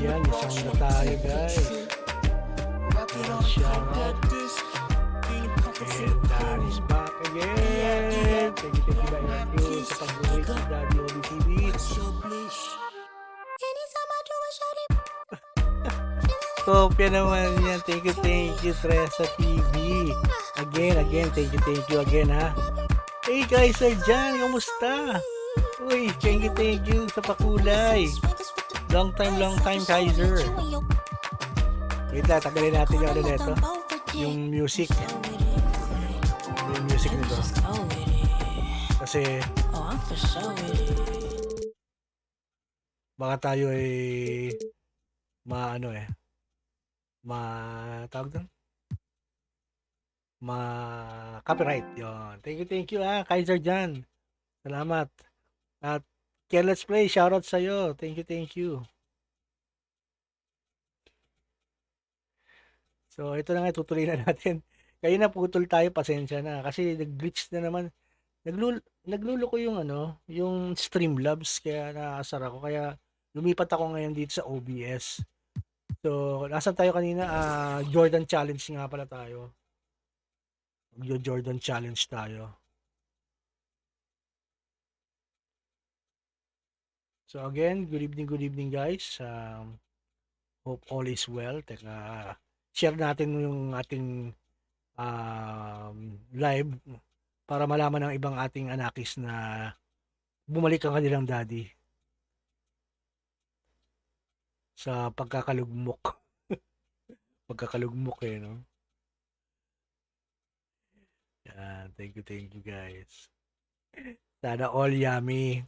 Ayan, isang na tayo guys. Shoutout. And Daddy's back again. Thank you very much sa pag-uwi sa Dadi Obi TV. Kopya naman yan. Thank you, Tresa TV. Again, thank you again ha. Hey guys, sir Jan, kamusta? Uy, thank you sa pakulay. Long time, Kaiser. Wait lang, tagalin natin yung ano nito. Yung music. Yung music nito. Kasi baka tayo ay tawag doon? Copyright. Yon. Thank you Kaiser Jan. Salamat. At Kenn, let's play. Shoutout sa'yo. Thank you. So, ito na nga, tutuloy na natin. Kaya na putol tayo, pasensya na. Kasi nag-glitch na naman. Nagluloko yung yung Streamlabs. Kaya naasar ako. Kaya lumipat ako ngayon dito sa OBS. So, nasan tayo kanina? Jordan Challenge nga pala tayo. Jordan Challenge tayo. So, again, good evening guys. Hope all is well. Teka, share natin yung ating live para malaman ng ibang ating anakis na bumalik ang kanilang daddy sa pagkakalugmok. Pagkakalugmok no? Yan, thank you guys. Sana all yummy.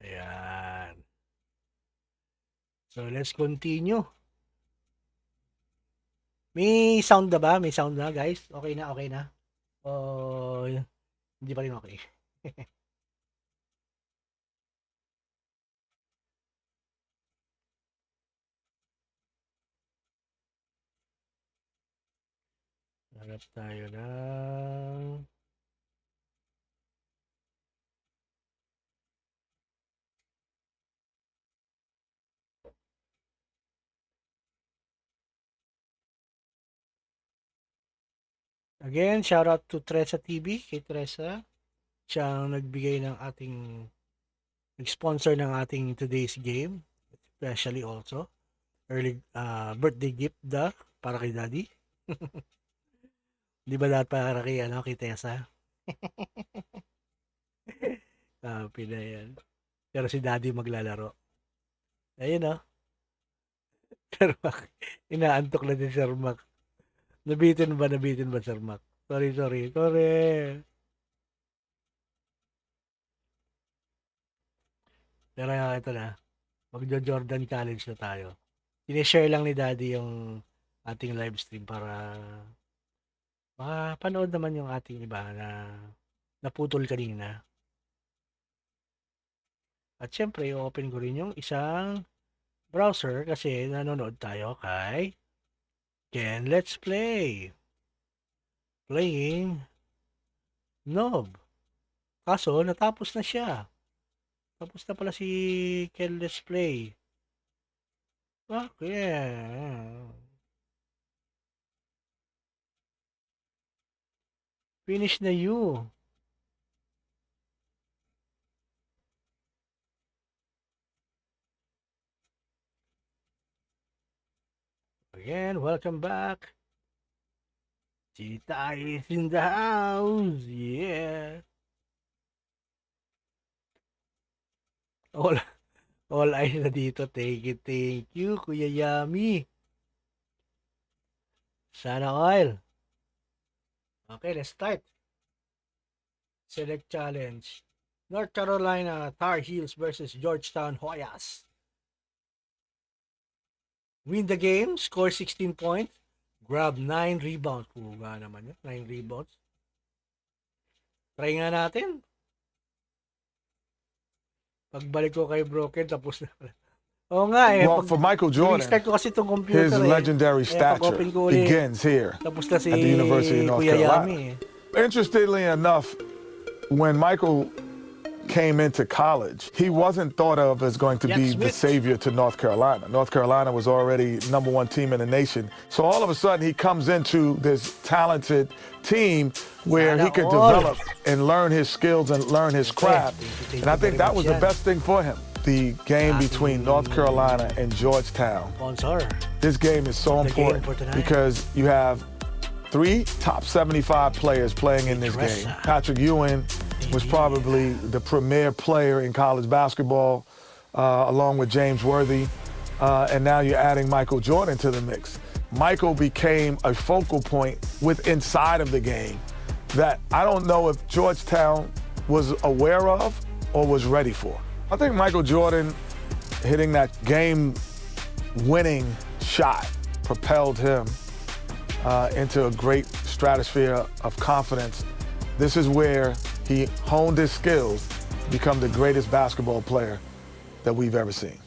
Ayan. So, let's continue. May sound na ba? May sound na, guys? Okay na? Oh, hindi pa rin okay. Hanap tayo ng again, shout out to Tresa TV, kay Tresa. Siya ang nagbigay ng nag-sponsor ng ating today's game. Especially also, early birthday gift para kay Daddy. Di ba dapat para kay Tessa? Pina yan. Pero si Daddy maglalaro. Ayun Sir Mac. Inaantok na din Sir Mac. Nabitin ba Sir Mac? Sorry. Pero ito na. Magjo-Jordan Challenge na tayo. Sinishare lang ni Daddy yung ating live stream para makapanood naman yung ating iba na naputol kanina. At syempre, i-open ko rin yung isang browser kasi nanonood tayo kay Kenn. Let's play. Playing Nob. Kaso, natapos na siya. Tapos na pala si Kenn Let's Play. Okay. Finish na you. Again, welcome back. Tita is in the house. Yeah. All eyes na dito. Thank you, Kuya Yami. Sana oil. Okay, let's start. Select challenge. North Carolina Tar Heels versus Georgetown Hoyas. Win the game, score 16 points, grab 9 rebounds. Puga naman yun, 9 rebounds. Try nga natin. Pagbalik ko kay Broken, tapos na. Oo nga eh. Well, for Michael Jordan, I-start ko kasi itong computer his legendary stature begins here tapos na si at the University of North Kuya Carolina. Yami eh. Interestingly enough, when Michael came into college, he wasn't thought of as going to be the savior to North Carolina. North Carolina was already #1 team in the nation. So all of a sudden he comes into this talented team where he could develop and learn his skills and learn his craft. And I think that was the best thing for him. The game between North Carolina and Georgetown. This game is so important because you have 3 top 75 players playing in this game. Patrick Ewing was probably the premier player in college basketball, along with James Worthy. And now you're adding Michael Jordan to the mix. Michael became a focal point inside of the game that I don't know if Georgetown was aware of or was ready for. I think Michael Jordan hitting that game-winning shot propelled him into a great stratosphere of confidence. This is where he honed his skills to become the greatest basketball player that we've ever seen.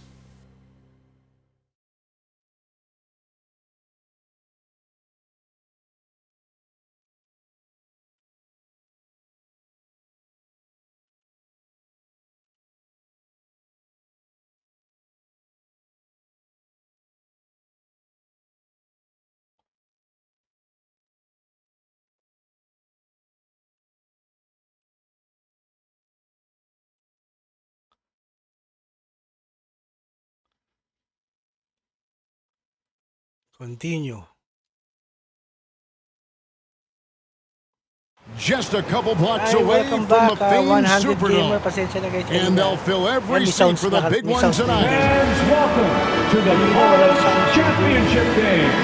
Continue. Just a couple blocks away from the famed Superdome. And they'll fill every seat for the big one tonight. Fans, welcome to the College Championship game.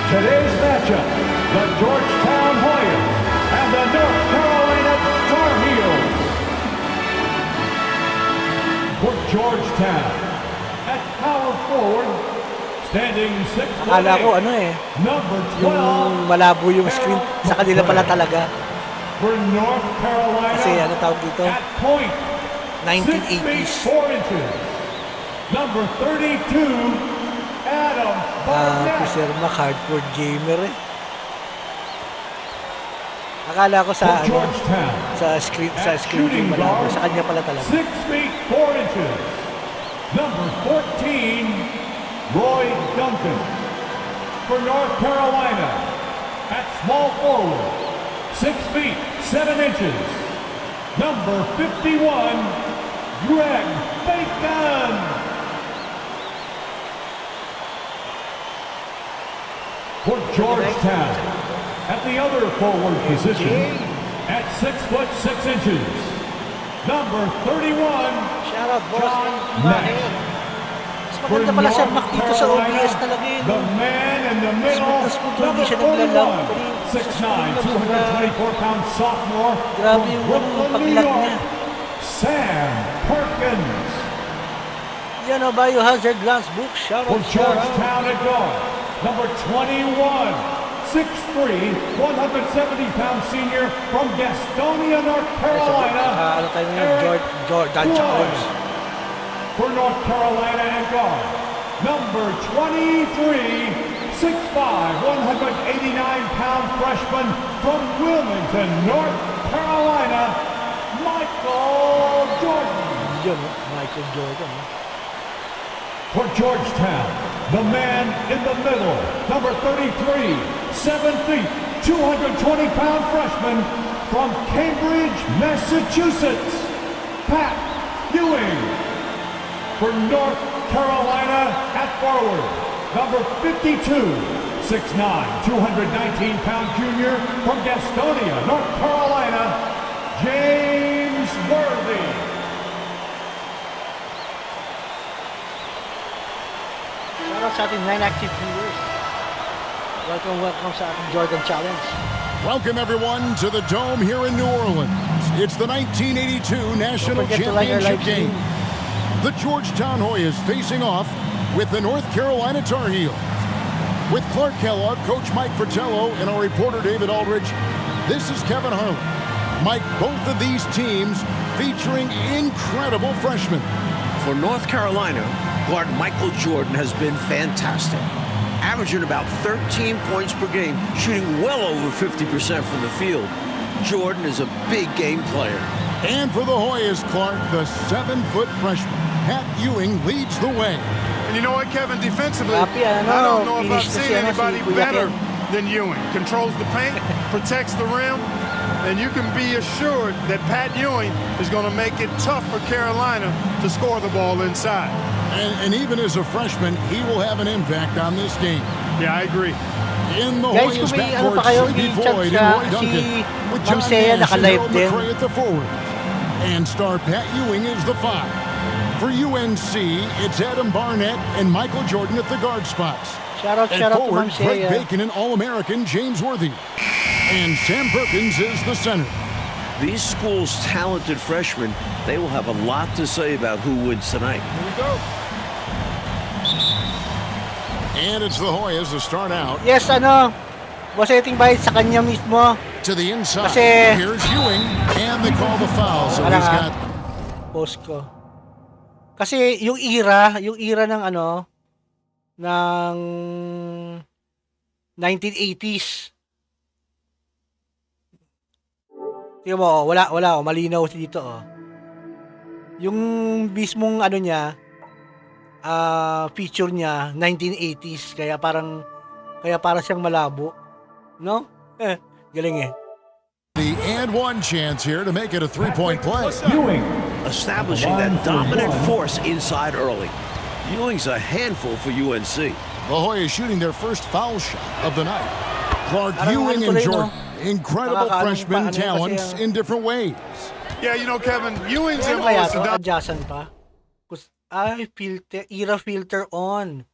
Today's matchup, the Georgetown Hoyas and the North Carolina Tar Heels. For Georgetown, at power forward, standing 6'8", Akala ko number 12, yung malabo yung screen, sa kanila pala talaga. For North Carolina, Kasi ano tawag dito? at point, 1980s. 6 feet 4 inches, number 32, Adam Barnett. Si Sir Mac, hardcore gamer eh. Akala ko sa sa screen yung malabo, sa kanya pala talaga. 6 feet 4 inches, number 14, Roy Duncan. For North Carolina, at small forward, 6 feet 7 inches, number 51, Greg Bacon. For Georgetown, at the other forward position, at 6'6" number 31, John Nash. Maganda pala Sir Mac dito sa OBS talaga yun. The man in the middle, Hindi siya naglalag. 6'9", 224-pound sophomore Grabe from yung Brooklyn, New paglag York, niya. Sam Perkins. Yan o, Biohazard Glass Book. Shout For out, Georgetown at guard, number 21, 6'3", 170-pound senior from Gastonia, North Carolina, ano tayo ngayon? Jordan Challenge. For North Carolina and guard, number 23, 6'5", 189-pound freshman from Wilmington, North Carolina, Michael Jordan. Yun, Michael Jordan. For Georgetown, the man in the middle, number 33, 7 feet, 220-pound freshman from Cambridge, Massachusetts, Pat Ewing. For North Carolina at forward, number 52, 6'9", 219-pound junior from Gastonia, North Carolina, James Worthy. Shout out sa ating 9 active viewers. Welcome sa ating Jordan Challenge. Welcome everyone to the Dome here in New Orleans. It's the 1982 National Championship game. The Georgetown Hoyas facing off with the North Carolina Tar Heels. With Clark Kellogg, Coach Mike Fratello, and our reporter David Aldridge, this is Kevin Harlan. Mike, both of these teams featuring incredible freshmen. For North Carolina, guard Michael Jordan has been fantastic, averaging about 13 points per game, shooting well over 50% from the field. Jordan is a big game player. And for the Hoyas, Clark, the 7-foot freshman, Pat Ewing, leads the way. And you know what, Kevin, defensively, Happy, I don't know if I've finish na seen siya anybody si Kuya better Kenn. than Ewing. Controls the paint, protects the rim, and you can be assured that Pat Ewing is going to make it tough for Carolina to score the ball inside. And even as a freshman, he will have an impact on this game. Yeah, I agree. In the Guys, Hoyas kung may ano backcourt, pa kayo, Sidney i-chat Floyd and sa Roy si Duncan, with Ma'am John Shea, Nash and naka-live Harold din. McRae at the forward. And star Pat Ewing is the 5. For UNC, it's Adam Barnett and Michael Jordan at the guard spots. Shout out And to forward, Ma'am Greg Shea. Bacon and All-American James Worthy. And Sam Perkins is the center. These schools' talented freshmen, they will have a lot to say about who wins tonight. Here we go. And it's the Hoyas to start out. Yes, boseting bayad sa kanya mismo. To the inside. Kasi- Here's Ewing, and they call the foul. So Wala he's nga. got Post ko. Kasi yung era ng ng 1980s. Tingnan mo, wala, malinaw dito, Yung mismong niya, feature niya, 1980s, kaya parang siyang malabo. No? Galing eh. the and one chance here to make it a three-point play. Ewing. Establishing that dominant force inside early. Ewing's a handful for UNC. The Hoyas shooting their first foul shot of the night. Clark Parang Ewing ano and tuloy, Jordan, incredible Nakakaanong freshman paano kasi talents ang- in different ways. Yeah, you know, Kevin, Ewing's Ano MO kaya is to? to Adjacent pa? Era filter on.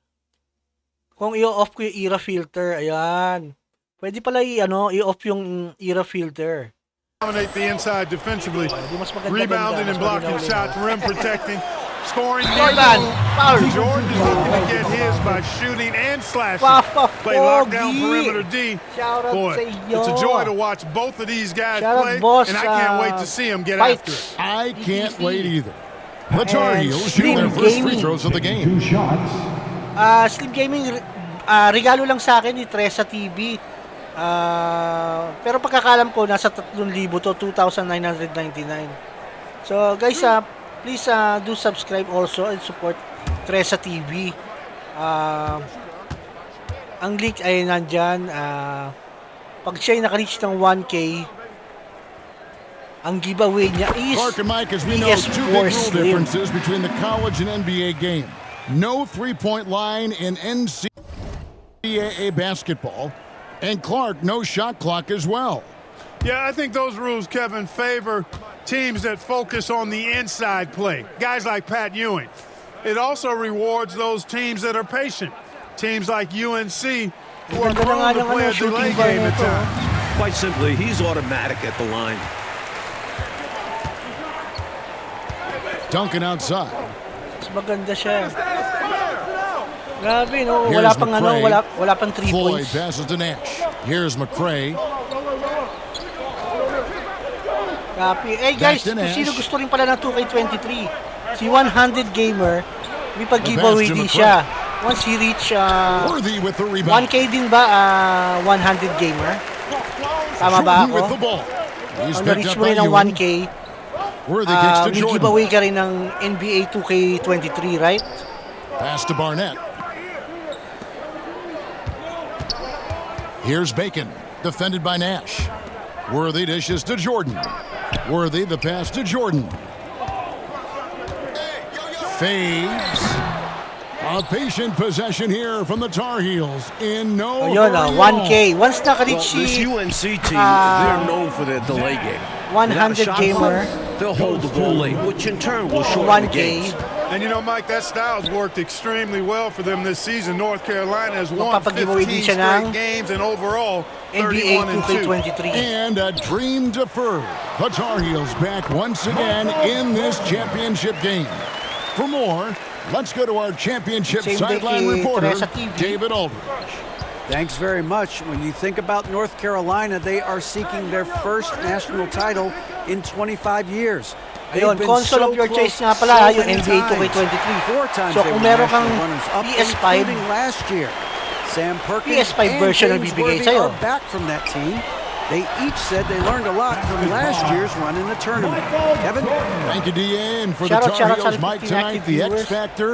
Kung i-off ko yung era filter, ayan. Pwede pala i-off yung era filter. dominate the inside defensively. Di mas maganda Rebounding and mas blocking malinaw shots, rim protecting, scoring. Jordan, foul. Jordan is looking to get his by shooting and slashing. Papa Play lockdown Pogi. perimeter D. Shout out Boy, sa iyo. it's a joy to watch both of these guys Shout out, play, boss, and I can't wait to see them get after it. Fights. I can't EDC. wait either. The Tar And Heels shooting their Slim first free Gaming. throws of the game. 2 shots. Slim Gaming, regalo lang sa akin ni Tresa TV. Pero pagkakalam ko, nasa 3,000 to, 2,999. So guys, please do subscribe also and support Tresa TV. Ang link ay nandyan. Pag siya'y naka-reach ng 1K, ang giveaway niya is Clark and Mike, as we know, two big PS4 rule Slim. differences between the college and NBA game. No three-point line in NCAA basketball. And Clark, no shot clock as well. Yeah, I think those rules, Kevin, favor teams that focus on the inside play. Guys like Pat Ewing. It also rewards those teams that are patient. Teams like UNC who are Ganda na prone nga to ng play a shooting delay bar game at nito. times. Quite simply, he's automatic at the line. Duncan outside. Mas maganda siya. Grabe, no? Here's Wala pang McRae. wala pang 3 Floyd points. passes to Nash. Here's McRae. Grabe. Guys, Back to kung Nash. sino gusto rin pala ng 2K23, si 100 Gamer, may pag-giveaway The best to din siya. Once he reach Worthy with the rebound. 1K din ba 100 Gamer? Tama ba Jordan with the ako? ball. He's Kung picked na-reach up mo by rin ng Ewing. 1K, Worthy kicks to may Jordan. giveaway ka rin ng NBA 2K23, right? Pass to Barnett. Here's Bacon, defended by Nash. Worthy dishes to Jordan. Worthy, the pass to Jordan. Fades. A patient possession here from the Tar Heels in no Ayun, hurry at 1K. Once Well, naka-reach this si UNC team, Ah. they're known for their delay game. 100 Without a shot Gamer, clock, they'll hold the ball late, which in turn will shorten the 1K. games. And you know, Mike, that style's worked extremely well for them this season. North Carolina has won Magpapag-giveaway din 15 siya ng straight games and overall NBA 31-2. 2K23. And a dream deferred. The Tar Heels back once again in this championship game. For more, let's go to our championship Same day sideline kay reporter, Teresa TV. David Aldridge. Thanks very much. When you think about North Carolina, they are seeking their first national title in 25 years. Ayun, been console so of your close choice nga pala, so yung many NBA times. 2K23. 4 times So they kung were meron national kang runners-up, PS5, including last year. Sam Perkins PS5 and version ang James bibigay Worthy sa'yo. are back from that team. They each said they learned a lot from last year's run in the tournament. Kevin? Thank you, DA. And for Shout the out Tar sa Heels, Mike, 15 tonight, active the viewers. X Factor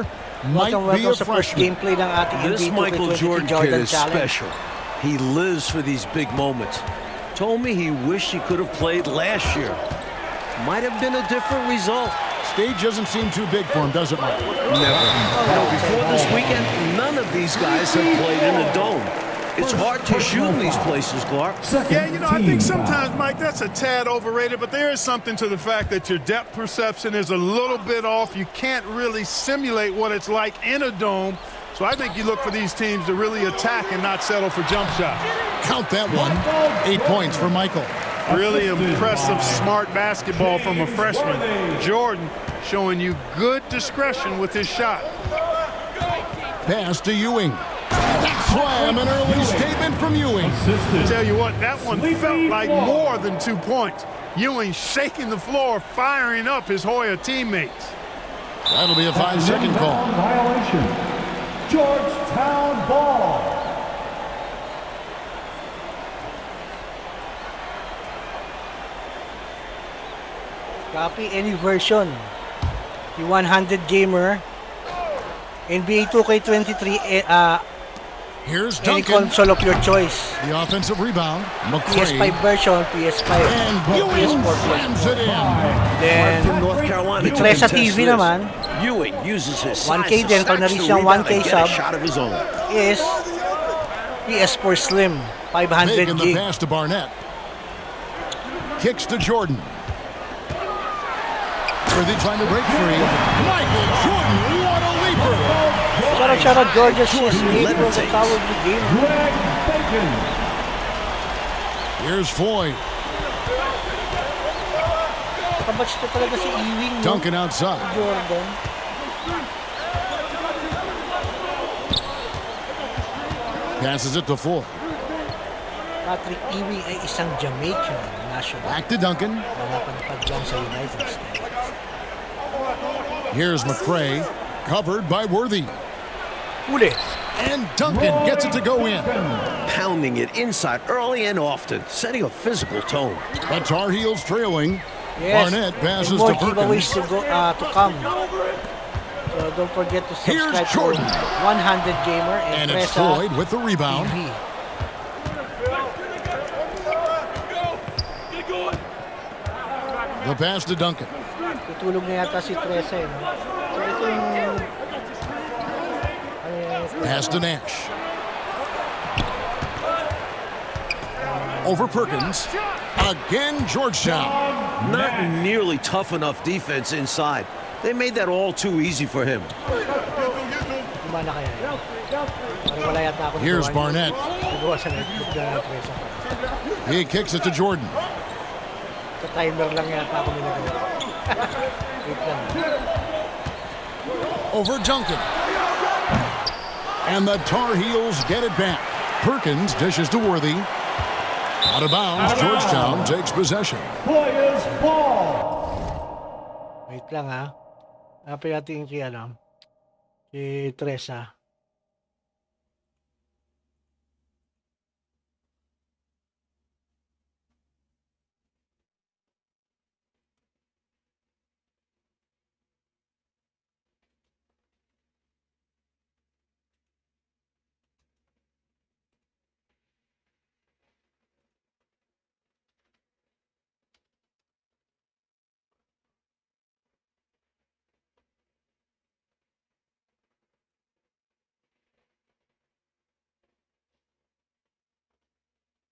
might be Welcome a sa first freshman. gameplay ng ating This NBA Michael 2K23 Jordan kid Jordan is Challenge. special. He lives for these big moments. Told me he wished he could have played last year. Might have been a different result. Stage doesn't seem too big for him, does it, Mike? Never. No, before this weekend, none of these guys have played in a dome. It's hard to shoot in these places, Clark. Yeah, you know, I think sometimes, Mike, that's a tad overrated, but there is something to the fact that your depth perception is a little bit off. You can't really simulate what it's like in a dome. So I think you look for these teams to really attack and not settle for jump shots. Count that one. 8 points for Michael. Really impressive, smart basketball from a freshman. Jordan showing you good discretion with his shot. Pass to Ewing. Slam, an early statement from Ewing. Tell you what, that one felt like more than 2 points. Ewing shaking the floor, firing up his Hoya teammates. That'll be a 5-second call. Violation. Georgetown ball. Copy any version. The 100 Gamer, NBA 2K23, Here's any Duncan. console of your choice. The offensive rebound. McCray. PS5 version, PS5, And Ewing PS4, slams it in. Then, From North Carolina to Tresa contest TV this. naman, Ewing uses his 1K size to din, pag snatch na-reach the ng rebound 1K and get a sub. shot of his own. is PS4 Slim, 500 Making the gig. pass to Barnett. Kicks to Jordan. Worthy trying to break free. Michael Jordan, what a leaper! Shout out Georgia Sis, April the levitates. cowardly game. Greg Bacon. Here's Floyd. Kabats to talaga si Ewing, no? Duncan outside. Jordan. Passes it to Floyd. Patrick Ewing ay isang Jamaican national. Back to Duncan. Nanapanpad lang sa United States. Here's McCray. Covered by Worthy. Uli. And Duncan gets it to go in. Pounding it inside early and often, setting a physical tone. The Tar Heels trailing. Yes. Barnett passes and more to giveaways Perkins. to come. So don't forget to Here's subscribe to Jordan. 100 Gamer And and it's Tresa Floyd with the rebound. TV. The pass to Duncan. Tutulog na yata si Tresa, eh, no? So ito yung... Pass to Nash. Over Perkins. Again, Georgetown. Not nearly tough enough defense inside. They made that all too easy for him. Kumana kaya yun. Parang wala yata ako Here's nagawa Barnett. Nagawa sa netbook na Tresa. He kicks it to Jordan. Sa timer lang yata ako nilagay. Wait lang. Over Duncan. And the Tar Heels get it back. Perkins dishes to Worthy. Out of bounds, Georgetown takes possession. Players ball. Wait lang, ha. Hanapin natin kay ano, si Tresa.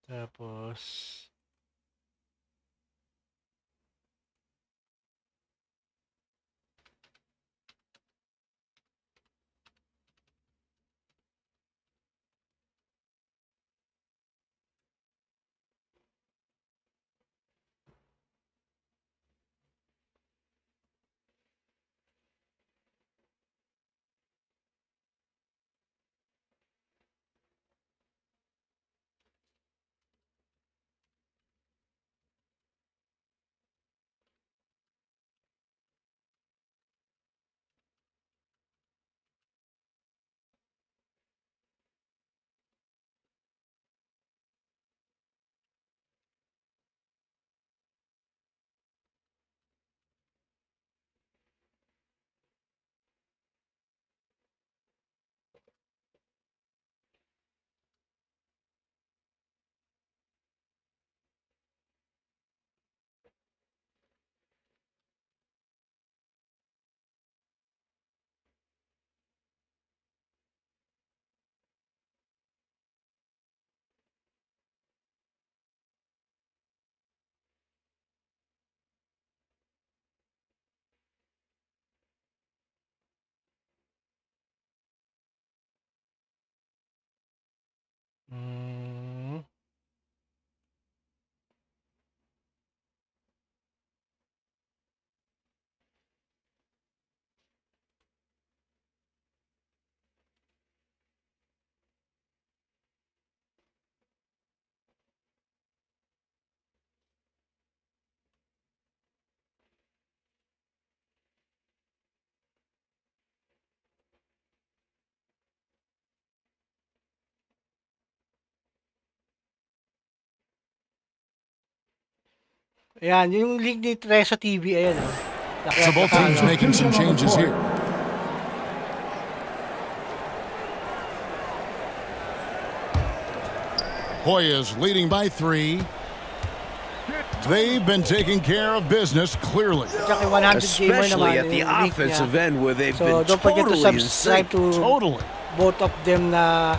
Tapos, Ayan, yung link ni Tresa TV, ayan. So both teams making some changes here. Hoyas leading by 3. They've been taking care of business clearly. Especially at the offensive end where they've been don't forget to totally subscribe insane. to Totally. both of them na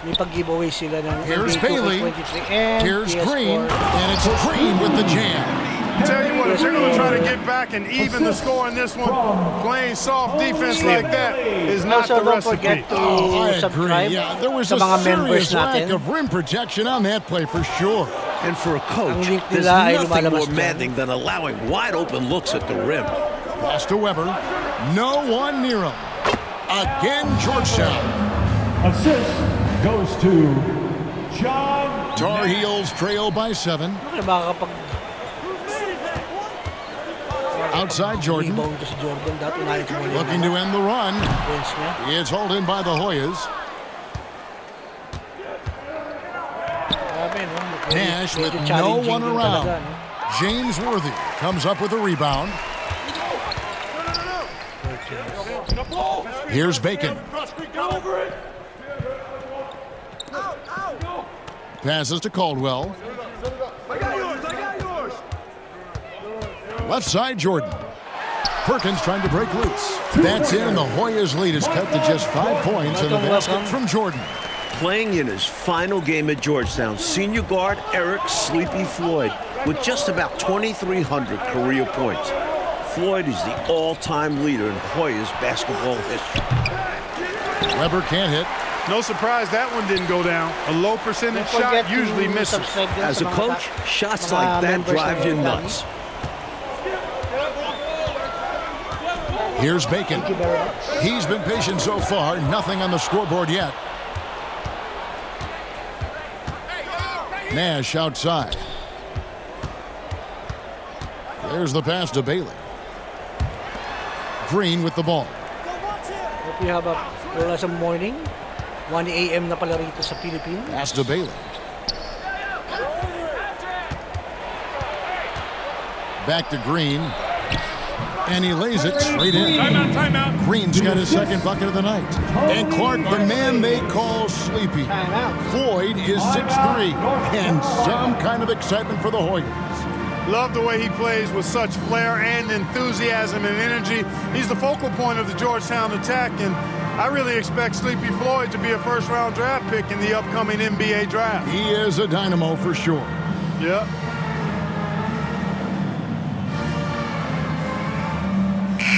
may pag-giveaway sila ng Here's NBA Bailey. 2K23 and Here's PS4. Green. And it's Green with the jam. Tell you what, if they're going to try to get back and even the score in this one, playing soft defense like that is not Also, the don't recipe. forget to I agree. subscribe Yeah, there was sa a mga members serious lack natin. of rim protection on that play for sure. And for a coach, Ang link there's nila ay nothing lumalabas more dyan. maddening than allowing wide open looks at the rim. Pass to Weber. No one near him. Again, Georgetown. Assist goes to John. Tar Heels trail by 7. Ano makakapag Outside Jordan. rebound to si Jordan? Dati unahin ko muna Looking to end the run. points niya. It's hauled in by the Hoyas. Grabe, no? Nash with Medyo no challenging one din around. talaga, no? James Worthy comes up with a rebound. Here's Bacon. Passes to Caldwell. Left side, Jordan. Perkins trying to break loose. That's in, and the Hoyas' lead is cut to just 5 points in the basket from Jordan. Playing in his final game at Georgetown, senior guard Eric Sleepy Floyd with just about 2,300 career points. Floyd is the all-time leader in Hoyas basketball history. Weber can't hit. No surprise that one didn't go down. A low percentage Don't forget shot usually to misses. subscribe din As sa a mga coach, shots mga like that members drive you natin. nuts. Here's Bacon. Thank you very much. He's been patient so far. Nothing on the scoreboard yet. Nash outside. There's the pass to Bailey. Green with the ball. Hope you have a pleasant morning. 1 a.m. na pala rito sa Philippines. Pass to Bailey. Back to Green. And he lays it straight in. Timeout. Green's got his second bucket of the night. And Clark, the man they call Sleepy. Timeout. Floyd is 6'3", and some kind of excitement for the Hoyas. Love the way he plays with such flair and enthusiasm and energy. He's the focal point of the Georgetown attack, and I really expect Sleepy Floyd to be a first-round draft pick in the upcoming NBA draft. He is a dynamo for sure. Yep.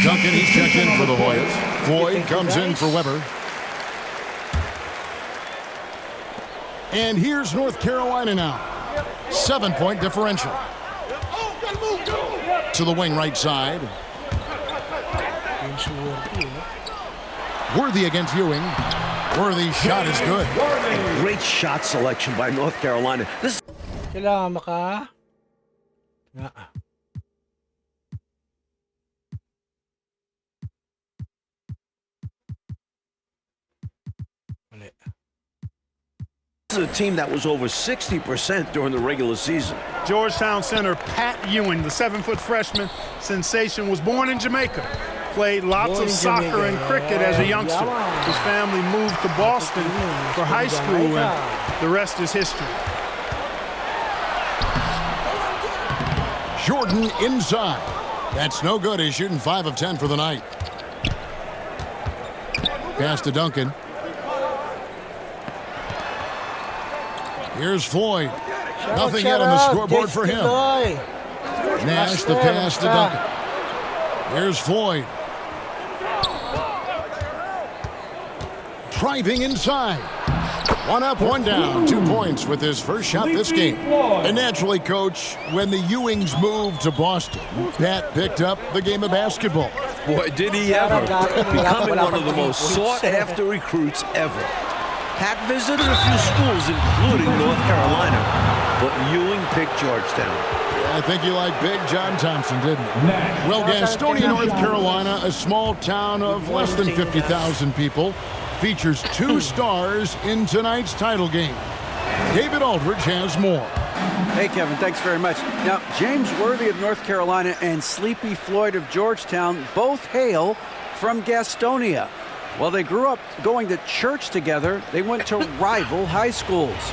Duncan, he's checked in for the Hoyas. Floyd comes in for Weber. And here's North Carolina now. 7-point differential. To the wing right side. Worthy against Ewing. Worthy's shot is good. Great shot selection by North Carolina. This Kailangan maka... Nga. Mali. is a team that was over 60% during the regular season. Georgetown center Pat Ewing, the 7-foot freshman sensation, was born in Jamaica. Played lots Born of in soccer Jamaica, and cricket as a youngster. yeah. His family moved to Boston for high school, and the rest is history. Jordan inside. That's no good. He's shooting 5 of 10 for the night. Pass to Duncan. Here's Floyd. Nothing yet on the scoreboard for him. Nash the pass to Duncan. Here's Floyd. Driving inside. 1 up, 1 down. 2 points with his first shot this game. And naturally, Coach, when the Ewings moved to Boston, Pat picked up the game of basketball. Boy, did he ever. Becoming one of the most sought-after recruits ever. Pat visited a few schools, including North Carolina, but Ewing picked Georgetown. I think you like Big John Thompson, didn't you? Well, Gastonia, North Carolina, a small town of less than 50,000 people, features 2 stars in tonight's title game. David Aldridge has more. Hey, Kevin, thanks very much. Now, James Worthy of North Carolina and Sleepy Floyd of Georgetown both hail from Gastonia. While they grew up going to church together, they went to rival high schools.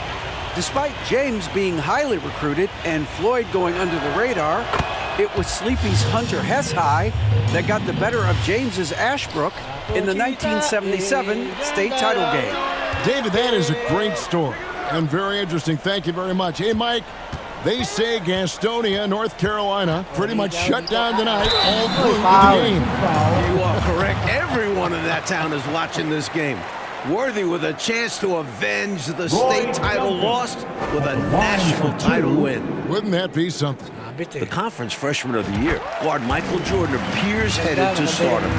Despite James being highly recruited and Floyd going under the radar, it was Sleepy's Hunter Hess High that got the better of James's Ashbrook in the 1977 state title game. David, that is a great story and very interesting. Thank you very much. Hey, Mike, they say Gastonia, North Carolina, pretty much shut down tonight all through the game. You are correct. Everyone in that town is watching this game. Worthy with a chance to avenge the state title lost with a national title win. Wouldn't that be something? The conference freshman of the year, guard Michael Jordan, appears headed to stardom.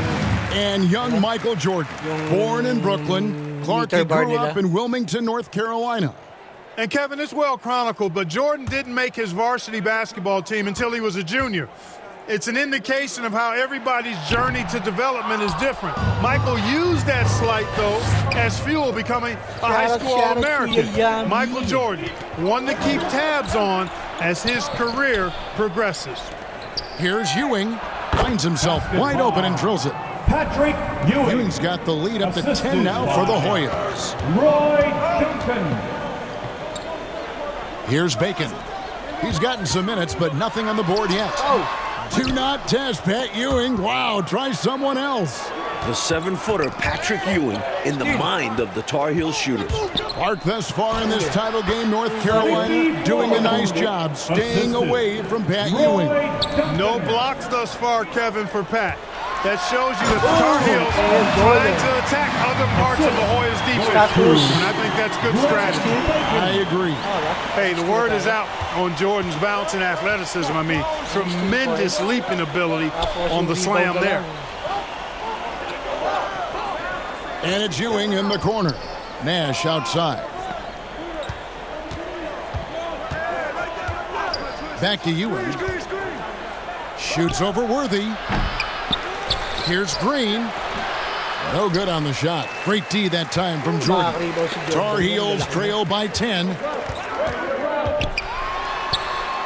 And young Michael Jordan, born in Brooklyn, Clarkie grew up in Wilmington, North Carolina. And Kevin, it's well chronicled, but Jordan didn't make his varsity basketball team until he was a junior. It's an indication of how everybody's journey to development is different. Michael used that slight, though, as fuel, becoming a high school All-American. Michael Jordan, one to keep tabs on as his career progresses. Here's Ewing, finds himself wide open and drills it. Patrick Ewing. Ewing's got the lead up to 10 now for the Hoyas. Roy Duncan. Here's Bacon. He's gotten some minutes, but nothing on the board yet. Do not test Pat Ewing. Wow, try someone else. The 7-footer Patrick Ewing in the mind of the Tar Heel shooters. Clark thus far in this title game, North Carolina doing a nice job staying away from Pat Ewing. No blocks thus far, Kevin, for Pat. That shows you that the Tar Heels trying to attack other parts of the Hoyas defense. And I think that's good strategy. I agree. Hey, the word is out on Jordan's bounce and athleticism. I mean, tremendous leaping ability on the slam there. And it's Ewing in the corner. Nash outside. Back to Ewing. Shoots over Worthy. Here's Green. No good on the shot. Great D that time from Jordan. Tar Heels trail by 10.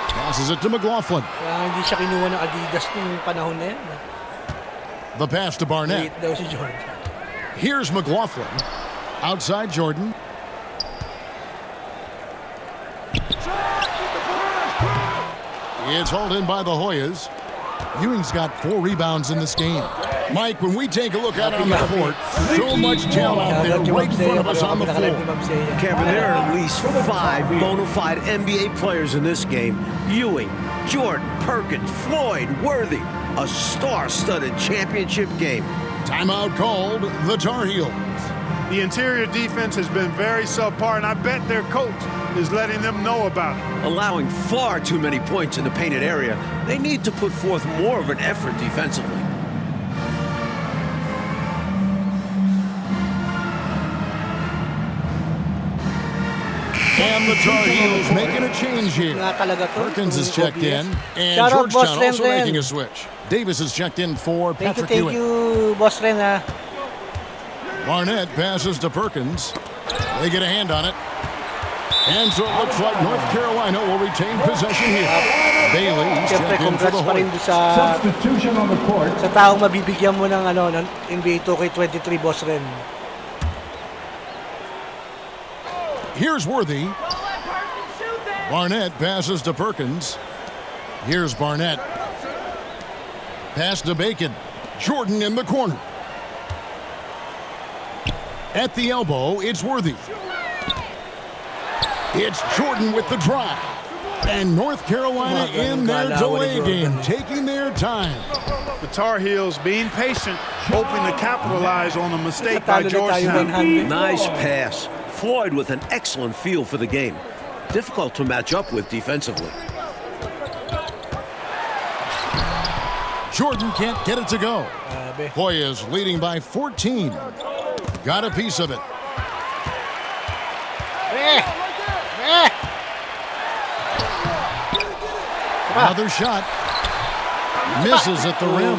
Passes it to McLaughlin. Hindi siya kinuha ng Adidas nung panahon na yan. The pass to Barnett. Daw si Jordan. Here's McLaughlin. Outside Jordan. It's hauled in by the Hoyas. Ewing's got 4 rebounds in this game. Mike, when we take a look out on the court, so much talent out there right in front of us on the floor. Kevin, there are at least 5 bona fide NBA players in this game. Ewing, Jordan, Perkins, Floyd, Worthy. A star-studded championship game. Timeout called the Tar Heels. The interior defense has been very subpar, and I bet their coach is letting them know about it. Allowing far too many points in the painted area, they need to put forth more of an effort defensively. And the Tar Heels making a change here. Perkins is checked in, and Georgetown also making a switch. Davis is checked in for Patrick Ewing. Thank you, Boss Ren. Barnett passes to Perkins. They get a hand on it. And so it looks like North Carolina will retain possession here. Bailey checked in for the Hoyas. Substitution on the court. Sa taong mabibigyan mo ng ng NBA 2K23, Boss Ren. Here's Worthy. Barnett passes to Perkins. Here's Barnett. Pass to Bacon. Jordan in the corner. At the elbow, it's Worthy. It's Jordan with the drive. And North Carolina in their delay game, taking their time. The Tar Heels being patient, hoping to capitalize on a mistake by Georgetown. Nice pass. Floyd with an excellent feel for the game. Difficult to match up with defensively. Jordan can't get it to go. Hoyas leading by 14. Got a piece of it. Another shot. Misses at the rim.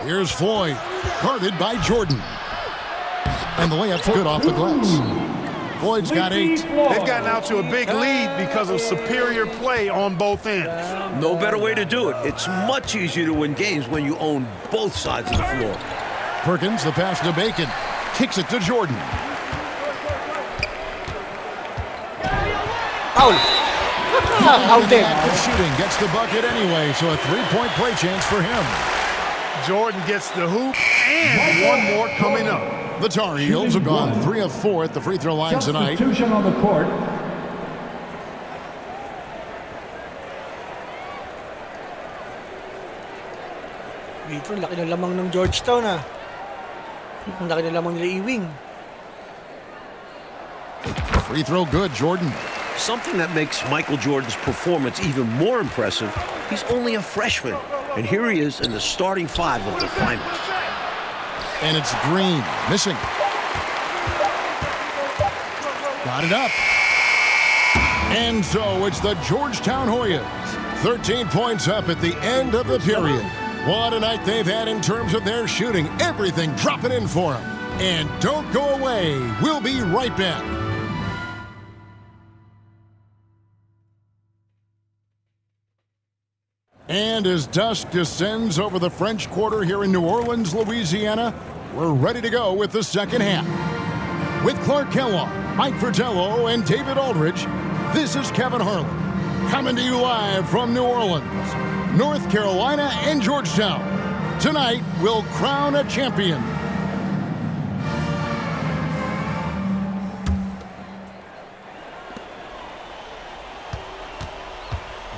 Here's Floyd. Guarded by Jordan. And the layup good off the glass. Floyd's got 8. They've gotten out to a big lead because of superior play on both ends. No better way to do it. It's much easier to win games when you own both sides of the floor. Perkins, the pass to Bacon. Kicks it to Jordan. Foul! Out there. Active shooting gets the bucket anyway, so a 3-point play chance for him. Jordan gets the hoop and one more coming up. The Tar Heels have gone 3 of 4 at the free throw line tonight. Substitution on the court. Dito, laki ng lamang ng Georgetown ah. Ang laki ng lamang nila Ewing. Free throw good, Jordan. Something that makes Michael Jordan's performance even more impressive, he's only a freshman, and here he is in the starting 5 of the finals. And it's Green, missing. Got it up. And so it's the Georgetown Hoyas. 13 points up at the end of the period. What a night they've had in terms of their shooting. Everything dropping in for them. And don't go away. We'll be right back. And as dusk descends over the French Quarter here in New Orleans, Louisiana, we're ready to go with the second half. With Clark Kellogg, Mike Fratello, and David Aldridge, this is Kevin Harlan, coming to you live from New Orleans, North Carolina, and Georgetown. Tonight, we'll crown a champion.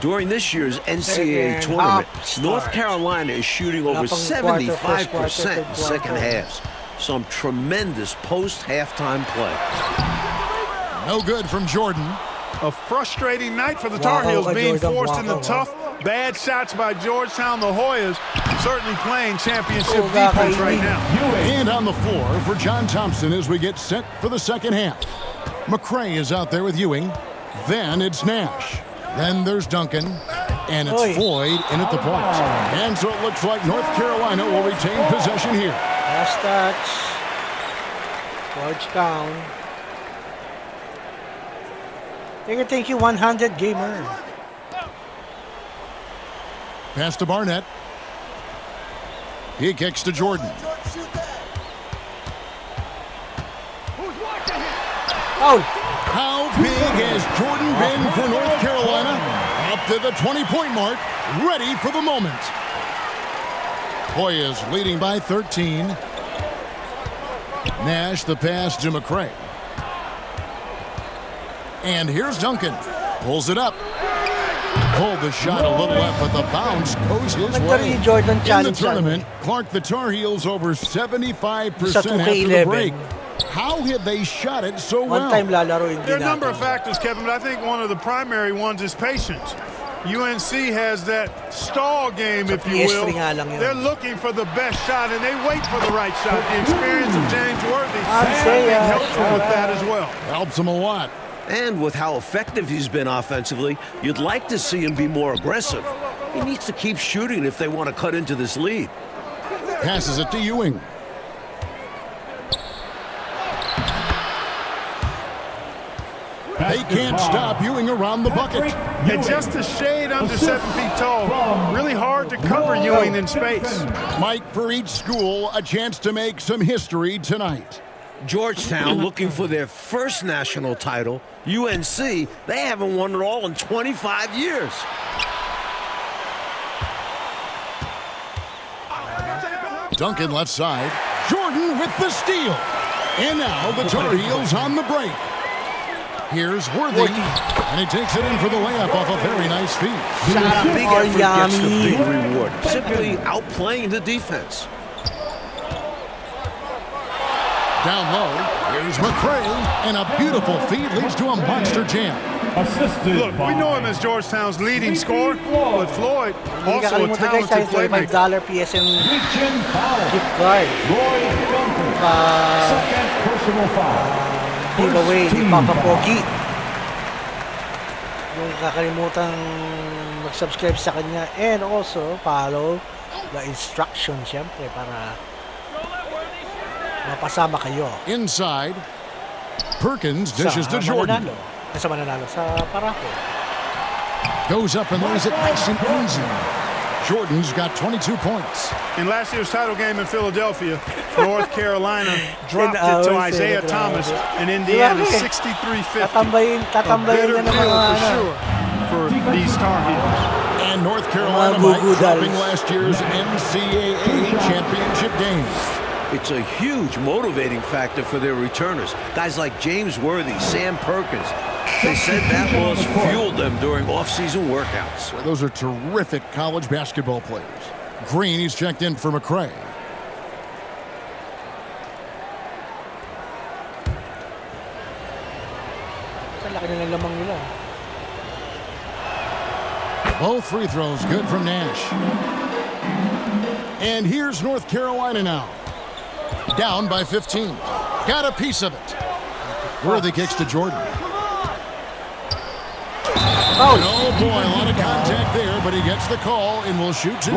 During this year's NCAA tournament, North Carolina is shooting over 75% in second halves. Some tremendous post-halftime play. No good from Jordan. A frustrating night for the Tar Heels, being forced into tough, bad shots by Georgetown. The Hoyas certainly playing championship defense right now. And on the floor for John Thompson as we get set for the second half. McCray is out there with Ewing. Then it's Nash. Then there's Duncan, and it's Floyd in at the point. And so it looks like North Carolina will retain possession here. Last touch. Georgetown. Thank you, 100 gamer. Pass to Barnett. He kicks to Jordan. Foul. How big has Jordan been for North Carolina? Up to the 20-point mark, ready for the moment. Hoyas leading by 13. Nash the pass to McCray. And here's Duncan. Pulls it up. Pulled the shot a little left, but the bounce goes his way. In the tournament, Clark, the Tar Heels over 75% after the break. How have they shot it so well? There are a number of factors, Kevin, but I think one of the primary ones is patience. UNC has that stall game, if you will. They're looking for the best shot, and they wait for the right shot. The experience of James Worthy helps them with that as well. Helps them a lot. And with how effective he's been offensively, you'd like to see him be more aggressive. He needs to keep shooting if they want to cut into this lead. Passes it to Ewing. They can't stop Ewing around the bucket. And just a shade under 7 feet tall. Really hard to cover Ewing in space. Mike, for each school, a chance to make some history tonight. Georgetown looking for their first national title. UNC, they haven't won it all in 25 years. Duncan left side. Jordan with the steal. And now the Tar Heels on the break. Here's Worthy, and he takes it in for the layup off a very nice feed. Big effort gets the big reward. Simply outplaying the defense. Down low, here's McCray, and a beautiful feed leads to a monster jam. Look, we know him as Georgetown's leading scorer, but Floyd also a talented playmaker. $5 PSN gift card. Second personal foul. Giveaway ni Papa Pogi. Yung kakalimutan mag-subscribe sa kanya, and also follow the instructions syempre para mapasama kayo. Inside, Perkins dishes to Jordan. Sa mananalo sa parako. Goes up and lays it nice and easy. Jordan's got 22 points. In last year's title game in Philadelphia, North Carolina dropped it to Isaiah Thomas and Indiana 63-50. Tatambayin na ng mga For sure for these Tar Heels. And North Carolina might dropping last year's NCAA championship game. It's a huge motivating factor for their returners. Guys like James Worthy, Sam Perkins. They said that loss fueled them during off-season workouts. Well, those are terrific college basketball players. Green, he's checked in for McCray. Laki na ng lamang nila. Both free throws good from Nash. And here's North Carolina now. Down by 15. Got a piece of it. Worthy kicks to Jordan. Oh boy, a lot of contact there, but he gets the call and will shoot two.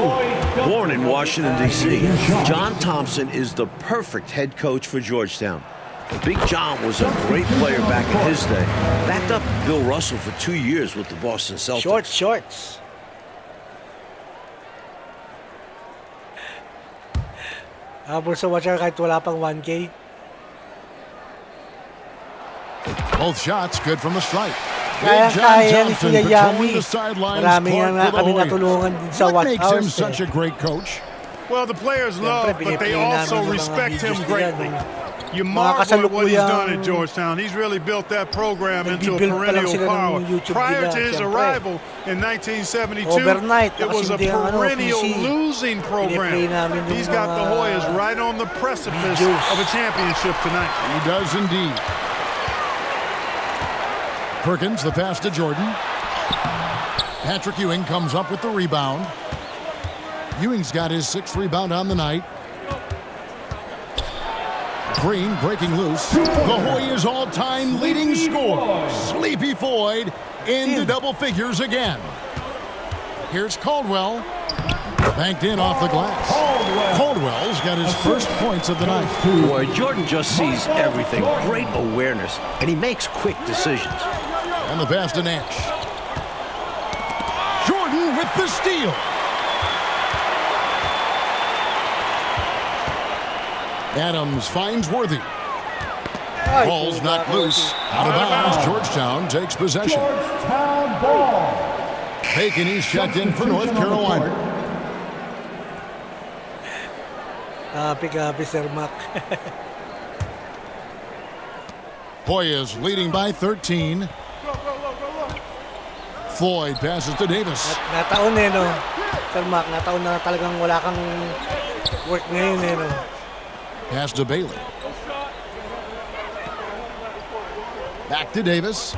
Born in Washington, D.C., John Thompson is the perfect head coach for Georgetown. Big John was a great player back in his day. Backed up Bill Russell for 2 years with the Boston Celtics. Shorts. Habol sa watcher kahit wala pang 1K. Both shots good from the stripe. Kaya ni Kuya Yami. Marami nga kami natulungan din sa What watch makes him house. such a great coach? Well, the players love, but they also respect him greatly. You Mga marvel at what he's done kasalukuyang at Georgetown. He's really built that program into a nagbibuild pa lang perennial sila ng power. YouTube Prior nila, to his siyempre. arrival in 1972, Overnight, it was a nakasindi ang perennial PC. losing program. Piniplay namin yung He's got the mga Hoyas right on the precipice videos. of a championship tonight. He does indeed. Perkins, the pass to Jordan. Patrick Ewing comes up with the rebound. Ewing's got his 6th rebound on the night. Green breaking loose. The Hoyas' all-time leading scorer, Sleepy Floyd, into double figures again. Here's Caldwell. Banked in off the glass. Caldwell's got his first points of the night. Boy, Jordan just sees everything. Great awareness, and he makes quick decisions. And the pass to Nash. Jordan with the steal. Adams finds Worthy. Ball's knocked loose. Out of bounds. Georgetown takes possession. Georgetown ball. Bacon, he's checked in for North Carolina. Happy, Sir Mac. Hoyas leading by 13. Floyd passes to Davis. Nataon no? Sir Mac, nataon na talagang wala kang work ngayon no? Pass to Bailey. Back to Davis.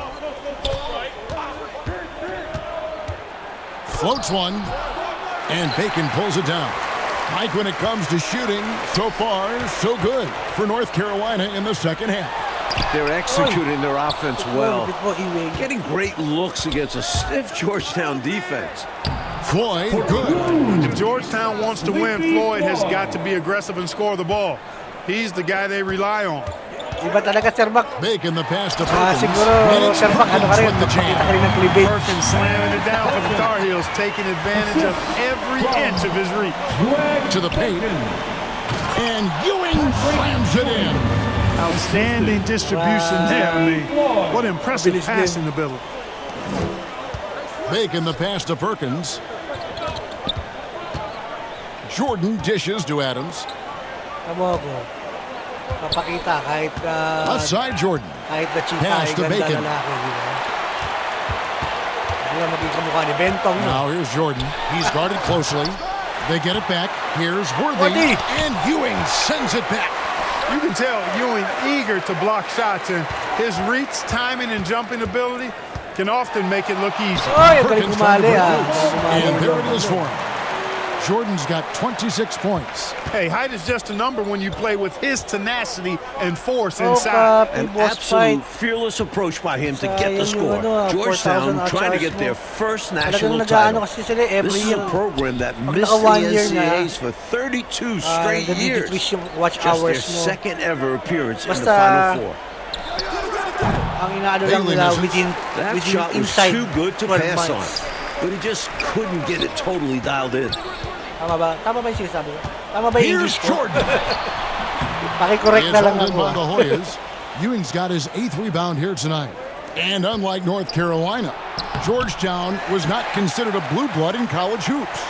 Floats one. And Bacon pulls it down. Mike, when it comes to shooting, so far, so good for North Carolina in the second half. They're executing their offense well. Getting great looks against a stiff Georgetown defense. Floyd, good. If Georgetown wants to win, Floyd has got to be aggressive and score the ball. He's the guy they rely on. Iba talaga, Sir Mac. Bacon the pass to Perkins. Siguro, Sir Mac, ano ka rin? With the jam. Makita ka rin ng cleavage. Perkins slamming it down for the Tar Heels, taking advantage of every inch of his reach. To the paint. And Ewing slams it in. Outstanding distribution there. I mean, what impressive passing ability. Bacon the pass to Perkins. Jordan dishes to Adams. Tama ko. Papakita kahit Left side Jordan. kahit na chika Pass ay to ganda Bacon. lalaki, di ba? Hindi na maging kamukha ni Bentong. No? Now here's Jordan. He's guarded closely. They get it back. Here's Worthy. And Ewing sends it back. You can tell Ewing eager to block shots, and his reach, timing, and jumping ability can often make it look easy. Oy, ang galing Perkins trying to kumali break ah. loose. And there it is for him. Jordan's got 26 points. Hey, height is just a number when you play with his tenacity and force inside. An absolute fearless approach by him to get the score. Georgetown trying to get their first national title. This is a program that missed the NCAAs for 32 straight years. Just their second ever appearance in the Final Four. Ang inaano lang Bailey nila misses. That within shot was inside too good to 12 pass on. months. But he just couldn't get it totally dialed in. Tama ba? Tama ba yung sinasabi ko? Tama ba yung Here's English ko? Jordan. Pakicorrect Is na lang held in ako. by the Hoyas. Ewing's got his 8th rebound here tonight. And unlike North Carolina, Georgetown was not considered a blue blood in college hoops.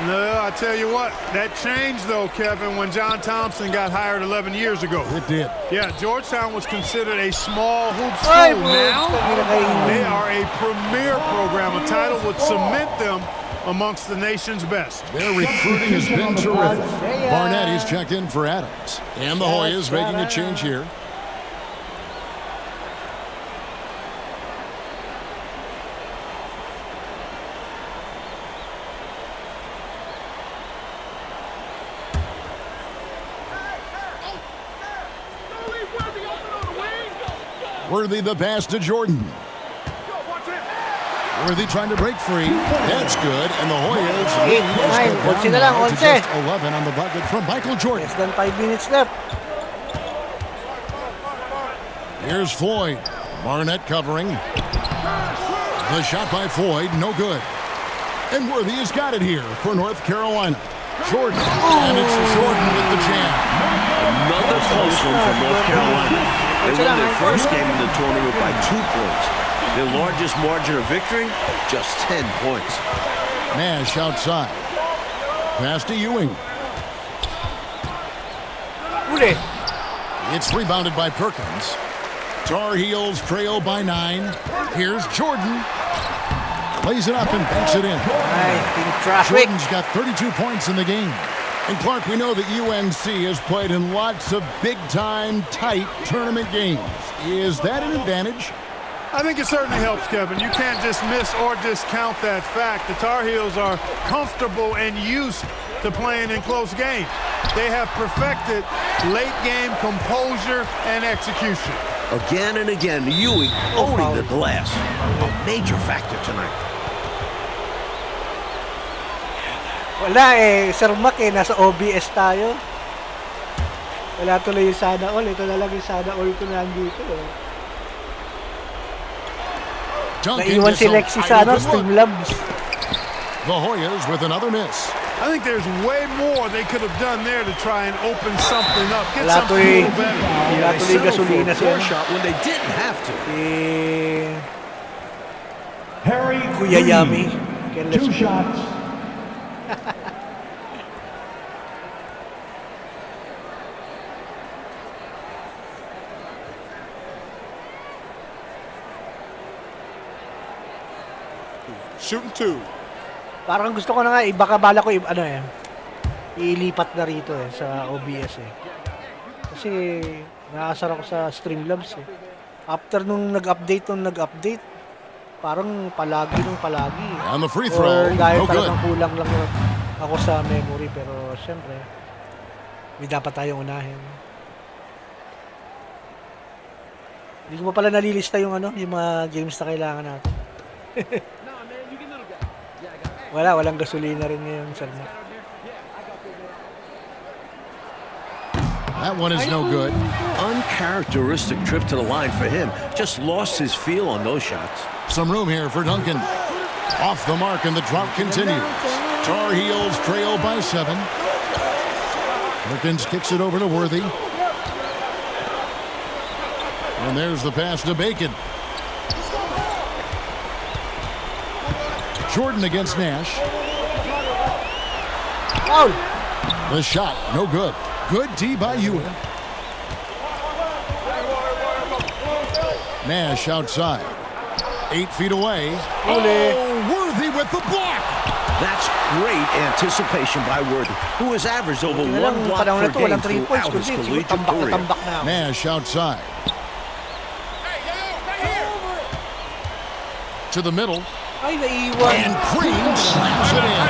No, I tell you what, that changed though, Kevin, when John Thompson got hired 11 years ago. It did. Yeah, Georgetown was considered a small hoop Ay, school. bro. Now, Ay. they are a premier program. A title would cement them amongst the nation's best. Their recruiting has been terrific. Barnett is checked in for Adams. And the Hoyas making a change here. Worthy the pass to Jordan. Worthy trying to break free. That's good. And the Hoyas lead is Nine. cut Onse na down lang, now to onse. just 11 on the bucket from Michael Jordan. Less than 5 minutes left. Here's Floyd. Barnett covering. The shot by Floyd, no good. And Worthy has got it here for North Carolina. Jordan. And it's Jordan with the jam. Another close one from North Carolina. They won their first game in the tournament by 2 points. Their largest margin of victory, just 10 points. Nash outside. Pass to Ewing. Uli. It's rebounded by Perkins. Tar Heels trail by 9. Here's Jordan. Lays it up and banks it in. Ay, in traffic. Jordan's got 32 points in the game. And Clark, we know that UNC has played in lots of big-time, tight tournament games. Is that an advantage? I think it certainly helps, Kevin. You can't dismiss or discount that fact. The Tar Heels are comfortable and used to playing in close games. They have perfected late-game composure and execution. Again and again, Ewing owning the glass. A major factor tonight. Wala Sir Mac nasa OBS tayo. Wala tuloy yung sana all. Ito na lang yung sana all ko nandito. Naiwan si Lexi sa Streamlabs. The Hoyas with another miss. I think there's way more they could have done there to try and open something up. Get Wala something a tuloy. little better. Wala tuloy Settled for gasolina a poor siya. shot when they didn't have to. Harry Kuya Green, Yami. Kenn, let's 2 go. shots. Shooting 2. Parang gusto ko na nga, baka bala ko, ilipat na rito sa OBS Kasi, naasar ako sa Streamlabs After nung nag-update, parang palagi. On the free Or throw, dahil no good. talagang kulang lang ako sa memory, pero syempre, may dapat tayong unahin. Hindi ko pa pala nalilista yung mga games na kailangan natin. Walang gasolina rin ngayon, Salma. That one is no good. Uncharacteristic trip to the line for him. Just lost his feel on those shots. Some room here for Duncan. Off the mark, and the drought continues. Tar Heels trail by 7. Perkins kicks it over to Worthy. And there's the pass to Bacon. Jordan against Nash. Foul! The shot, no good. Good D by Ewing. Nash outside. 8 feet away. Oh, Worthy with the block. That's great anticipation by Worthy, who has averaged over 1 block per game throughout his collegiate career. Nash outside. To the middle. Ay, naiwan. And Green slaps it in.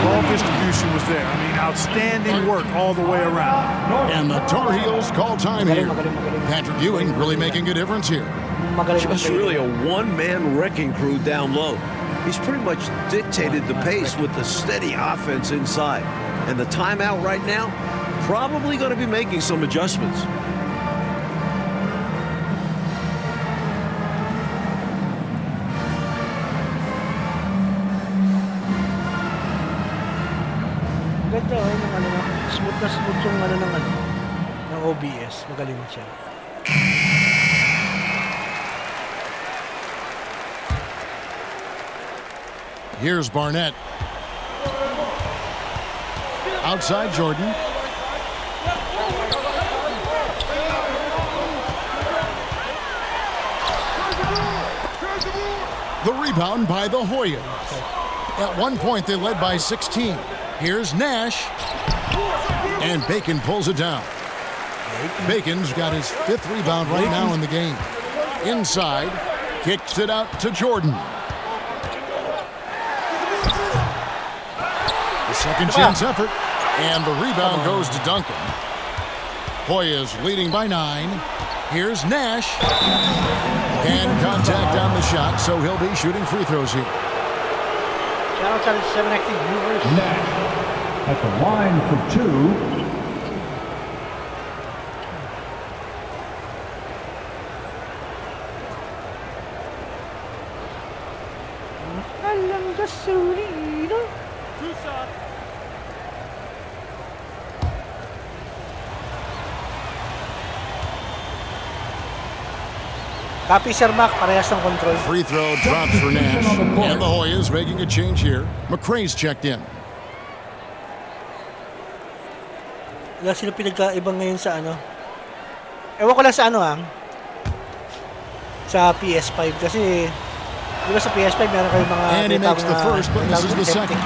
Ball distribution was there. I mean, outstanding work all the way around. And the Tar Heels call time here. Magaling. Patrick Ewing really making a difference here. Just really a one-man wrecking crew down low. He's pretty much dictated the pace with the steady offense inside. And the timeout right now, probably going to be making some adjustments. plus yung ng OBS. Magaling siya. Here's Barnett. Outside Jordan. The rebound by the Hoyas. At one point, they led by 16. Here's Nash. And Bacon pulls it down. Bacon's got his 5th rebound right now in the game. Inside, kicks it out to Jordan. The second chance effort. And the rebound goes to Duncan. Hoyas leading by 9. Here's Nash. And contact on the shot, so he'll be shooting free throws here. Shout out to the 7 active viewers. Nash at the line for 2. Alang gasolina. Copy, Sir Mac. Parehas ng control. Free throw drops for Nash. And the Hoyas making a change here. McRae's checked in. Wala sila pinagkaibang ngayon sa ano. Ewan ko lang sa ano sa PS5 kasi di ba sa PS5 meron kayong mga And he makes the first, but misses the second.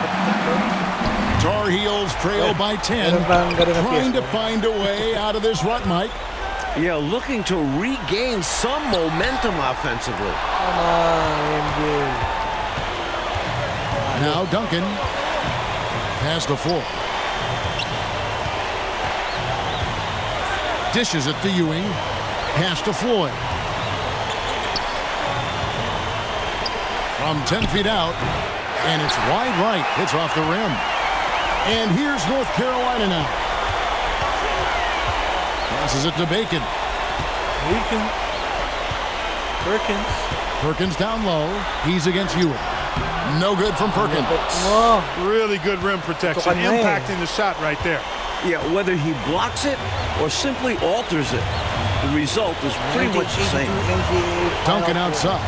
Tar Heels trail by 10. Trying to find a way out of this rut, Mike. Yeah, looking to regain some momentum offensively. Come on, NBA. Now Duncan. Pass the floor. Dishes it to Ewing. Pass to Floyd. From 10 feet out. And it's wide right. Hits off the rim. And here's North Carolina now. Passes it to Bacon. Perkins down low. He's against Ewing. No good from Perkins. Really good rim protection, impacting the shot right there. Yeah, whether he blocks it or simply alters it, the result is pretty much the same. Duncan outside.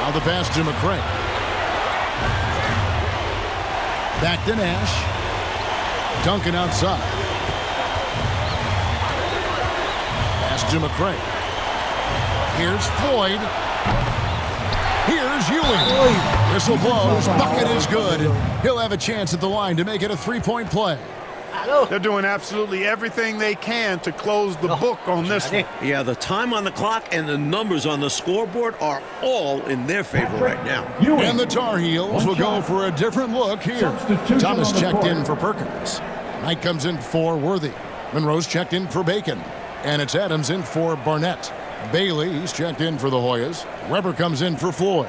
Now the pass to McRae. Back to Nash. Duncan outside. Pass to McRae. Here's Floyd. Here's Ewing. Whistle blows. Bucket is good. He'll have a chance at the line to make it a three-point play. They're doing absolutely everything they can to close the book on this one. Yeah, the time on the clock and the numbers on the scoreboard are all in their favor right now. And the Tar Heels will go for a different look here. Thomas checked in for Perkins. Knight comes in for Worthy. Monroe's checked in for Bacon. And it's Adams in for Barnett. Bailey, he's checked in for the Hoyas. Weber comes in for Floyd.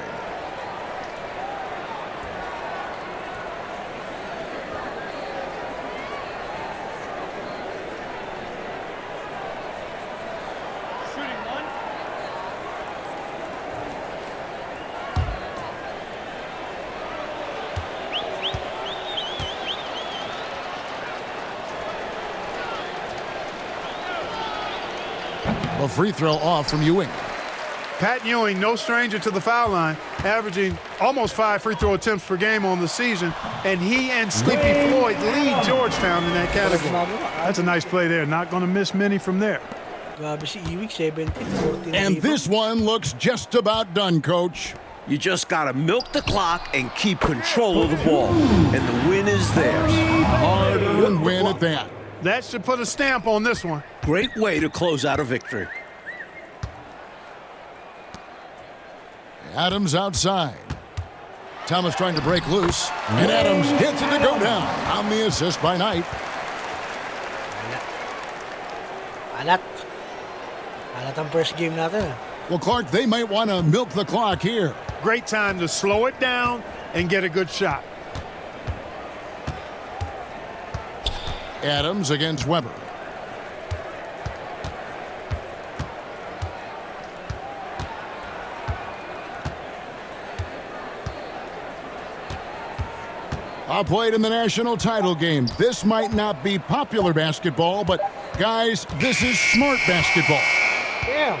A free throw off from Ewing. Pat Ewing, no stranger to the foul line, averaging almost 5 free throw attempts per game on the season, and he and Sleepy Floyd lead Georgetown in that category. That's a nice play there. Not going to miss many from there. And this one looks just about done, Coach. You just got to milk the clock and keep control of the ball, and the win is theirs. Hard-earned win at that. That should put a stamp on this one. Great way to close out a victory. Adams outside. Thomas trying to break loose. And Adams gets it to go down on the assist by Knight. Alat ang first game natin. Well, Clark, they might want to milk the clock here. Great time to slow it down and get a good shot. Adams against Weber. Played in the national title game. This might not be popular basketball, but guys, this is smart basketball. Yeah.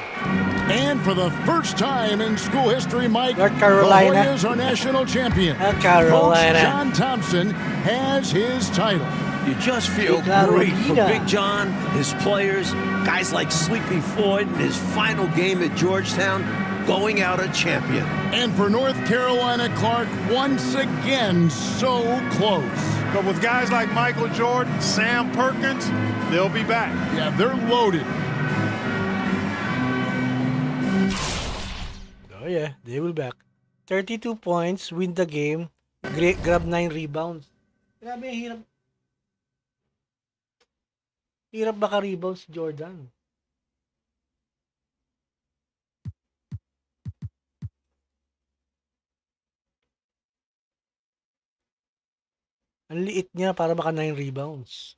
And for the first time in school history, Mike, North Carolina. the Hoyas are national champion. North Carolina. Coach John Thompson has his title. You just feel Kalaro, great for Dida. Big John, his players, guys like Sleepy Floyd in his final game at Georgetown, going out a champion. And for North Carolina, Clark, once again, so close. But with guys like Michael Jordan, Sam Perkins, they'll be back. Yeah, they're loaded. Oh yeah, they will back. 32 points, win the game, grab 9 rebounds. Grabe, hirap. Hirap baka rebounds Jordan. Ang liit niya para baka 9 rebounds.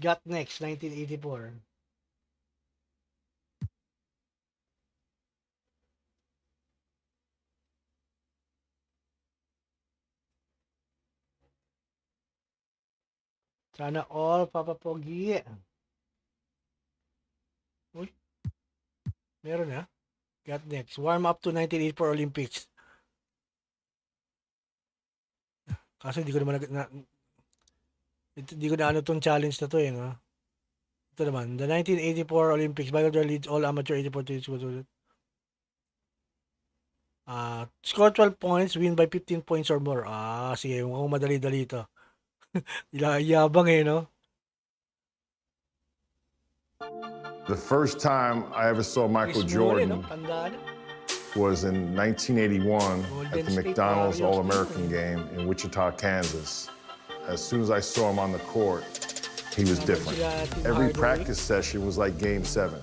Got next, 1984. Sana all, Papa Pogi. Uy. Meron na. Got next. Warm up to 1984 Olympics. Kaso hindi ko naman hindi ko na ano tong challenge na to eh, no? Ito naman, the 1984 Olympics, Michael Jordan leads all amateur 84 teams. Score 12 points, win by 15 points or more. Sige, mukhang madali-dali ito. Yabang eh, no? The first time I ever saw Michael Jordan was in 1981 at the McDonald's All-American game in Wichita, Kansas. As soon as I saw him on the court, he was different. Every practice session was like Game 7.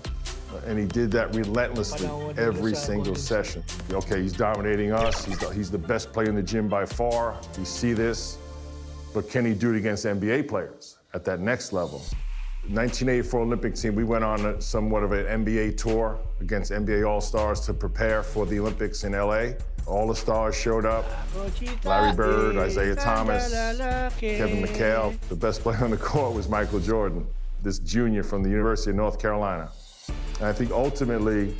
And he did that relentlessly every single session. Okay, he's dominating us. He's the best player in the gym by far. We see this. But can he do it against NBA players at that next level? 1984 Olympic team, we went on somewhat of an NBA tour against NBA All-Stars to prepare for the Olympics in LA. All the stars showed up. Larry Bird, Isaiah Thomas, Kevin McHale. The best player on the court was Michael Jordan, this junior from the University of North Carolina. And I think ultimately,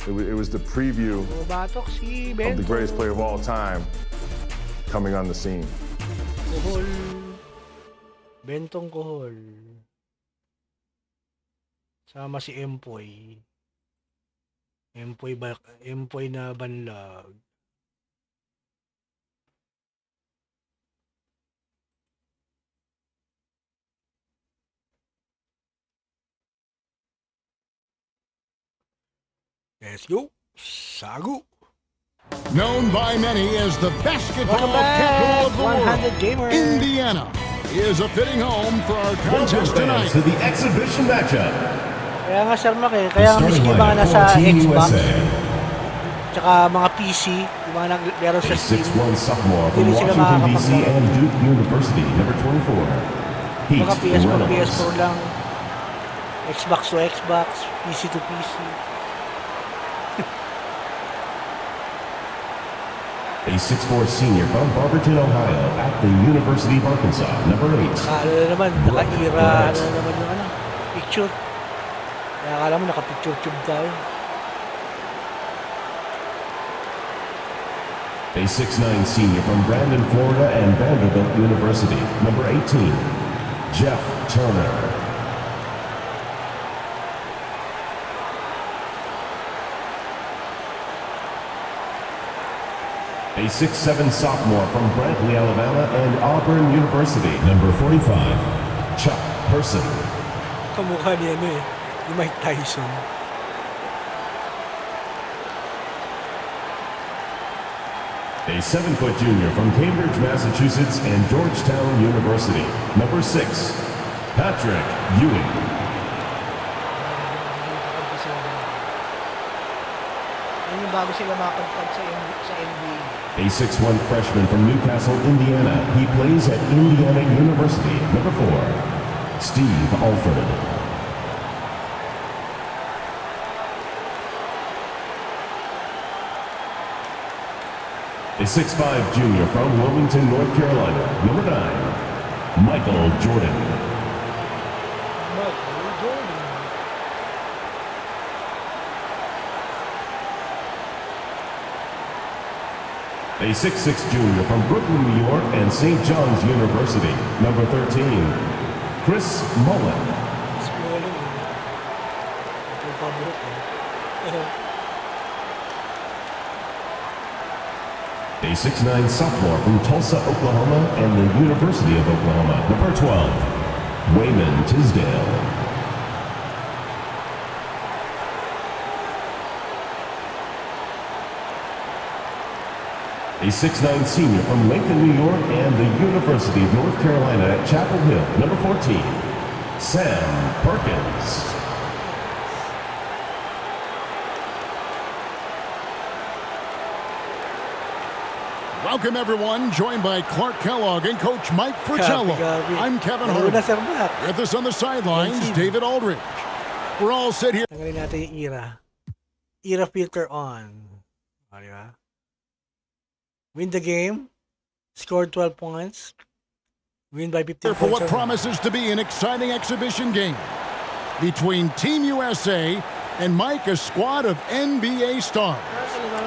it was the preview of the greatest player of all time coming on the scene. Kohol. Bentong Kohol. Sama si Empoy. Empoy na banlag. Let's go. Sagu. Known by many as the basketball capital of the world, Gamer. Indiana is a fitting home for our contest tonight. To the exhibition matchup. Kaya nga Sir Mac eh, kaya nga miski mga nasa Xbox, tsaka mga PC, yung mga naglaro sa Steam, 6'1" sophomore from hindi sila Washington, D.C. makakapaglaro. and Duke University, number 24. Mga Pete PS4, Reynolds. PS4 lang, Xbox to Xbox, PC to PC. A 6'4" senior from Barberton, Ohio, at the University of Arkansas, number 8. Ano na naman, naka-ira, ano na naman yung ano, picture. Kaya akala mo naka-picture-tube tayo. A 6'9" senior from Brandon, Florida, and Vanderbilt University, number 18. Jeff Turner. A 6'7" sophomore from Brantley, Alabama, and Auburn University, number 45. Chuck Person. Kamukha niya ano eh, ni Mike Tyson. A 7-foot junior from Cambridge, Massachusetts, and Georgetown University, number 6. Patrick Ewing. Yan yung bago sila makapagpag sa NBA. A 6'1" freshman from Newcastle, Indiana. He plays at Indiana University, number 4. Steve Alford. A 6'5" junior from Wilmington, North Carolina, number 9, Michael Jordan. A 6'6" junior from Brooklyn, New York, and St. John's University, number 13, Chris Mullen. A 6'9" sophomore from Tulsa, Oklahoma, and the University of Oklahoma, number 12, Wayman Tisdale. A 6'9" senior from Lincoln, New York, and the University of North Carolina at Chapel Hill, number 14, Sam Perkins. Welcome, everyone. Joined by Clark Kellogg and Coach Mike Fratello. I'm Kevin Hart. With us on the sidelines, David Aldridge. We're all set here. Tanggalin natin yung era. Era filter on. O, diba? Win the game. Scored 12 points. Win by 15 for points. what promises to be an exciting exhibition game between Team USA and Mike, a squad of NBA stars.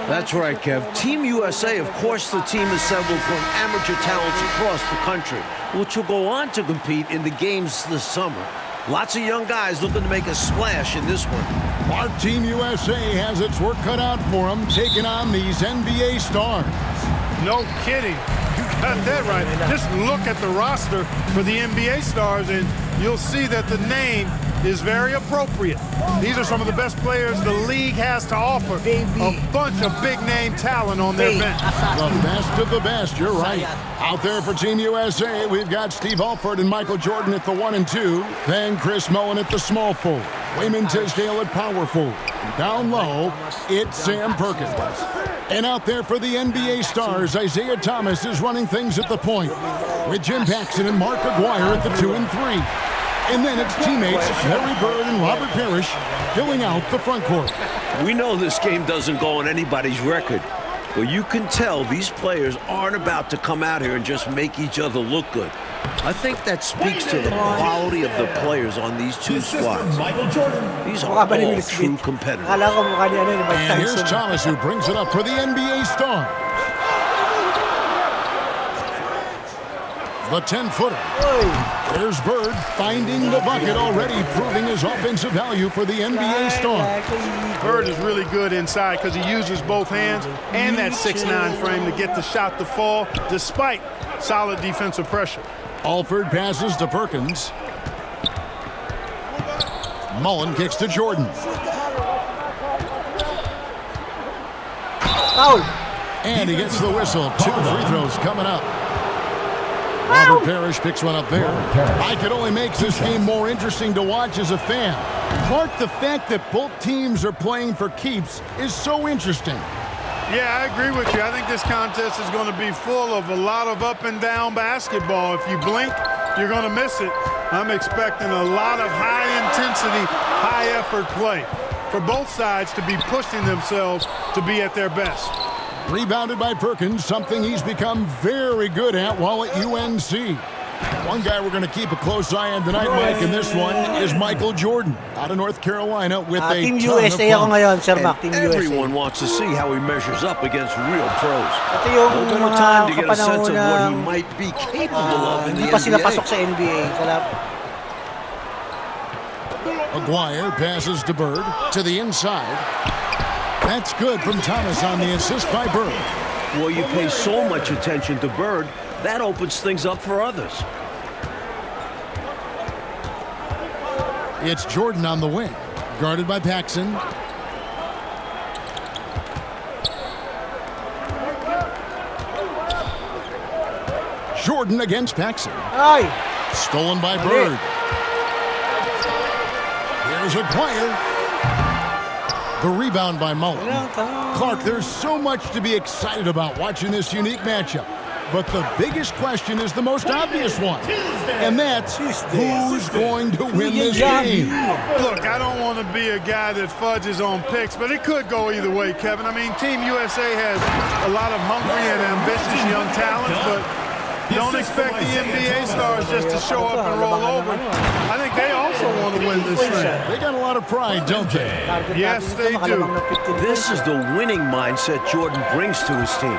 That's right, Kev. Team USA, of course, the team assembled from amateur talents across the country, which will go on to compete in the games this summer. Lots of young guys looking to make a splash in this one. Our Team USA has its work cut out for them, taking on these NBA stars. No kidding. You got that right. Just look at the roster for the NBA stars, and you'll see that the name is very appropriate. These are some of the best players the league has to offer. A bunch of big-name talent on their bench. The best of the best, you're right. Out there for Team USA, we've got Steve Alford and Michael Jordan at the 1 and 2. Then Chris Mullen at the small forward. Wayman Tisdale at power forward. Down low, it's Sam Perkins. And out there for the NBA stars, Isaiah Thomas is running things at the point, with Jim Paxson and Mark Aguirre at the 2 and 3. And then it's teammates Larry Bird and Robert Parrish filling out the front court. We know this game doesn't go on anybody's record, but you can tell these players aren't about to come out here and just make each other look good. I think that speaks to the quality of the players on these two squads. These are all true competitors. And here's Thomas, who brings it up for the NBA star. The 10-footer. There's Bird finding the bucket already, proving his offensive value for the NBA star. Bird is really good inside because he uses both hands and that 6'9" frame to get the shot to fall despite solid defensive pressure. Alford passes to Perkins. Mullen kicks to Jordan. Foul. And he gets the whistle. 2 free throws coming up. Robert Parrish picks one up there. I could only make this game more interesting to watch as a fan. Clark, the fact that both teams are playing for keeps is so interesting. Yeah, I agree with you. I think this contest is going to be full of a lot of up and down basketball. If you blink, you're going to miss it. I'm expecting a lot of high intensity, high effort play for both sides to be pushing themselves to be at their best. Rebounded by Perkins, something he's become very good at while at UNC. One guy we're going to keep a close eye on tonight, Mike, and this one is Michael Jordan out of North Carolina with a Team ton USA of ako ngayon, Sir Mac, Team USA. Everyone wants to see how he measures up against real pros. Ito yung No better mga time to get a sense of what he kapanahon might be capable of in the hindi pa sila NBA. pasok sa NBA. Aguirre passes to Bird to the inside. That's good from Thomas on the assist by Bird. Well, you pay so much attention to Bird, that opens things up for others. It's Jordan on the wing, guarded by Paxson. Jordan against Paxson. Ay! Stolen by Bird. Here's Aguirre. The rebound by Mullen. Clark, there's so much to be excited about watching this unique matchup. But the biggest question is the most obvious one, and that's who's going to win this game. Look, I don't want to be a guy that fudges on picks, but it could go either way, Kevin. I mean, Team USA has a lot of hungry and ambitious young talents, but don't expect the NBA stars just to show up and roll over. I think they also want to win this thing. They got a lot of pride, don't they? Yes, they do. This is the winning mindset Jordan brings to his team.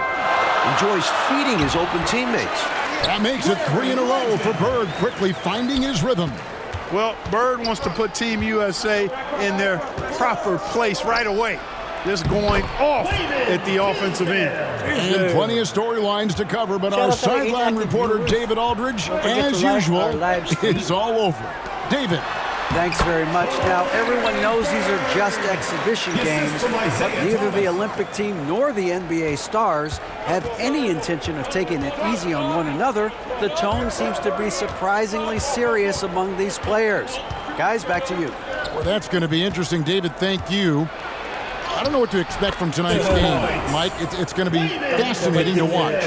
Enjoys feeding his open teammates. That makes it 3 in a row for Bird, quickly finding his rhythm. Well, Bird wants to put Team USA in their proper place right away. Just going off at the offensive end. And plenty of storylines to cover, but our sideline reporter, David Aldridge, as usual, is all over. David. Thanks very much. Now, everyone knows these are just exhibition games, but neither the Olympic team nor the NBA stars have any intention of taking it easy on one another. The tone seems to be surprisingly serious among these players. Guys, back to you. Well, that's going to be interesting, David. Thank you. I don't know what to expect from tonight's game, Mike. It's going to be fascinating to watch.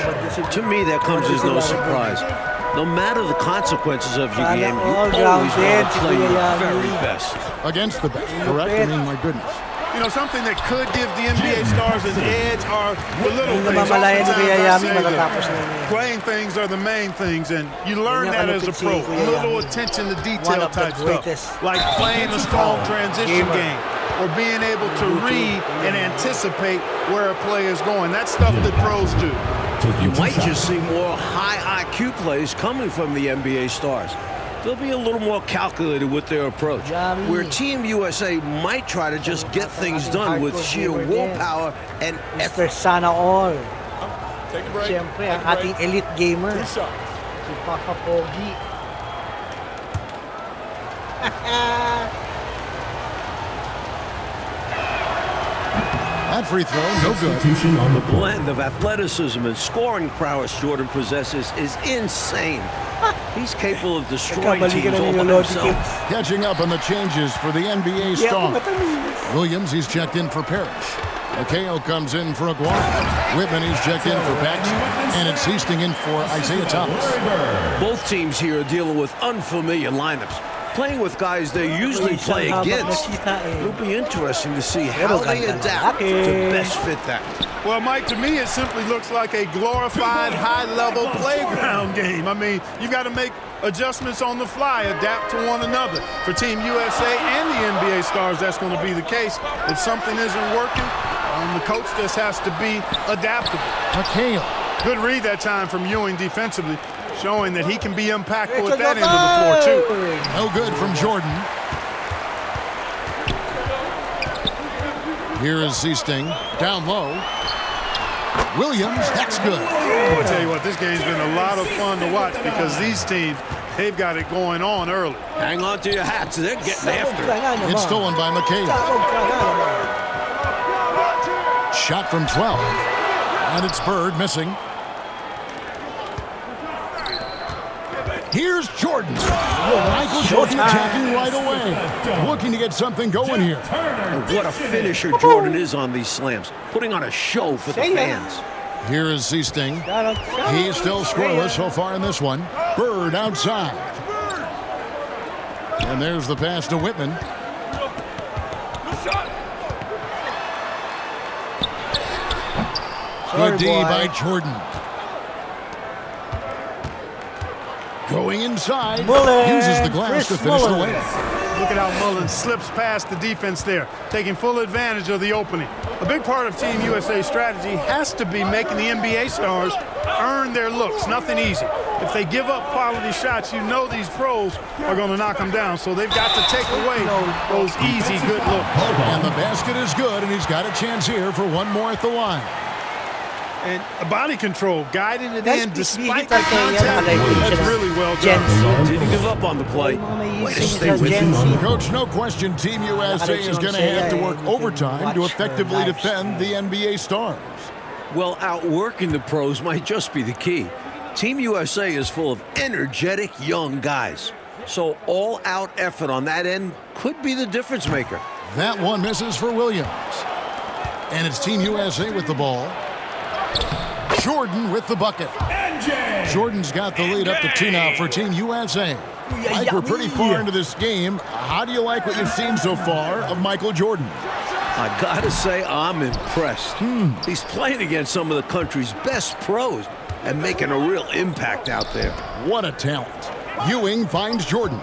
To me, that comes as no surprise. No matter the consequences of your game, you always want to play your very best. Against the best, correct? I mean, my goodness. You know, something that could give the NBA stars an edge are the little things. Playing things are the main things, and you learn that as a pro. Little attention to detail type stuff, like playing a strong transition game or being able to read and anticipate where a play is going. That's stuff that pros do. You might just see more high IQ plays coming from the NBA stars. They'll be a little more calculated with their approach, where Team USA might try to just get things done with sheer willpower and effort. Sana all. Take a break. Siyempre, ang ating elite gamer, si Papa Pogi. That free throw, no good. On the blend of athleticism and scoring prowess Jordan possesses is insane. He's capable of destroying teams all by himself. Catching up on the changes for the NBA star. Williams, he's checked in for Parrish. McHale comes in for Aguirre. Whitman, he's checked in for Paxson. And it's Hastings in for Isaiah Thomas. Both teams here are dealing with unfamiliar lineups, playing with guys they usually play against. It'll be interesting to see how they adapt to best fit that. Well, Mike, to me, it simply looks like a glorified high-level playground game. I mean, you got to make adjustments on the fly, adapt to one another. For Team USA and the NBA stars, that's going to be the case. If something isn't working, the coach just has to be adaptable. McHale. Good read that time from Ewing defensively, showing that he can be impactful at that end of the floor, too. No good from Jordan. Here is Seasting, down low. Williams, that's good. I'll tell you what, this game's been a lot of fun to watch because these teams, they've got it going on early. Hang on to your hats, they're getting after it. It's stolen by McHale. Shot from 12. And it's Bird missing. Here's Jordan. Michael Jordan attacking right away. Looking to get something going here. And what a finisher Jordan is on these slams. Putting on a show for the fans. Here is Seasting. He's still scoreless so far in this one. Bird outside. And there's the pass to Whitman. Good D by Jordan. Going inside, uses the glass to finish the layup. Look at how Mullen slips past the defense there, taking full advantage of the opening. A big part of Team USA's strategy has to be making the NBA stars earn their looks. Nothing easy. If they give up quality shots, you know these pros are going to knock them down. So they've got to take away those easy, good looks. And the basket is good, and he's got a chance here for one more at the line. And body control, guiding it in despite the contact. That's really well done. Didn't give up on the play. Way to stay with him. Coach, no question Team USA is going to have to work overtime to effectively defend the NBA stars. Well, outworking the pros might just be the key. Team USA is full of energetic young guys. So all-out effort on that end could be the difference maker. That one misses for Williams. And it's Team USA with the ball. Jordan with the bucket. Jordan's got the lead up to 2 now for Team USA. Mike, we're pretty far into this game. How do you like what you've seen so far of Michael Jordan? I gotta say, I'm impressed. He's playing against some of the country's best pros and making a real impact out there. What a talent. Ewing finds Jordan.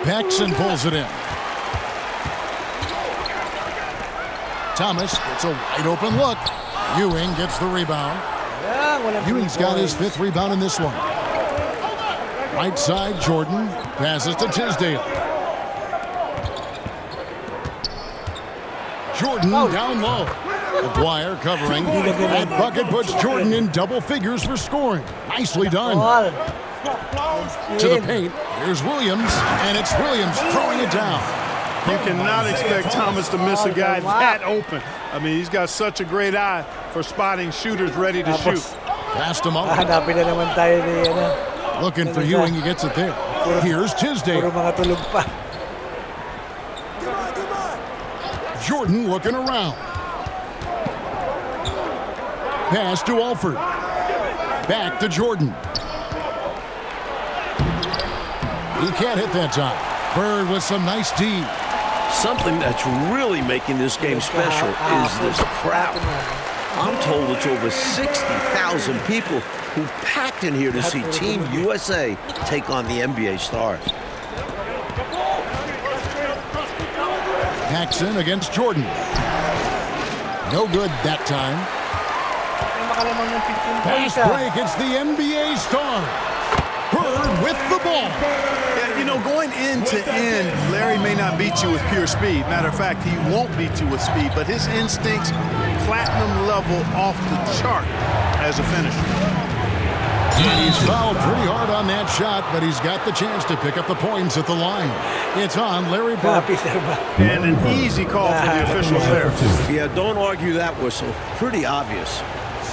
Paxson pulls it in. Thomas gets a wide open look. Ewing gets the rebound. Ewing's got his 5th rebound in this one. Right side, Jordan passes to Tisdale. Jordan down low. McGuire covering. That bucket puts Jordan in double figures for scoring. Nicely done. To the paint. Here's Williams, and it's Williams throwing it down. You cannot expect Thomas to miss a guy that open. I mean, he's got such a great eye for spotting shooters ready to shoot. Passed him up. Hanapin na naman tayo ni Looking for Ewing, he gets it there. Here's Tisdale. Puro mga tulog pa. Jordan looking around. Pass to Alford. Back to Jordan. He can't hit that time. Bird with some nice D. Something that's really making this game special is this crowd. I'm told it's over 60,000 people who packed in here to see Team USA take on the NBA stars. Paxson against Jordan. No good that time. Pass break, it's the NBA star. Bird with the ball. Yeah, you know, going end to end, Larry may not beat you with pure speed. Matter of fact, he won't beat you with speed, but his instincts, platinum level off the chart as a finisher. He's fouled pretty hard on that shot, but he's got the chance to pick up the points at the line. It's on Larry Bird. And an easy call for the officials there. Yeah, don't argue that whistle. Pretty obvious.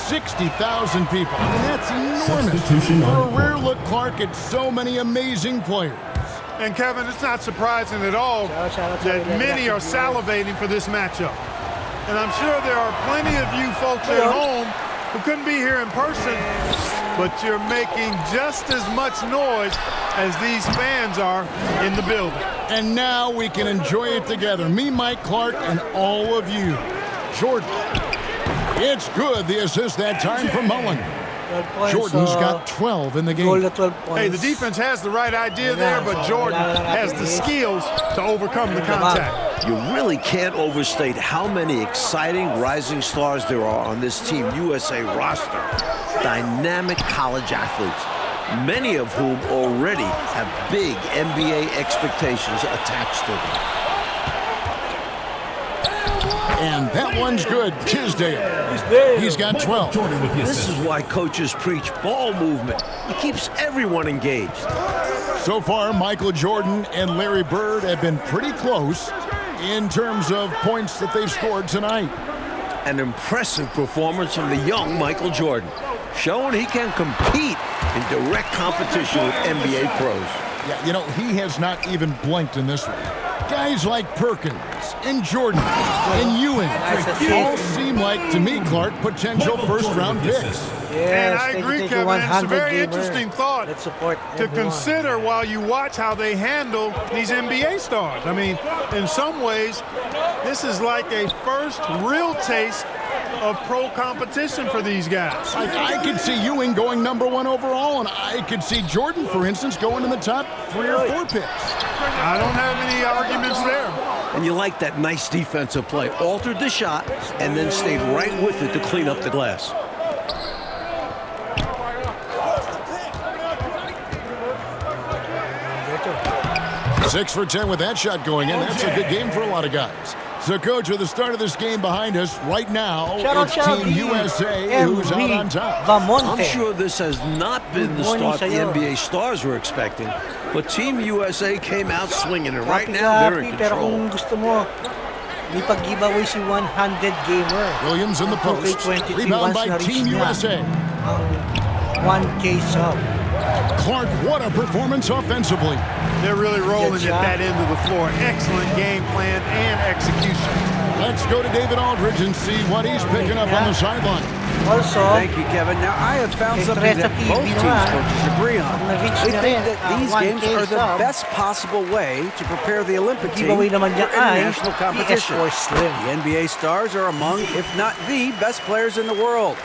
60,000 people. I mean, that's enormous. For a rare look, Clark, at so many amazing players. And Kevin, it's not surprising at all that many are salivating for this matchup. And I'm sure there are plenty of you folks at home who couldn't be here in person, but you're making just as much noise as these fans are in the building. And now we can enjoy it together. Me, Mike, Clark, and all of you. Jordan. It's good, the assist that time from Mullen. Jordan's got 12 in the game. Hey, the defense has the right idea there, but Jordan has the skills to overcome the contact. You really can't overstate how many exciting rising stars there are on this Team USA roster. Dynamic college athletes, many of whom already have big NBA expectations attached to them. And that one's good. Tisdale. He's got 12. This is why coaches preach ball movement. It keeps everyone engaged. So far, Michael Jordan and Larry Bird have been pretty close in terms of points that they've scored tonight. An impressive performance from the young Michael Jordan, showing he can compete in direct competition with NBA pros. Yeah, you know, he has not even blinked in this one. Guys like Perkins and Jordan and Ewing all seem like, to me, Clark, potential first-round picks. And I agree, Kevin. It's a very interesting thought to consider while you watch how they handle these NBA stars. I mean, in some ways, this is like a first real taste of pro competition for these guys. I could see Ewing going #1 overall, and I could see Jordan, for instance, going in the top 3 or 4 picks. I don't have any arguments there. And you like that nice defensive play. Altered the shot and then stayed right with it to clean up the glass. Six for 10 with that shot going in. That's a good game for a lot of guys. So, Coach, with the start of this game behind us, right now, it's Team USA who's out on top. I'm sure this has not been the start the NBA stars were expecting, but Team USA came out swinging, and right now they're in control. Pero kung gusto mo, may pag-giveaway si 100 gamer. Williams in the post. Rebound by Team USA. 1K sub. Clark, what a performance offensively. They're really rolling at that end of the floor. Excellent game plan and execution. Let's go to David Aldridge and see what he's picking up on the sideline. Also, Thank you, Kevin. Now, I have found something that both teams' coaches agree on. They think that these games are the best possible way to prepare the Olympic team for international competition. The NBA stars are among, if not the best players in the world.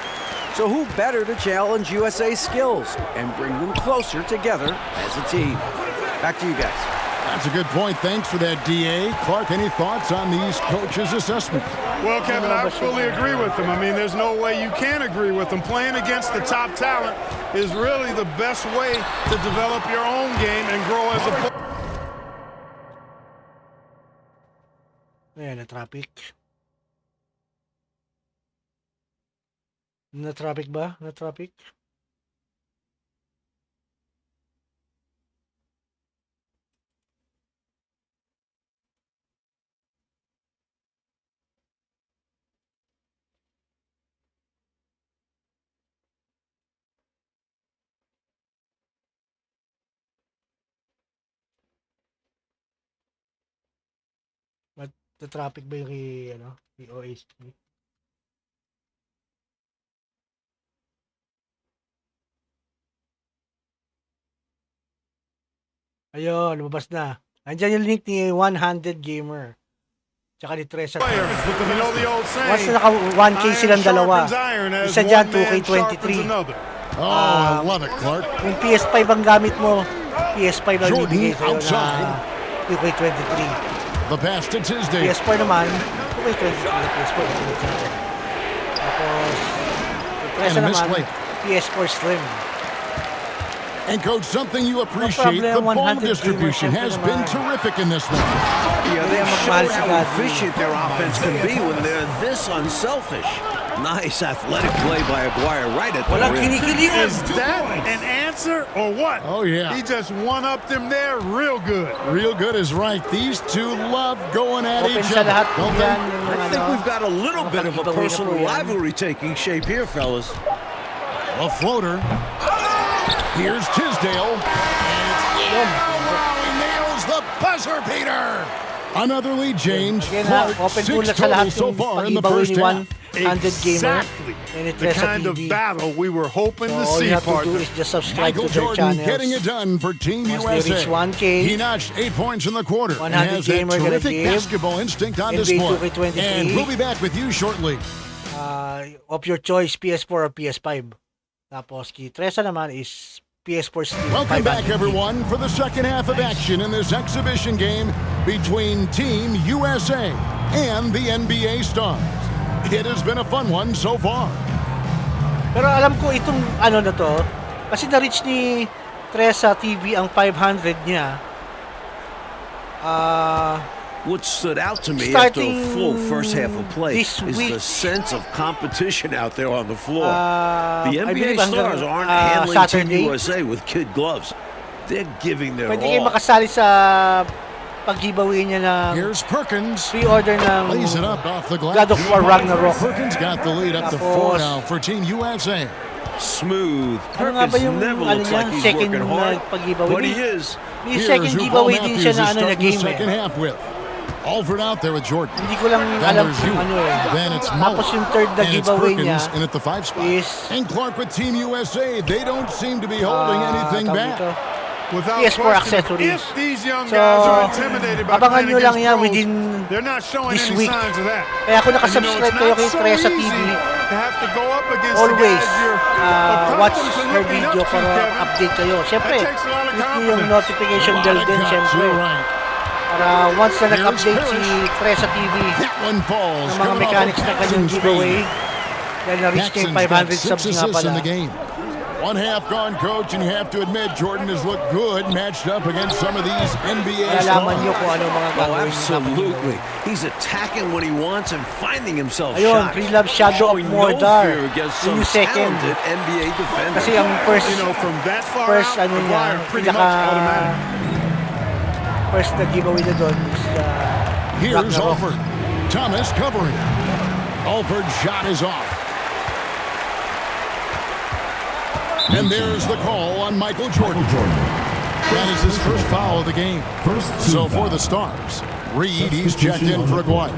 So who better to challenge USA's skills and bring them closer together as a team? Back to you guys. That's a good point. Thanks for that, D.A. Clark, any thoughts on these coaches' assessment? Well, Kevin, I fully agree with them. I mean, there's no way you can agree with them. Playing against the top talent is really the best way to develop your own game and grow as a player. Ayan, na-traffic. Na-traffic ba? Na-traffic? Na-traffic ba yung OHP? Ayun, lumabas na. Nandiyan yung link ni One-Handed Gamer. Tsaka ni Tresa. Once na naka 1K silang dalawa. Isa dyan, 2K23. I love it, Clark. Kung PS5 ang gamit mo, PS5 ang ibigay sa'yo na 2K23. The pass to Tuesday. PS4 naman, 2K23 na PS4. Tapos, Tresa naman, PS4 Slim. And Coach, something you appreciate, the ball distribution has been terrific in this one. Yeah, they've shown how efficient their offense can be when they're this unselfish. Nice athletic play by Aguirre right at the rim. Is that an answer or what? Oh, yeah. He just one-upped them there real good. Real good is right. These two love going at each other, don't they? I think we've got a little bit of a personal rivalry taking shape here, fellas. A floater. Here's Tisdale. He nails the buzzer beater. Another lead change. Again, open bullet sa lahat so yung far in the pag-ibawi first ni half. One-Handed Gamer. The kind of battle we were hoping to all see, you have to do partner. is just subscribe Michael to their Jordan channels. getting it done for Team Once USA. they reach 1K, He notched 8 points in the quarter and 100 has that Gamer gonna terrific give basketball instinct on NBA display. 2K23. And we'll be back with you shortly. of your choice, PS4 or PS5. Tapos, key Tresa naman is PS4 Slim. Welcome back, 500. everyone, for the second half of action in this exhibition game between Team USA and the NBA Stars. It has been a fun one so far. Pero alam ko itong ano na to, kasi na-reach ni Tresa TV ang 500 niya. What stood out to me after a full first half of play this is week, the sense of competition out there on the floor. I The NBA believe stars aren't handling Team USA with kid gloves. They're giving their pwede kayo all. makasali sa pag-giveaway niya ng Here's Perkins. pre-order ng Lays it up off the glass. God of War Ragnarok. Perkins got the lead up to 4 now for Team USA. Smooth. Ano nga ba Perkins yung never ano looks niya, like he's second working hard, pag-giveaway? but he is. May second giveaway din siya na ano na game second eh. half with Alford out there with Jordan. Hindi ko lang Then alam there's kung you. ano eh. Then it's Tapos Muller. yung third na And it's giveaway niya Perkins in at the 5 spot. is And Clark with Team USA, they don't seem to be holding anything back. Without PS4 question, accessories. if these young So, guys are intimidated by abangan playing nyo lang against yan pros, within they're not showing this any week. signs of that. Kaya kung And nakasubscribe kayo kay it's Tresa not so TV, easy to have to go up against the always guys you're watch accustomed to her looking video up to, para Kevin. update kayo. Siyempre, That takes a lot of click nyo yung confidence. notification bell din, siyempre. You're right. Para once na nag-update si Tresa TV That one falls. ng mga mechanics na kanyang giveaway, dahil na-reach niya yung 500 subs nga pala. in the game. 1 half gone, Coach, and you have to admit Jordan has looked good matched up against some of these NBA Nalaman stars. nyo kung ano mga Oh, gagawin niya. absolutely. He's attacking when he wants and finding himself Ayun, shots. Pre-Love Shadow of Showing Mordor. no fear against some Yung second. talented NBA defender. Kasi ang first From that far first out, ano niya, Aguirre pretty much automatic. first na giveaway na doon is Here's Ragnarok. Alford. Thomas covering. Alford's shot is off. And there's the call on Michael Jordan. That is his first foul of the game. So for the Stars, Reed, he's checked in for Aguirre.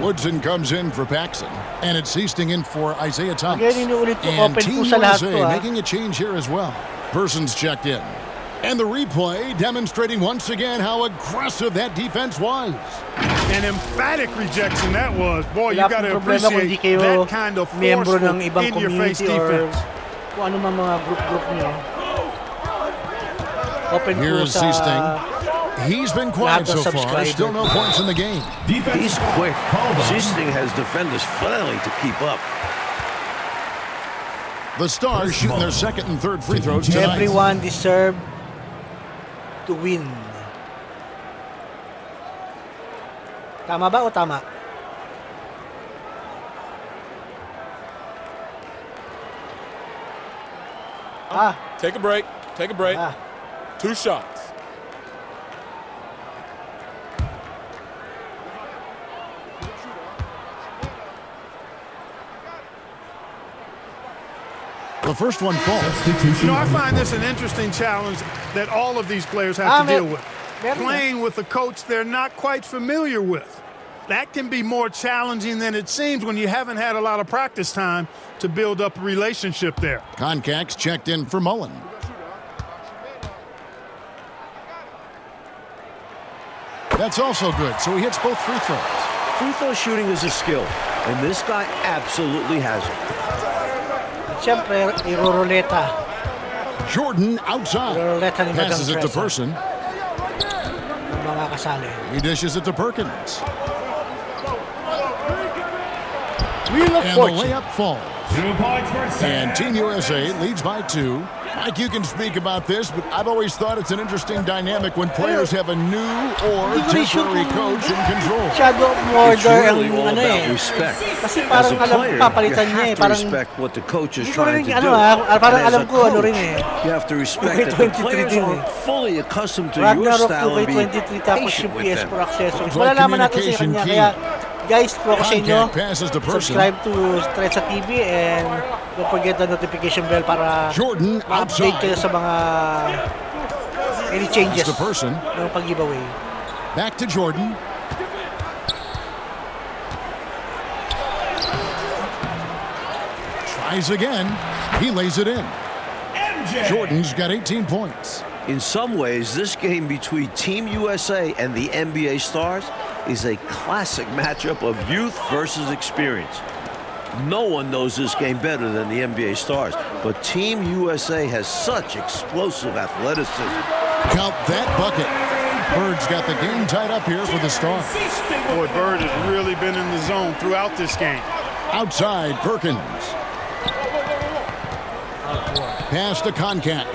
Woodson comes in for Paxson. And it's Seasting in for Isaiah Thomas. Again, inuulit ko, And open Team po sa lahat USA to, making a change here as well. Persons checked in. And the replay demonstrating once again how aggressive that defense was. An emphatic rejection that was. Boy, you Wala got to pong problema kung di appreciate kayo that kind of miyembro forceful, ng ibang in-your-face community or defense. kung ano man mga group nyo. Open po Here's sa Seasting. He's been quiet lahat ng so far. subscriber. Still no points in the game. He's quick. Seasting has defenders flailing to keep up. The Stars shooting their second and third free throws tonight. Everyone deserve to win. Tama ba o tama? Take a break. Take a break. 2 shots. The first one falls. You know, I find this an interesting challenge that all of these players have to deal with. Playing with a coach they're not quite familiar with. That can be more challenging than it seems when you haven't had a lot of practice time to build up a relationship there. Concac's checked in for Mullen. That's also good, so he hits both free throws. Free throw shooting is a skill, and this guy absolutely has it. Siyempre, iroroleta. Jordan outside. Iroroleta ni Madam Passes it to Tresa Person. ng mga kasali. He dishes it to Perkins. Wheel of And the Fortune. layup falls. 2 points for Sam. And Team USA leads by 2. Mike, you can speak about this, but I've always thought it's an interesting dynamic when players have a new or temporary coach in control. Shadow It's order ang really all ano about eh. respect. Kasi As parang a alam player, papalitan you niya eh. have to Parang respect what the coach is hindi ko rin trying to ano do. parang And as alam a ko ano rin coach, eh. you have to respect May that the 23 players din aren't eh. fully accustomed to your Ragnarok style 2 and kay be 23 tapos patient yung with PS4 them. accessories. Looks like Malalaman natin sa communication kanya. key. Kaya guys, focus sa inyo. Concac passes to Person. Subscribe to Tresa TV and don't forget the notification bell para Jordan ma-update outside. kayo sa mga any changes That's the Person. ng pag-giveaway. Back to Jordan. Tries again. He lays it in. Jordan's got 18 points. In some ways, this game between Team USA and the NBA Stars is a classic matchup of youth versus experience. No one knows this game better than the NBA Stars, but Team USA has such explosive athleticism. Count that bucket. Bird's got the game tied up here for the Stars. Boy, Bird has really been in the zone throughout this game. Outside, Perkins. Pass to Concac.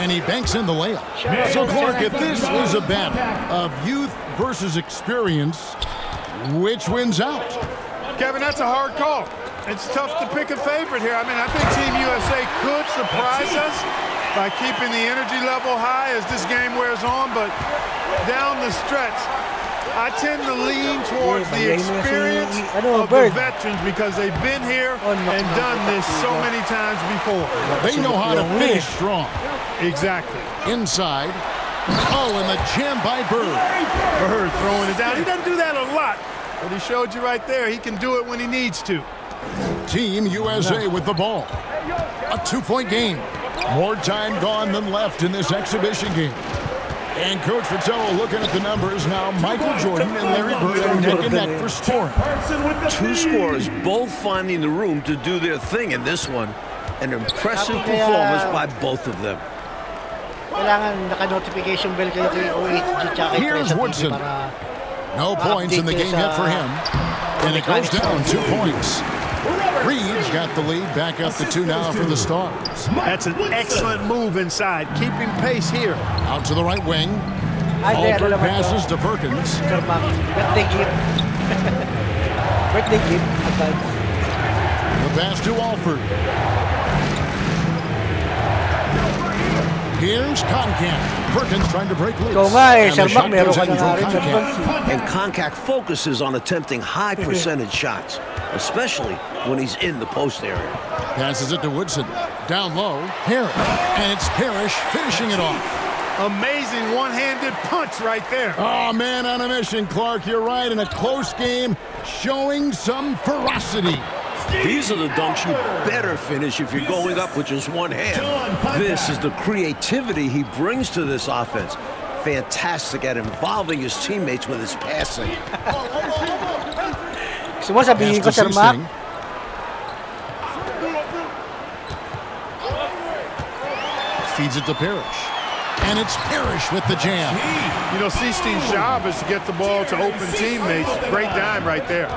And he banks in the layup. So, Clark, if this is a battle of youth versus experience, which wins out? Kevin, that's a hard call. It's tough to pick a favorite here. I mean, I think Team USA could surprise us by keeping the energy level high as this game wears on, but down the stretch, I tend to lean towards the experience of the veterans because they've been here and done this so many times before. They know how to finish strong. Exactly. Inside. Oh, and the jam by Bird. Bird throwing it down. He doesn't do that a lot, but he showed you right there. He can do it when he needs to. Team USA with the ball. A 2-point game. More time gone than left in this exhibition game. And Coach Fratello looking at the numbers now. Michael Jordan and Larry Bird are neck and neck for scoring. Two scorers both finding the room to do their thing in this one. An impressive performance by both of them. Kailangan naka-notification bell kayo kay OHG tsaka kay Here's Tresa TV Woodson. para No points in the game yet for him. And it goes down 2 points. Reed's got the lead back up to 2 now for the Stars. That's an excellent move inside, keeping pace here. Out to the right wing. Ay, Alford naman to. passes to Perkins. Sir Mac, birthday gift. Birthday gift. Advance. The pass to Alford. Here's Concac. Perkins trying to break loose. Ikaw nga eh, And Sir the Mac, shot meron goes ka in na nga from rin. Concac. And Concac focuses on attempting high percentage shots, especially when he's in the post area. Passes it to Woodson. Down low. Harris. And it's Parrish finishing it off. Amazing one-handed punch right there. Oh, man on a mission, Clark. You're right. In a close game, showing some ferocity. These are the dunks you better finish if you're going up with just one hand. This is the creativity he brings to this offense. Fantastic at involving his teammates with his passing. Gusto mo sabihin ko, Sir Mac? Feeds it to Parrish. And it's Parrish with the jam. You know, Seastein's job is to get the ball to open teammates. Great dime right there.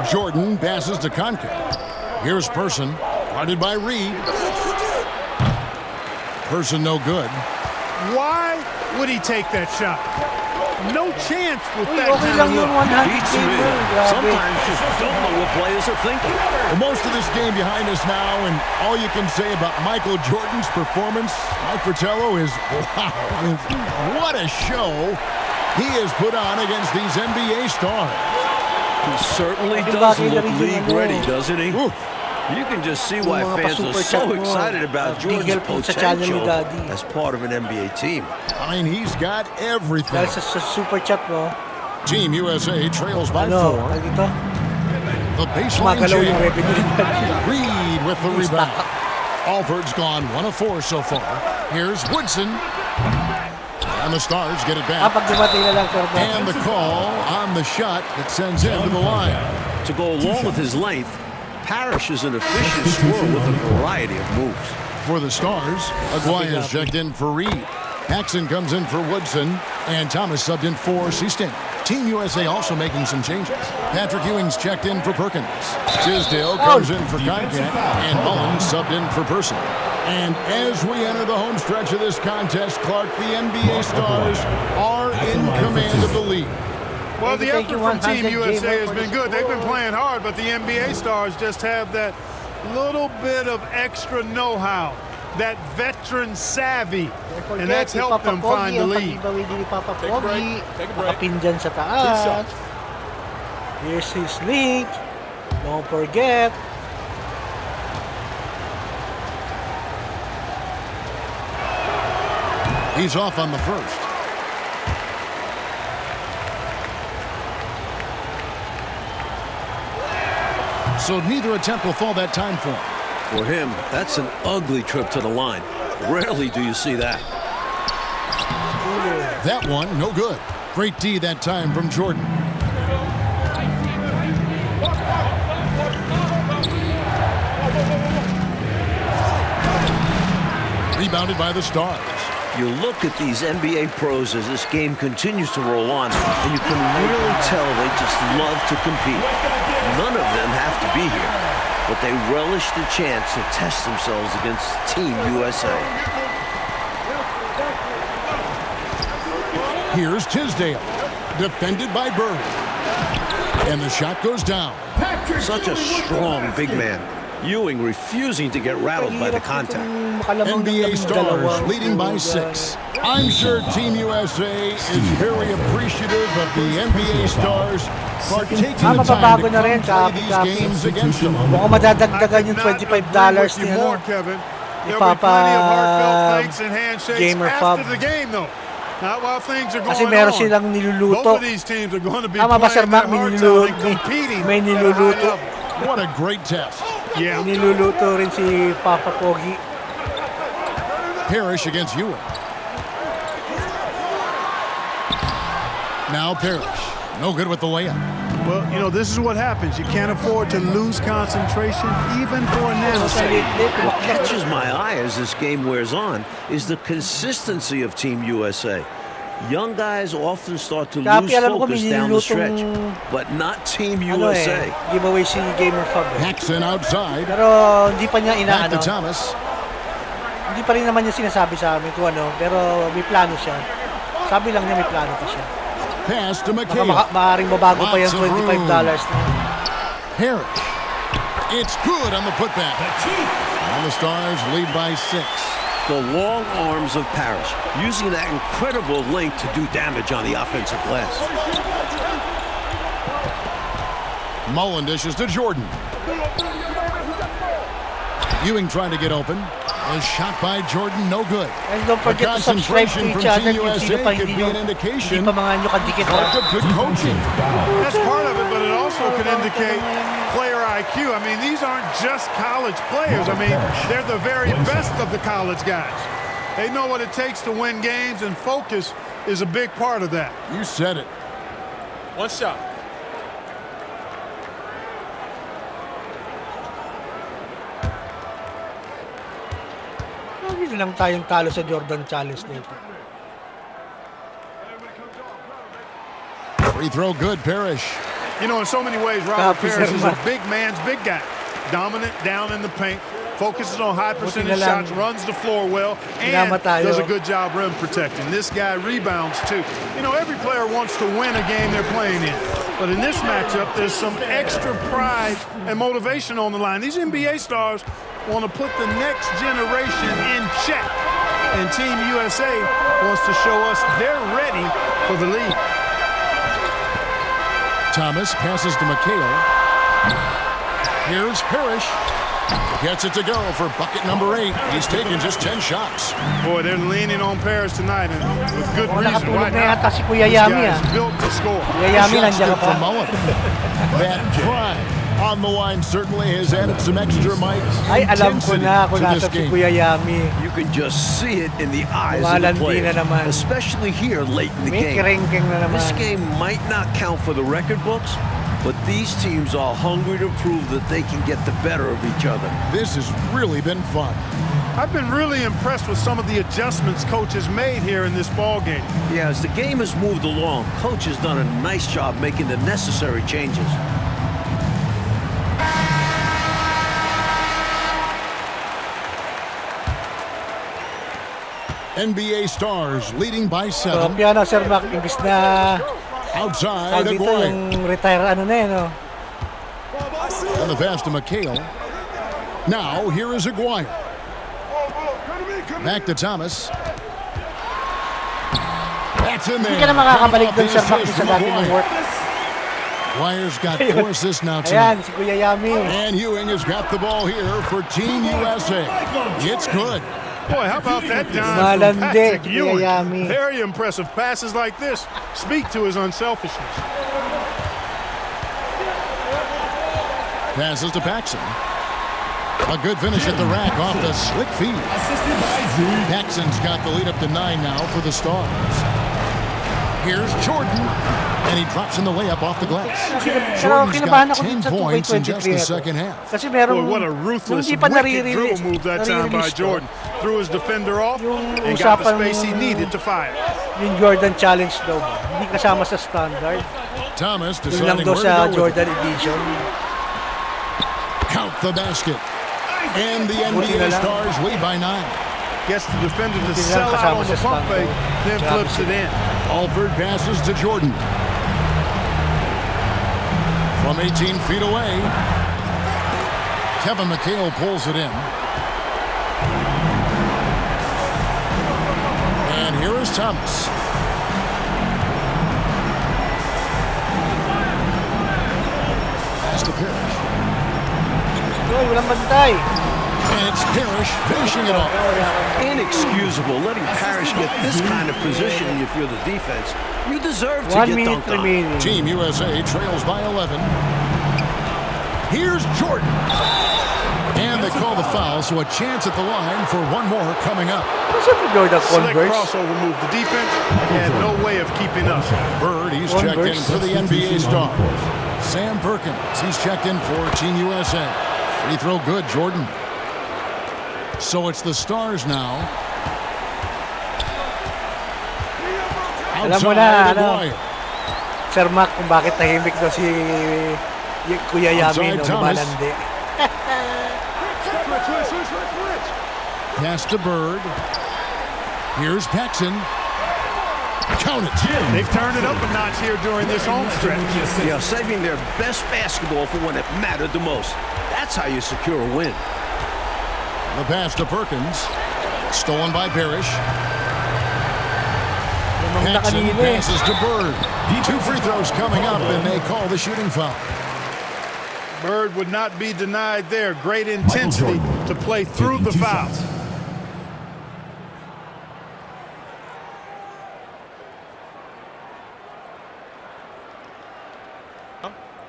Jordan passes to Conca. Here's Person, guarded by Reed. Person no good. Why would he take that shot? No chance with that Okay kind lang of yung look. 100 Beats me. gamer. Grabe. Sometimes you just don't know what players are thinking. Well, most of this game behind us now, and all you can say about Michael Jordan's performance, Mike Fratello, is wow. I mean, what a show he has put on against these NBA stars. He certainly does look league ready, doesn't he? Ooh. You can just see why fans are so excited about Jordan's potential as part of an NBA team. I mean, he's got everything. Dahil sa super chat mo, Team USA trails by ano, 4. dito, The baseline kumagalaw yung jam. revenue. Reed with the rebound. Alford's gone 1 of 4 so far. Here's Woodson. And the Stars get it back. Pag dumating na lang, Sir Mac. And the call on the shot that sends him to the line. To go along with his length, Parrish is an efficient scorer with a variety of moves. For the Stars, Aguaya's checked in for Reed. Paxson comes in for Woodson, and Thomas subbed in for Seastain. Team USA also making some changes. Patrick Ewing's checked in for Perkins. Tisdale comes in for Concat, and Mullins subbed in for Person. And as we enter the home stretch of this contest, Clark, the NBA Stars are in command of the league. Well, the Thank you, effort from 100 Team USA gamer has for been this good. They've been score. playing hard, but the NBA Stars just have that little bit of extra know-how, that veteran savvy, and that's helped them find the lead. Take a break. Makapin dyan sa taas. Here's his link. Don't forget. He's off on the first. So neither attempt will fall that time for him. For him, that's an ugly trip to the line. Rarely do you see that. That one, no good. Great D that time from Jordan. Rebounded by the Stars. You look at these NBA pros as this game continues to roll on, and you can really tell they just love to compete. None of them have to be here, but they relish the chance to test themselves against Team USA. Here's Tisdale, defended by Bird. And the shot goes down. Such a strong big man. Ewing refusing to get rattled by the contact. NBA Stars leading by 6. I'm sure Team USA is very appreciative of the NBA Stars for taking the time to play these games against them. Mukhang madadagdagan yung $25 ni ano. Kevin. There'll be Papa plenty of heartfelt thanks and handshakes Gamer after Pub. the game, though. Not while things are going Kasi meron on. silang niluluto. Both of these teams are going to be Tama ba, Sir playing Mac? their hearts out and competing May at a high niluluto. level. What a great test. Yeah. Niluluto rin si Papa Pogi. Parrish against Ewing. Now Parrish. No good with the layup. Well, you know, this is what happens. You can't afford to lose concentration even for a nanosecond. What catches my eye as this game wears on is the consistency of Team USA. Young guys often start to lose focus down the stretch, but not Team USA. Giveaway si Gamer Fab. Paxson outside. Pero hindi pa niya Back to inaano. Thomas. Hindi pa rin naman niya sinasabi sa amin kung ano, pero may plano siya. Sabi lang niya may plano pa siya. Pass to Baka McHale. maaaring babago pa yung Lots of room. $25 na. Parrish. It's good on the putback. And the Stars lead by 6. The long arms of Parrish, using that incredible length to do damage on the offensive glass. Mullen dishes to Jordan. Ewing trying to get open. A shot by Jordan, no good. And don't forget to subscribe to each other kung sino pa hindi pa mga nyo kadikit. Good coaching. That's part of it, but it also could indicate player IQ. I mean, these aren't just college players. I mean, they're the very best of the college guys. They know what it takes to win games, and focus is a big part of that. You said it. One shot. Hindi lang tayong talo sa Jordan Challenge nito. Free throw good, Parrish. You know, in so many ways, Robert Parrish is a big man's big guy. Dominant down in the paint, focuses on high percentage shots, runs the floor well, and does a good job rim protecting. This guy rebounds too. You know, every player wants to win a game they're playing in. But in this matchup, there's some extra pride and motivation on the line. These NBA stars want to put the next generation in check. And Team USA wants to show us they're ready for the lead. Thomas passes to McHale. Here's Parrish. Gets it to go for bucket number 8. He's taken just 10 shots. Boy, they're leaning on Parrish tonight, and with good reason. Nakatulog na yata si Kuya Yami. Built to score. Kuya Yami, nandiyan ka pa. That drive on the line certainly has added some extra Ay, alam ko na kung nasa si Kuya Yami. You can just see it in the eyes of the players, especially here late in the game. This game might not count for the record books, but these teams are hungry to prove that they can get the better of each other. This has really been fun. I've been really impressed with some of the adjustments Coach has made here in this ball game. Yeah, as the game has moved along, Coach has done a nice job making the necessary changes. NBA stars leading by 7. Piano, Sir Mac, imbis na outside dito Aguirre. yung retire ano na no? And the pass to McHale. Now here is Aguirre. Back to Thomas. That's in there. Hindi ka na makakabalik dun, Sir Mac, sa dati ng work. Aguirre's got 4 assists now Ayan, tonight. si Kuya Yami. And Ewing has got the ball here for Team USA. It's good. Boy, how about that dime from Patrick Ewing? Very impressive. Passes like this speak to his unselfishness. Passes to Paxson. A good finish at the rack off the slick feed. Paxson's got the lead up to 9 now for the Stars. Here's Jordan, and he drops in the layup off the glass. Jordan's got 10 points in just the second half. Boy, what a ruthless, wicked dribble move that time by Jordan. Threw his defender off and got the space he needed to fire. Yung Jordan Challenge daw, hindi kasama sa standard. Thomas Yun lang deciding daw where sa to go with Jordan it. Edition. Count the basket. And the NBA Stars lead by 9. Gets the defender to sell out on the pump fake, then flips it in. Alford passes to Jordan. From 18 feet away, Kevin McHale pulls it in. And here is Thomas. Pass to Parrish. Uy, walang bantay. And it's Parrish finishing it off. Inexcusable letting Parrish get this kind of position if you're the defense. You deserve to 1 get minute dunked on. remaining. Team USA trails by 11. Here's Jordan. And they call the foul, so a chance at the line for one more coming up. Slick crossover move. The defense had no way of keeping up. Bird, he's checked in for the NBA Stars. Sam Perkins, he's checked in for Team USA. Free throw good, Jordan. So it's the Stars now. Alam mo na, ano, Sir Mac, kung bakit tahimik daw si Kuya Yami nung lumalandi. Pass to Bird. Here's Paxson. Count it. They've turned it up a notch here during this home stretch. Yeah, saving their best basketball for when it mattered the most. That's how you secure a win. The pass to Perkins. Stolen by Parrish. Paxson passes to Bird. 2 free throws coming up, and they call the shooting foul. Bird would not be denied there. Great intensity to play through the foul.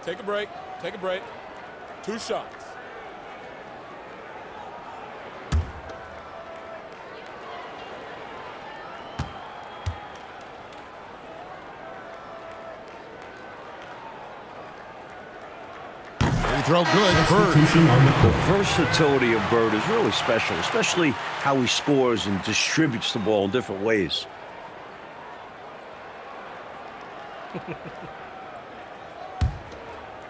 Take a break. Take a break. 2 shots. Throw good. Bird. The versatility of Bird is really special, especially how he scores and distributes the ball in different ways.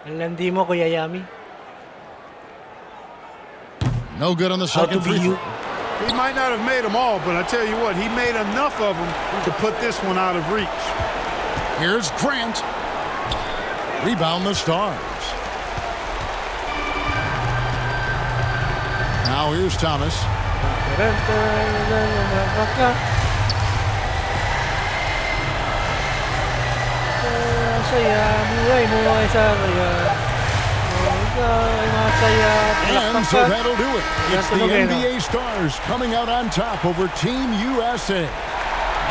Ang landi mo, Kuya Yami. No good on the second free throw. He might not have made them all, but I tell you what, he made enough of them to put this one out of reach. Here's Grant. Rebound the Stars. Now here's Thomas. And so that'll do it. It's the NBA Stars coming out on top over Team USA.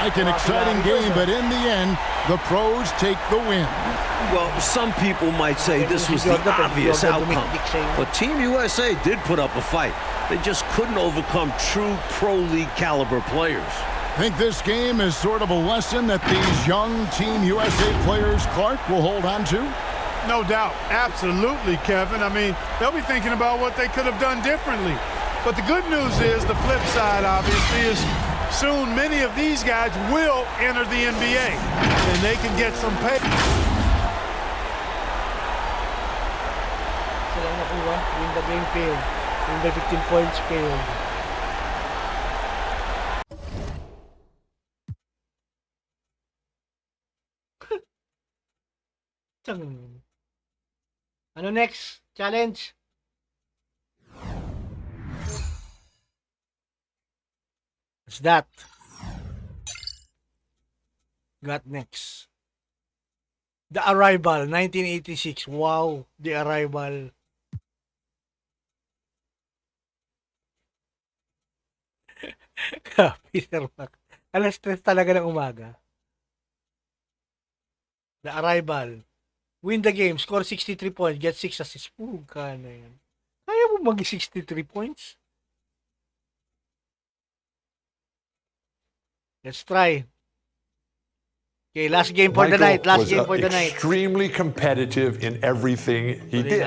Like an exciting game, but in the end, the pros take the win. Well, some people might say this was the obvious outcome, but Team USA did put up a fight. They just couldn't overcome true pro league caliber players. Think this game is sort of a lesson that these young Team USA players, Clark, will hold on to? No doubt. Absolutely, Kevin. I mean, they'll be thinking about what they could have done differently. But the good news is, the flip side, obviously, is soon many of these guys will enter the NBA, and they can get some pay. Sila nakuha. Win the game field. Win the 15 points field. Ano next? Challenge? What's that? Got next. The Arrival, 1986. Wow, The Arrival. Peter Mac. Alas 3 talaga ng umaga. The Arrival. Win the game, score 63 points, get 6 assists. Puga na yan. Kaya mo mag-63 points? Let's try. Okay, last game for the night. Last game for the night. Extremely competitive in everything he did.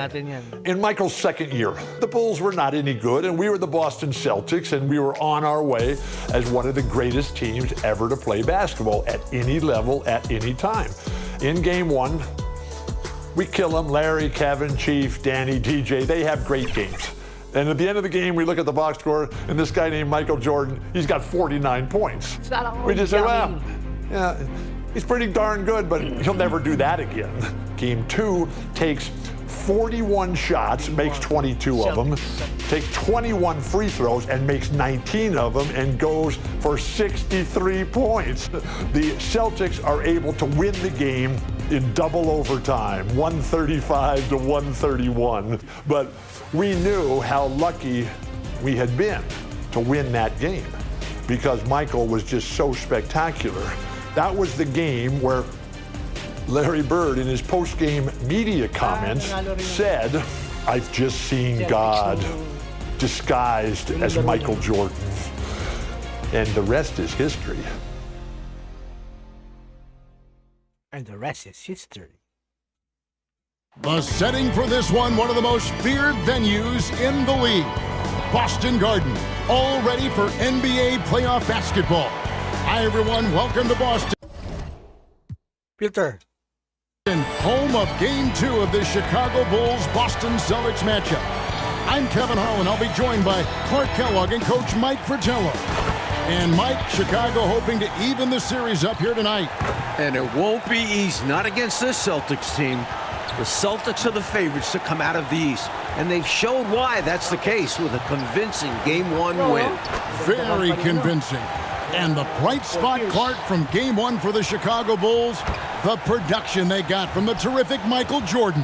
In Michael's second year, the Bulls were not any good, and we were the Boston Celtics, and we were on our way as one of the greatest teams ever to play basketball at any level, at any time. In game 1, we kill them. Larry, Kevin, Chief, Danny, DJ, they have great games. And at the end of the game, we look at the box score, and this guy named Michael Jordan, he's got 49 points. We just say, well, yeah, he's pretty darn good, but he'll never do that again. Game 2 takes 41 shots, makes 22 of them, takes 21 free throws and makes 19 of them, and goes for 63 points. The Celtics are able to win the game in double overtime, 135 to 131. But we knew how lucky we had been to win that game because Michael was just so spectacular. That was the game where Larry Bird, in his post-game media comments, said, "I've just seen God disguised as Michael Jordan." And the rest is history. And the rest is history. The setting for this one of the most feared venues in the league. Boston Garden, all ready for NBA playoff basketball. Hi, everyone. Welcome to Boston. Filter. Home of Game 2 of the Chicago Bulls-Boston Celtics matchup. I'm Kevin Harlan. I'll be joined by Clark Kellogg and Coach Mike Fratello. And Mike, Chicago hoping to even the series up here tonight. And it won't be easy, not against this Celtics team. The Celtics are the favorites to come out of the East, and they've showed why that's the case with a convincing Game 1 win. Very convincing. And the bright spot, Clark, from Game 1 for the Chicago Bulls, the production they got from the terrific Michael Jordan.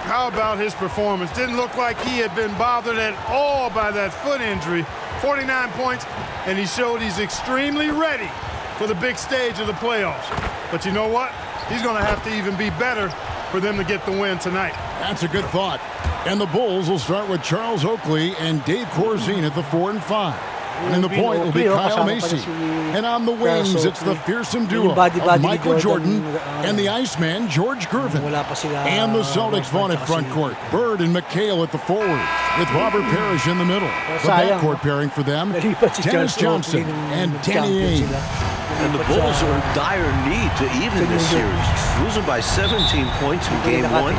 How about his performance? Didn't look like he had been bothered at all by that foot injury. 49 points, and he showed he's extremely ready for the big stage of the playoffs. But you know what? He's going to have to even be better for them to get the win tonight. That's a good thought. And the Bulls will start with Charles Oakley and Dave Corzine at the 4 and 5. And the point will be Kyle Macy. And on the wings, it's the fearsome duo of Michael Jordan and the Iceman, George Gervin. And the Celtics vaunted front court. Bird and McHale at the forward, with Robert Parrish in the middle. The backcourt pairing for them, Dennis Johnson and Danny Ainge. And the Bulls are in dire need to even this series. Losing by 17 points in game one,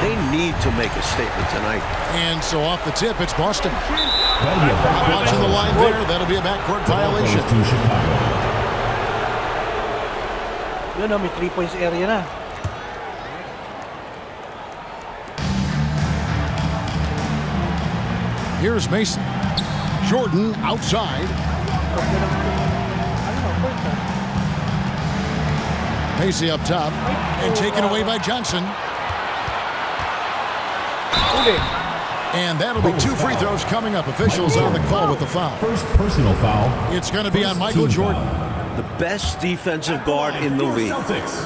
they need to make a statement tonight. And so off the tip, it's Boston. Watching the line there, that'll be a backcourt violation. Yun o, may 3 points area na. Here's Mason. Jordan outside. Macy up top and taken away by Johnson. And that'll be 2 free throws coming up. Officials on the call with the foul. First personal foul. It's going to be on Michael Jordan. The best defensive guard in the league.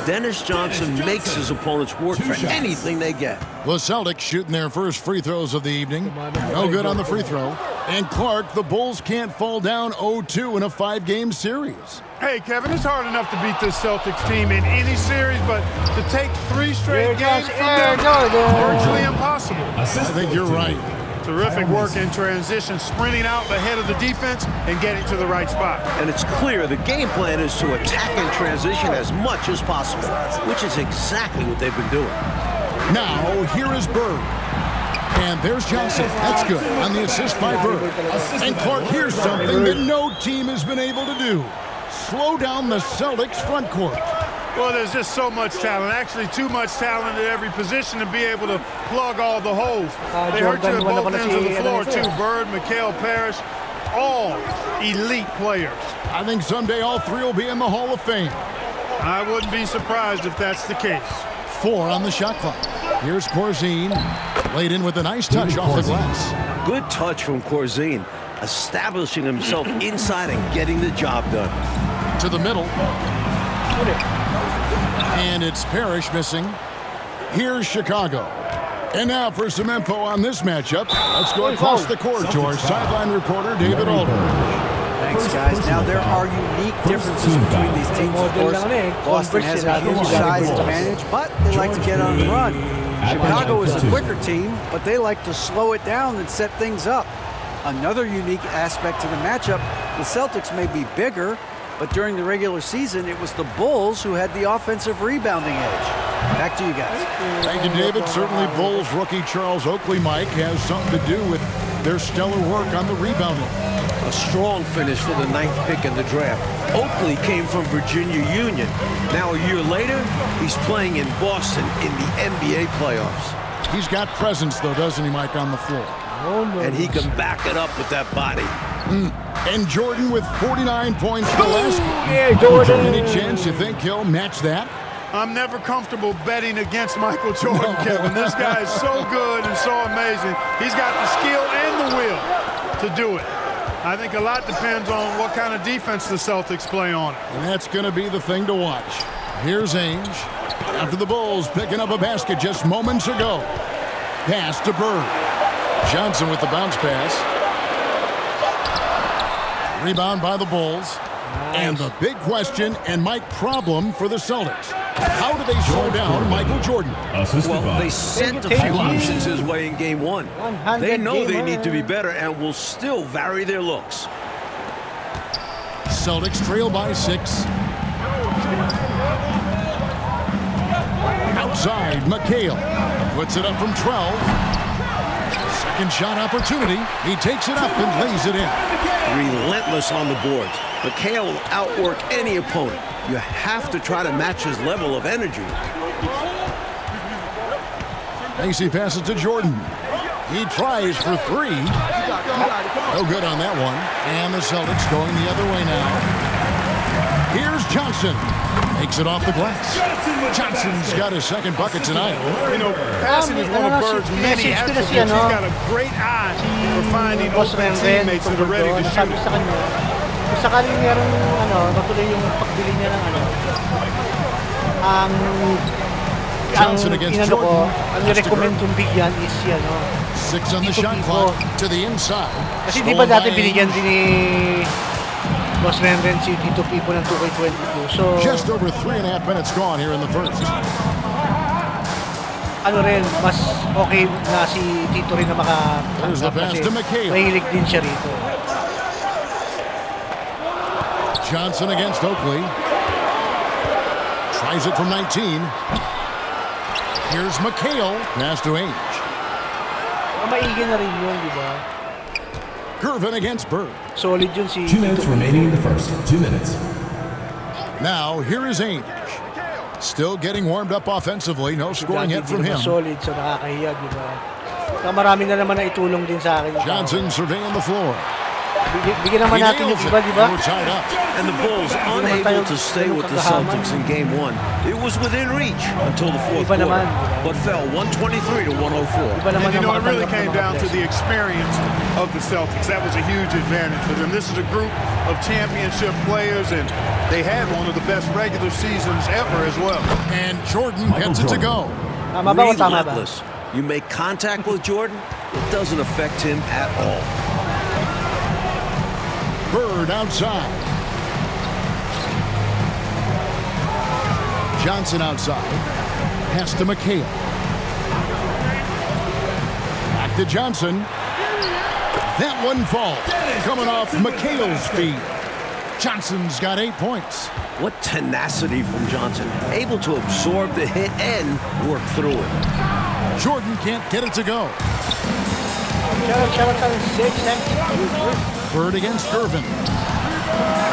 Dennis Johnson makes his opponents work for anything they get. The Celtics shooting their first free throws of the evening. No good on the free throw. And Clark, the Bulls can't fall down 0-2 in a 5-game series. Hey, Kevin, it's hard enough to beat this Celtics team in any series, but to take 3 straight games from them, virtually impossible. I think you're right. Terrific work in transition, sprinting out ahead of the defense and getting to the right spot. And it's clear the game plan is to attack in transition as much as possible, which is exactly what they've been doing. Now, here is Bird. And there's Johnson. That's good on the assist by Bird. And Clark, here's something that no team has been able to do. Slow down the Celtics front court. Well, there's just so much talent, actually too much talent at every position to be able to plug all the holes. They hurt you at both ends of the floor, too. Bird, McHale, Parrish, all elite players. I think someday all 3 will be in the Hall of Fame. I wouldn't be surprised if that's the case. 4 on the shot clock. Here's Corzine, laid in with a nice touch off the glass. Good touch from Corzine, establishing himself inside and getting the job done. To the middle. And it's Parrish missing. Here's Chicago. And now for some info on this matchup. Let's go across the court to our sideline reporter, David Aldridge. Thanks, guys. Now, there are unique differences between these teams, of course. Boston has a huge size advantage, but they like to get on the run. Chicago is a quicker team, but they like to slow it down and set things up. Another unique aspect to the matchup, the Celtics may be bigger, but during the regular season, it was the Bulls who had the offensive rebounding edge. Back to you guys. Thank you, David. Certainly Bulls rookie Charles Oakley, Mike, has something to do with their stellar work on the rebounding. A strong finish for the 9th pick in the draft. Oakley came from Virginia Union. Now a year later, he's playing in Boston in the NBA playoffs. He's got presence, though, doesn't he, Mike, on the floor? And he can back it up with that body. And Jordan with 49 points for last game. Yeah, Jordan. Any chance you think he'll match that? I'm never comfortable betting against Michael Jordan, Kevin. This guy is so good and so amazing. He's got the skill and the will to do it. I think a lot depends on what kind of defense the Celtics play on. And that's going to be the thing to watch. Here's Ainge. After the Bulls picking up a basket just moments ago. Pass to Bird. Johnson with the bounce pass. Rebound by the Bulls. And the big question and Mike problem for the Celtics. How do they slow down Michael Jordan? Well, they sent a few options his way in game one. They know they need to be better and will still vary their looks. Celtics trail by 6. Outside, McHale puts it up from 12. Second shot opportunity. He takes it up and lays it in. Relentless on the boards. McHale will outwork any opponent. You have to try to match his level of energy. Macy passes to Jordan. He tries for 3. No good on that one. And the Celtics going the other way now. Here's Johnson. Makes it off the glass. Johnson's got his second bucket tonight. You know, passing is one of Bird's many attributes. He's got a great eye for finding open teammates that are ready to shoot. Kung sakaling merong matuloy yung pagbili niya ng Johnson against inano ko, Jordan. ang recommend kong bigyan is yan, 6 on the shot clock to the inside. Kasi di ba dati binigyan din ni Boss Renren si Tito Pipo ng 2K22. So, just over 3.5 minutes gone here in the first. ano rin, mas okay na si Tito rin na There's the pass kasi to McHale. mahilig din siya rito. Johnson against Oakley. Tries it from 19. Here's McHale. Pass to Ainge. Maigi na rin yun, di ba? Gervin against Bird. Solid yun si 2 minutes remaining in the first. 2 minutes. Now, here is Ainge. Still getting warmed up offensively. No scoring hit from him. Solid, so nakakahiya, di ba? Kaya marami na naman na itulong din sa akin. Johnson surveying the floor. Bigyan naman natin yung iba, di ba? We're tied up. And the Bulls unable to stay with the Celtics in game one. It was within reach until the fourth quarter, but fell 123 to 104. And you know, it really came down to the experience of the Celtics. That was a huge advantage for them. This is a group of championship players, and they had one of the best regular seasons ever as well. And Jordan gets it to go. Relentless. You make contact with Jordan, it doesn't affect him at all. Bird outside. Johnson outside. Pass to McHale. Back to Johnson. That one falls. Coming off McHale's feet. Johnson's got 8 points. What tenacity from Johnson. Able to absorb the hit and work through it. Jordan can't get it to go. Bird against Gervin.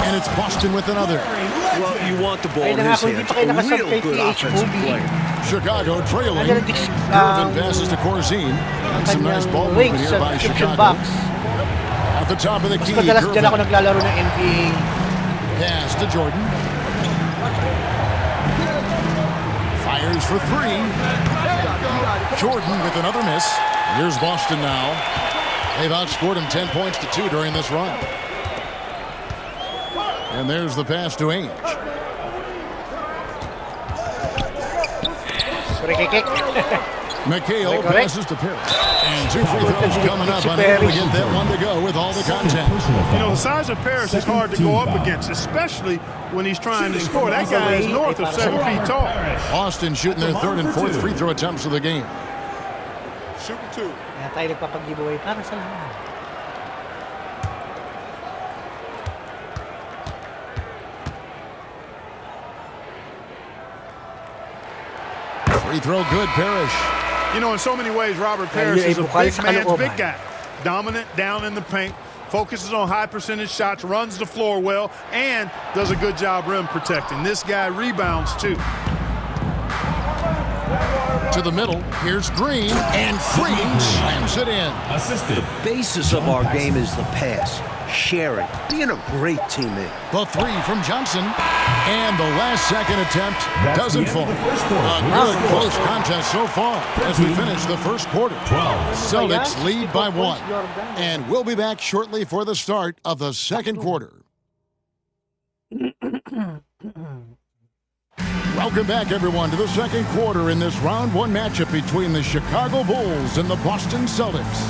And it's Boston with another. Well, you want the ball in his hands. A real good offensive player. Chicago trailing. Gervin passes to Corzine. And some nice ball movement here by Chicago. At the top of the key, Gervin. Ako naglalaro ng NBA. Pass to Jordan. Fires for 3. Jordan with another miss. Here's Boston now. They've outscored him 10 points to 2 during this run. And there's the pass to Ainge. McHale passes to Perry. And 2 free throws coming up. Unable to get that one to go with all the contact. You know, the size of Paris is hard to go up against, especially when he's trying to score. That guy is north of 7 feet tall. Boston shooting their 3rd and 4th free throw attempts of the game. Shooting 2. Kaya tayo nagpapag-giveaway para sa lahat. Free throw good, Parrish. You know, in so many ways, Robert Parrish is a big man's big guy. Dominant down in the paint, focuses on high percentage shots, runs the floor well, and does a good job rim protecting. This guy rebounds too. To the middle, here's Green, and Green slams it in. The basis of our game is the pass, sharing, being a great teammate. The 3 from Johnson, and the last second attempt doesn't fall. A good close contest so far as we finish the first quarter. Celtics lead by 1, and we'll be back shortly for the start of the second quarter. Welcome back, everyone, to the second quarter in this round 1 matchup between the Chicago Bulls and the Boston Celtics.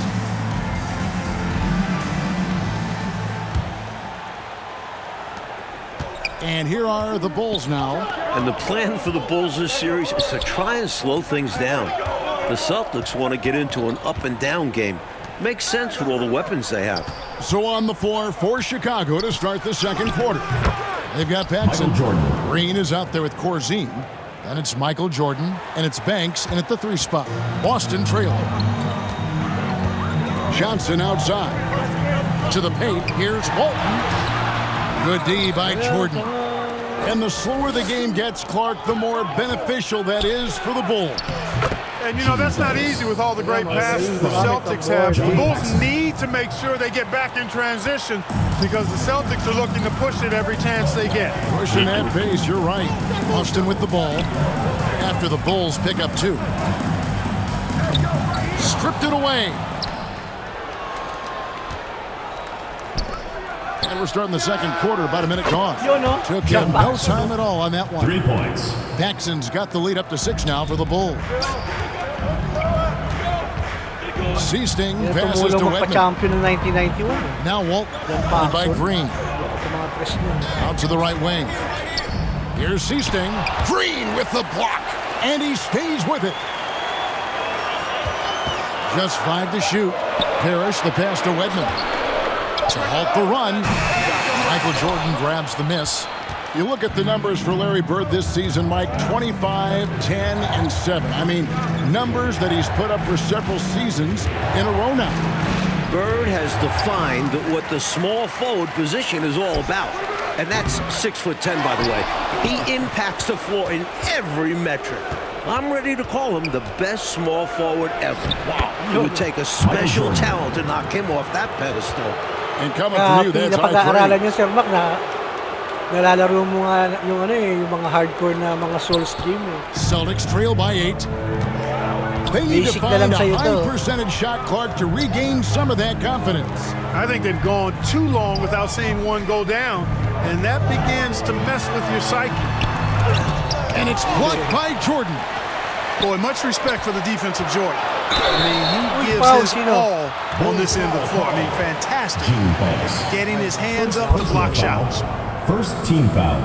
And here are the Bulls now. And the plan for the Bulls this series is to try and slow things down. The Celtics want to get into an up and down game. Makes sense with all the weapons they have. So on the floor for Chicago to start the second quarter. They've got Paxson. Green is out there with Corzine. And it's Michael Jordan. And it's Banks in at the 3 spot. Boston trailing. Johnson outside. To the paint. Here's Walton. Good D by Jordan. And the slower the game gets, Clark, the more beneficial that is for the Bulls. And, you know, that's not easy with all the great passes the Celtics have. The Bulls need to make sure they get back in transition because the Celtics are looking to push it every chance they get. Pushing that pace, you're right. Boston with the ball after the Bulls pick up 2. Stripped it away. And we're starting the second quarter, about a minute gone. Took him no time at all on that one. 3 points. Paxson's got the lead up to 6 now for the Bulls. Seasting passes to Wedman. Champion in 1991. Now Walt by Green. Out to the right wing. Here's Seasting. Green with the block. And he stays with it. Just 5 to shoot. Parrish the pass to Wedman. To halt the run. Michael Jordan grabs the miss. You look at the numbers for Larry Bird this season, Mike, 25, 10, and 7. I mean, numbers that he's put up for several seasons in a row now. Bird has defined what the small forward position is all about. And that's 6'10", by the way. He impacts the floor in every metric. I'm ready to call him the best small forward ever. Wow. It would take a special talent to knock him off that pedestal. And coming from you, that's napag-aaralan niya, Sir Mac, na nalalaro mo nga yung yung mga hardcore na mga soul stream. Celtics trail by 8. They need to find a high percentage shot, Clark, to regain some of that confidence. I think they've gone too long without seeing one go down, and that begins to mess with your psyche. And it's blocked by Jordan. Boy, much respect for the defensive Jordan. I mean, he gives his all on this end of the floor. I mean, fantastic. Getting his hands up to block shots. First team foul.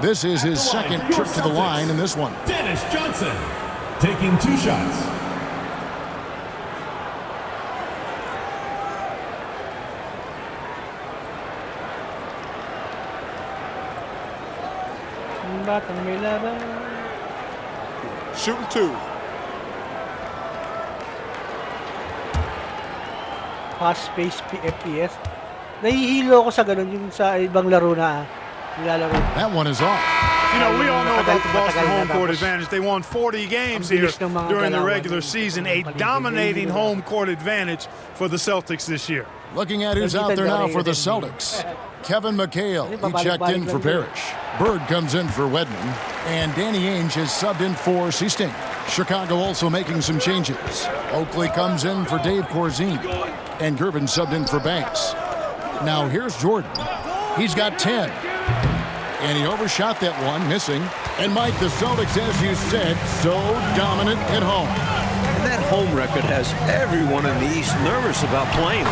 This is his second trip to the line in this one. Dennis Johnson taking 2 shots. Shooting 2. Fast-paced FPS. Nahihilo ko sa ganun yung sa ibang laro na nilalaro. That one is off. You know, we all know about the Boston home court advantage. They won 40 games here during the regular season. A dominating home court advantage for the Celtics this year. Looking at who's out there now for the Celtics. Kevin McHale, he checked in for Parrish. Bird comes in for Wedman. And Danny Ainge has subbed in for Seasting. Chicago also making some changes. Oakley comes in for Dave Corzine. And Gervin subbed in for Banks. Now here's Jordan. He's got 10. And he overshot that one, missing. And Mike, the Celtics, as you said, so dominant at home. And that home record has everyone in the East nervous about playing.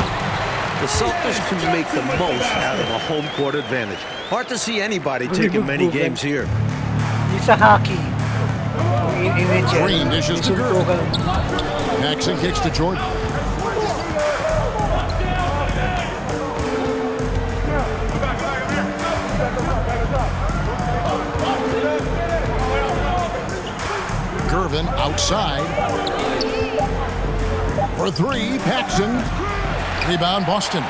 The Celtics can make the most out of a home court advantage. Hard to see anybody taking many games here. It's a hockey. Green dishes to Gervin. Paxson kicks to Jordan. Gervin outside. For 3, Paxson. Rebound, Boston.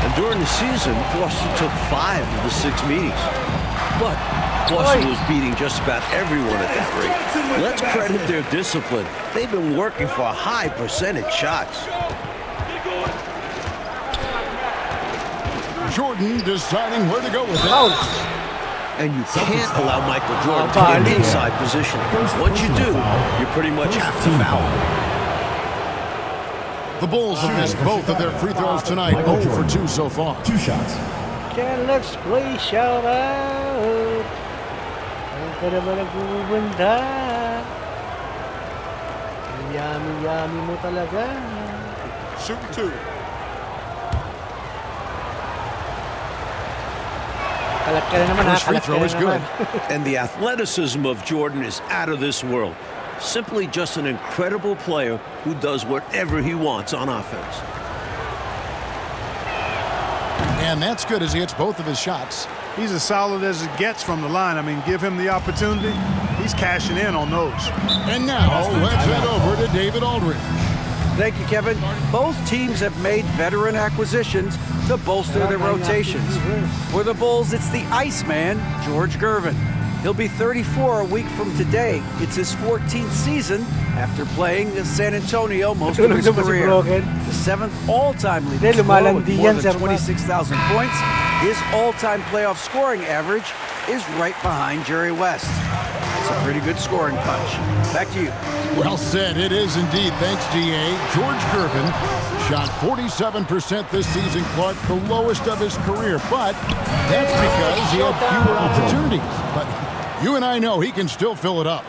And during the season, Boston took 5 of the 6 meetings. But Boston was beating just about everyone at that rate. Let's credit their discipline. They've been working for high percentage shots. Jordan deciding where to go with it. And you can't allow Michael Jordan to get inside position. Once you do, you pretty much have to foul. The Bulls have missed both of their free throws tonight. 0 for 2 so far. 2 shots. Kenn, let's play shout out. Ang ka naman nagbubunda. Yummy mo talaga. Shooting 2. First free throw is good. And the athleticism of Jordan is out of this world. Simply just an incredible player who does whatever he wants on offense. And that's good as he hits both of his shots. He's as solid as it gets from the line. I mean, give him the opportunity. He's cashing in on those. And now let's head over to David Aldridge. Thank you, Kevin. Both teams have made veteran acquisitions to bolster their rotations. For the Bulls, it's the Iceman, George Gervin. He'll be 34 a week from today. It's his 14th season after playing in San Antonio most of his career. The 7th all-time leading scorer with more than 26,000 points. His all-time playoff scoring average is right behind Jerry West. That's a pretty good scoring punch. Back to you. Well said. It is indeed. Thanks, DA. George Gervin shot 47% this season, Clark, the lowest of his career. But that's because he had fewer opportunities. But you and I know he can still fill it up.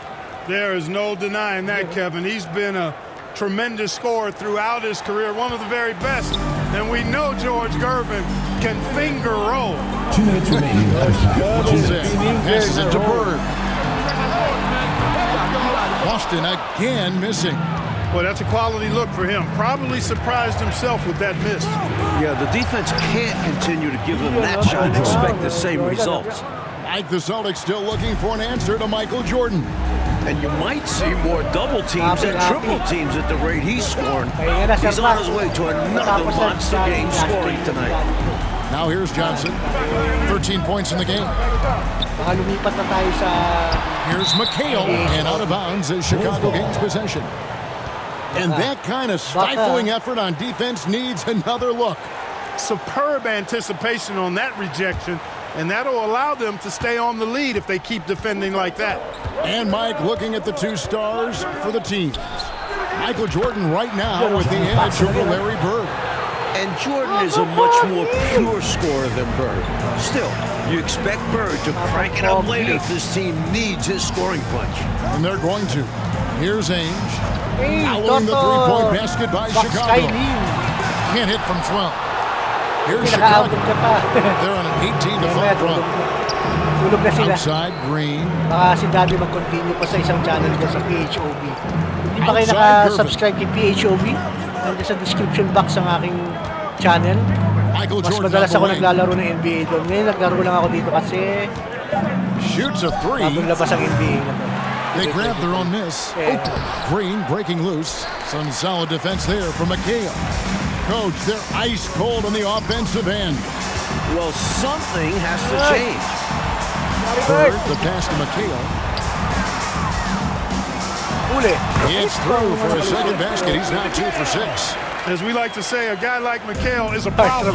There is no denying that, Kevin. He's been a tremendous scorer throughout his career, one of the very best. And we know George Gervin can finger roll. 2 minutes remaining. Passes it to Bird. Boston again missing. Well, that's a quality look for him. Probably surprised himself with that miss. Yeah, the defense can't continue to give them that shot and expect the same results. Like the Celtics still looking for an answer to Michael Jordan. And you might see more double teams and triple teams at the rate he's scoring. He's on his way to another monster game scoring tonight. Now here's Johnson. 13 points in the game. Here's McHale, and out of bounds as Chicago gains possession. And that kind of stifling effort on defense needs another look. Superb anticipation on that rejection, and that'll allow them to stay on the lead if they keep defending like that. And Mike looking at the two stars for the teams. Michael Jordan right now with the edge over Larry Bird. And Jordan is a much more pure scorer than Bird. Still, you expect Bird to crank it up later if this team needs his scoring punch. And they're going to. Here's Ainge. Following the three-point basket by Chicago. Can't hit from 12. Here's Chicago. They're on an 18-5 run. Outside Green. Baka si Dadi mag-continue pa sa isang channel ko sa PHOB. Hindi pa kayo naka-subscribe kay PHOB? Nandiyan sa description box ang aking channel. Mas madalas ako naglalaro ng NBA doon. Ngayon naglaro lang ako dito kasi shoots a three. Bagong labas ang NBA na to. They grab their own miss. Green breaking loose. Some solid defense there from McHale. Coach, they're ice cold on the offensive end. Well, something has to change. Bird, the pass to McHale. It's through for a second basket. He's now 2 for 6. As we like to say, a guy like McHale is a problem.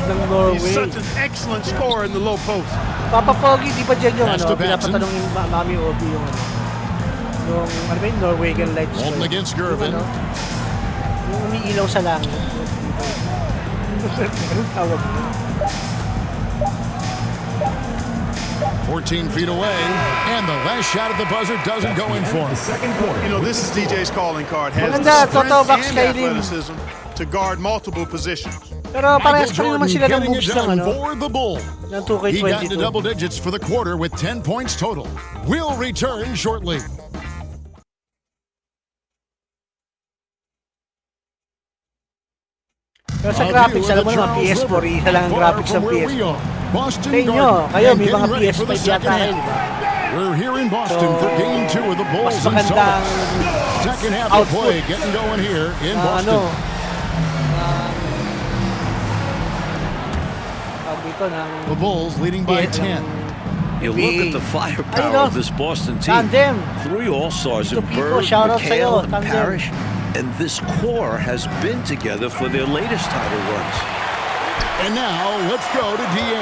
He's such an excellent scorer in the low post. Papa Pogi, di ba dyan yung pinapatanong yung Mami Obi yung Norwegian lights. Holden against Gervin. Yung umiilaw sa langit. Tawag mo. 14 feet away, and the last shot at the buzzer doesn't go in for him. You know, this is DJ's calling card. Has the strength and athleticism to guard multiple positions. Pero parehas pa rin naman sila ng moves ng for the Bulls. He got into double digits for the quarter with 10 points total. We'll return shortly. Pero sa graphics, alam mo naman, PS4, isa lang ang graphics ng PS4. Sa inyo, kayo, may mga PS5 yata kayo, di ba? We're here in Boston for game 2 of the Bulls and magandang Celtics. Second half of play getting going here in Boston. The Bulls leading by 10. You look at the firepower of this Boston team. 3 All-Stars in Bird, McHale, and Parrish. And this core has been together for their latest title runs. And now, let's go to DA.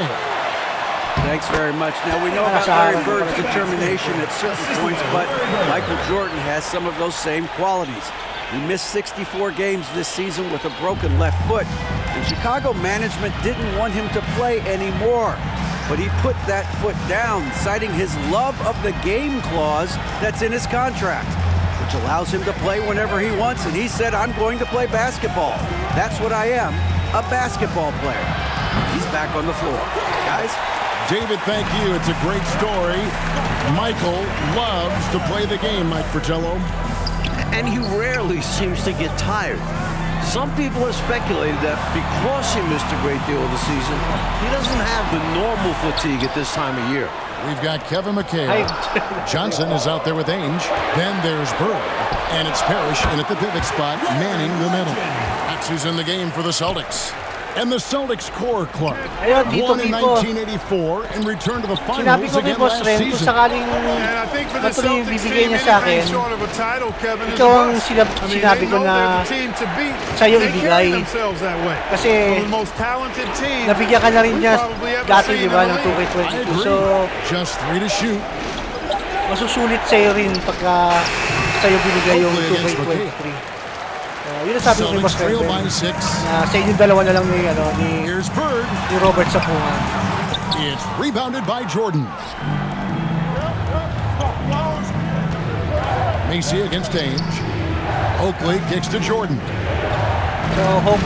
Thanks very much. Now, we know about Larry Bird's determination at certain points, but Michael Jordan has some of those same qualities. He missed 64 games this season with a broken left foot, and Chicago management didn't want him to play anymore. But he put that foot down, citing his love of the game clause that's in his contract, which allows him to play whenever he wants, and he said, I'm going to play basketball. That's what I am, a basketball player. He's back on the floor. Guys? David, thank you. It's a great story. Michael loves to play the game, Mike Fratello. And he rarely seems to get tired. Some people have speculated that because he missed a great deal of the season, he doesn't have the normal fatigue at this time of year. We've got Kevin McHale. Johnson is out there with Ainge. Then there's Bird. And it's Parrish in at the pivot spot, manning the middle. That's who's in the game for the Celtics. And the Celtics core, Clark, won in 1984 and returned to the finals again last season. And I think for the Celtics team, anything short of a title, Kevin, is a bust. I mean, they know they're the team to beat. They carry themselves that way. One of the most talented teams nabigyan ka na rin niya probably ever dati, seen di ba, in ng the league. 2K22. So, just 3 to shoot. masusulit sa'yo rin pagka sa'yo binigay yung 2K23. Yun ang sabi ko kay Boss Kenn, na sa inyo dalawa na lang ni Robert sa pungan. It's rebounded by Jordan. Macy against Ainge. Oakley kicks to Jordan. So, hope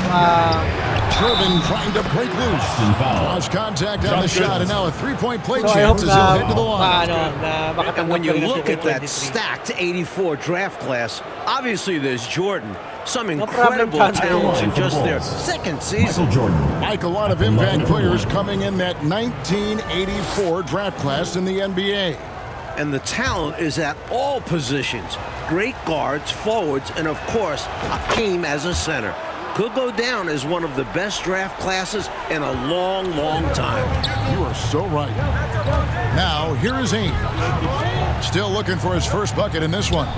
Turbin trying to break loose. Lost contact on the shot, and now a three-point play chance as he'll head to the line. And when you look at that stacked 84 draft class, obviously there's Jordan. Some incredible talent in just their second season. Mike, a lot of impact players coming in that 1984 draft class in the NBA. And the talent is at all positions. Great guards, forwards, and of course, Hakeem as a center. Could go down as one of the best draft classes in a long, long time. You are so right. Now, here is Ainge. Still looking for his first bucket in this one.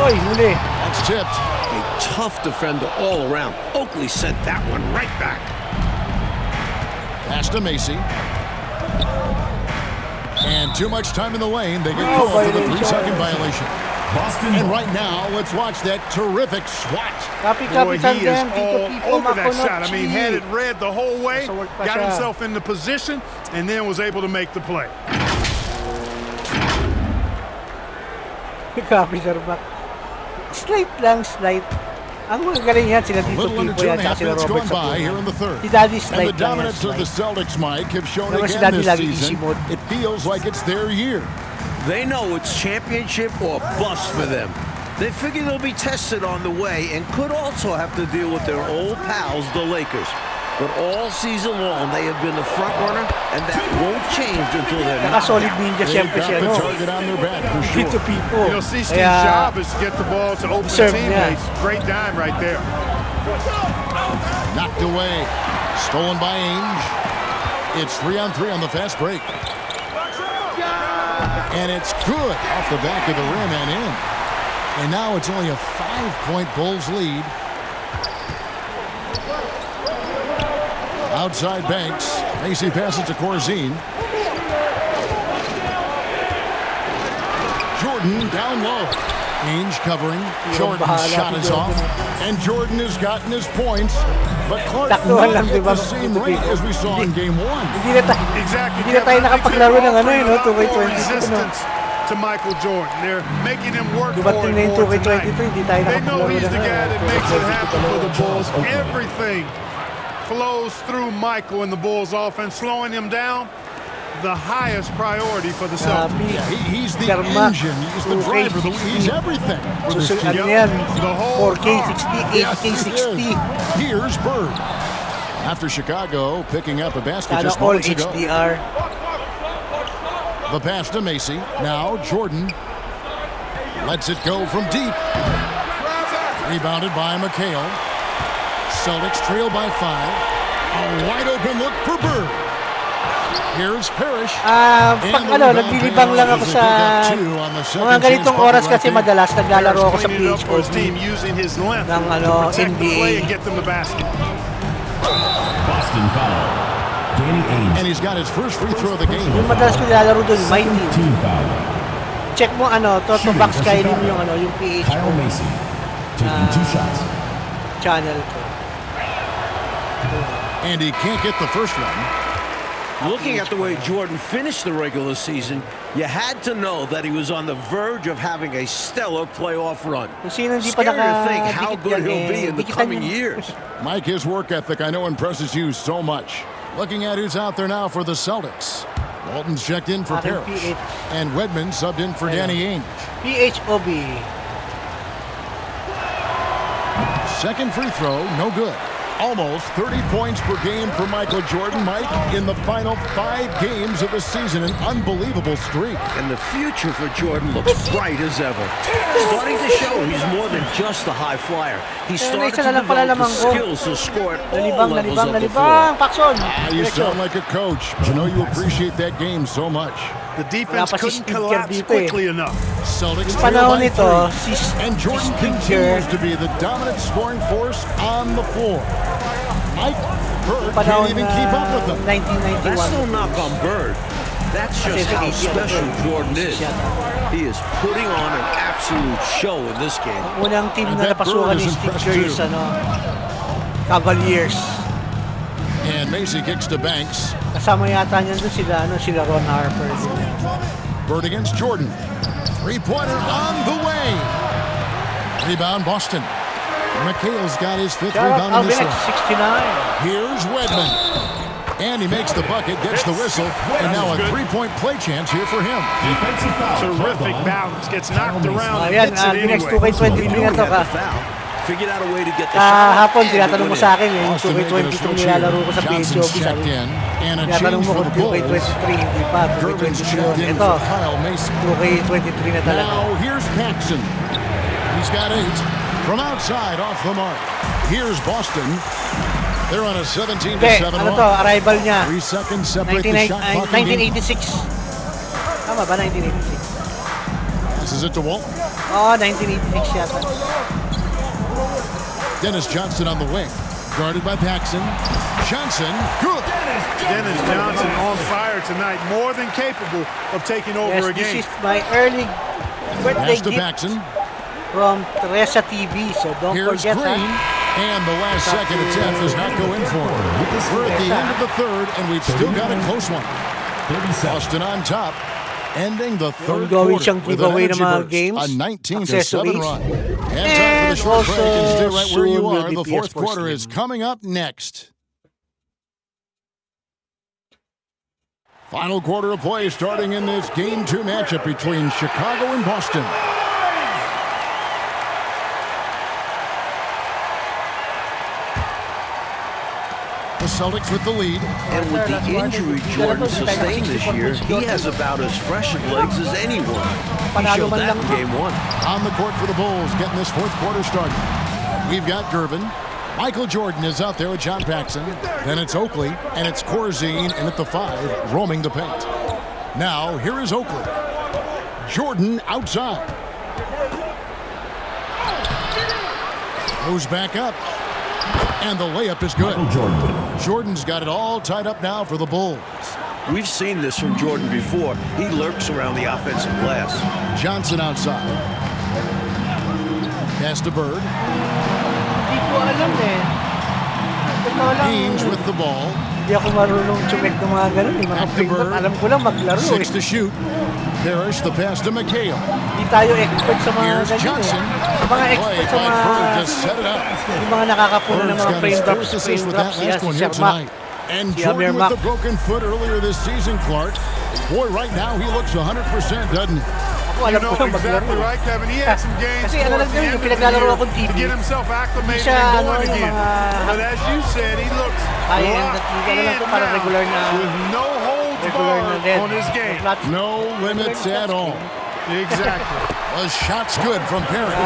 That's tipped. A tough defender all around. Oakley sent that one right back. Pass to Macy. And too much time in the lane. They get called for the 3-second violation. And right now, let's watch that terrific swat. Boy, he is all over that shot. I mean, had it read the whole way, got himself in the position, and then was able to make the play. Copy, sir, back. Slight lang, slight. Ang magaling yan, sila dito Pipo yan, at sila Robert sa buwan. Si Daddy slight lang yan, slight. The Celtics, Mike, have shown again this season, it feels like it's their year. They know it's championship or bust for them. They figure they'll be tested on the way and could also have to deal with their old pals, the Lakers. But all season long, they have been the front runner, and that won't change until they're not. Solid ninja, siyempre siya, no? Dito Pipo. You know, CC's job is to get the ball to open teammates. Great dime right there. Knocked away. Stolen by Ainge. It's 3-on-3 on the fast break. And it's good off the back of the rim and in. And now it's only a 5-point Bulls lead. Outside Banks. Macy passes to Corzine. Jordan down low. Ainge covering. Jordan's shot is off. And Jordan has gotten his points. But Clark not at the same rate as we saw in Game 1. Exactly. Hindi na tayo nakapaglaro ng ano yun, no? 2K22. Resistance to Michael Jordan. They're making him work for Dumating na yung 2K23, hindi tayo They know nakapaglaro he's ng the guy that makes it happen for the Bulls. Okay. Everything flows through Michael and the Bulls offense, slowing him down. The highest priority for the Celtics. He's the engine, he's the driver, he's everything for this team. The whole 4K, 60, 8K, 60. Here's Bird. After Chicago picking up a basket just all moments ago. HDR. The pass to Macy. Now Jordan lets it go from deep. Rebounded by McHale. Celtics trail by 5. A wide open look for Bird. Here's Parrish. Pag naglilibang lang ako sa mga ganitong oras kasi madalas naglalaro ako sa PSN ID ng NBA. Boston foul. Danny Ainge. And he's got his first free throw of the game. Yung madalas ko nilalaro doon, my team. Check mo Toto Box Skyrim yung PH Kyle Macy taking 2 shots. Channel ko. And he can't get the first one. Looking at the way Jordan finished the regular season, you had to know that he was on the verge of having a stellar playoff run. Scary to think how good he'll be in the coming years. Mike, his work ethic I know impresses you so much. Looking at who's out there now for the Celtics. Walton's checked in for Parrish. And Wedman subbed in for Danny Ainge. PHOB. Second free throw, no good. Almost 30 points per game for Michael Jordan, Mike, in the final 5 games of the season. An unbelievable streak. And the future for Jordan looks bright as ever. Starting to show he's more than just a high flyer. He started to develop the skills to score at all levels of the floor. You sound like a coach, but you know you appreciate that game so much. The defense couldn't collapse quickly enough. Celtics trail by 3, and Jordan continues to be the dominant scoring force on the floor. Mike, Bird can't even keep up with them. 1991. That's no knock on Bird. That's just how special Jordan is. He is putting on an absolute show in this game. Unang team na napasukan ni Stitcher is Cavaliers. And Macy kicks to Banks. Kasama yata niyan doon sila Ron Harper. Bird against Jordan. Three-pointer on the way. Rebound Boston. McHale's got his fifth rebound in this one. 69. Here's Wedman. And he makes the bucket, gets the whistle, and now a three-point play chance here for him. Terrific balance. Gets knocked around and Ayan, hits it next anyway. 2K23 na to ka. Figured out a way to get the shot. Hapon, tinatanong mo sa akin yung 2K22 nilalaro ko sa PS4. Sabi, tinatanong mo kung 2K23, hindi pa. 2K23 ito. 2K23 na talaga. Now here's Paxson. He's got 8 from outside off the mark. Here's Boston. They're on a 17-7 ano to, arrival niya. 3 seconds separate the shot clock. 1986. Tama ba, 1986? Passes it to Walt. Oo, 1986 yata. Dennis Johnson on the wing. Guarded by Paxson. Johnson, good. Dennis Johnson on fire tonight. More than capable of taking over a game. This is my early birthday Pass to gift Paxson. from Teresa TV. So don't Here's forget Green. And the last second attempt does not go in for him. We're at the end of the third, and we've still got a close one. Boston on top, ending the third quarter with an energy burst, a 19-7 run. And time for the short break, and stay right where you are. The fourth quarter is coming up next. Final quarter of play starting in this Game 2 matchup between Chicago and Boston. The Celtics with the lead. And with the injury Jordan sustained this year, he has about as fresh of legs as anyone. He showed that in Game 1. On the court for the Bulls, getting this fourth quarter started. We've got Gervin. Michael Jordan is out there with John Paxson. Then it's Oakley, and it's Corzine, and at the 5, roaming the paint. Now, here is Oakley. Jordan outside. Goes back up. And the layup is good. Jordan's got it all tied up now for the Bulls. We've seen this from Jordan before. He lurks around the offensive glass. Johnson outside. Pass to Bird. Haynes with the ball. Hindi ako marunong chumek ng mga ganun. Mga framework, alam ko lang maglaro. 6 to shoot. Parrish the pass to McHale. Hindi tayo expert sa mga ganun. Johnson. Mga expert sa mga just set it up. yung mga nakakapuna ng mga frame drops si Sherma. And Jordan with the broken foot earlier this season, Clark. Boy, right now he looks 100%, doesn't he? You know exactly right, Kevin. He had some games Kasi ano lang yun, yung pinaglalaro akong TV. to get himself acclimated and going again. But as you said, he looks locked in now with no holds barred on his game. No limits at all. Exactly. A shot's good from Parrish.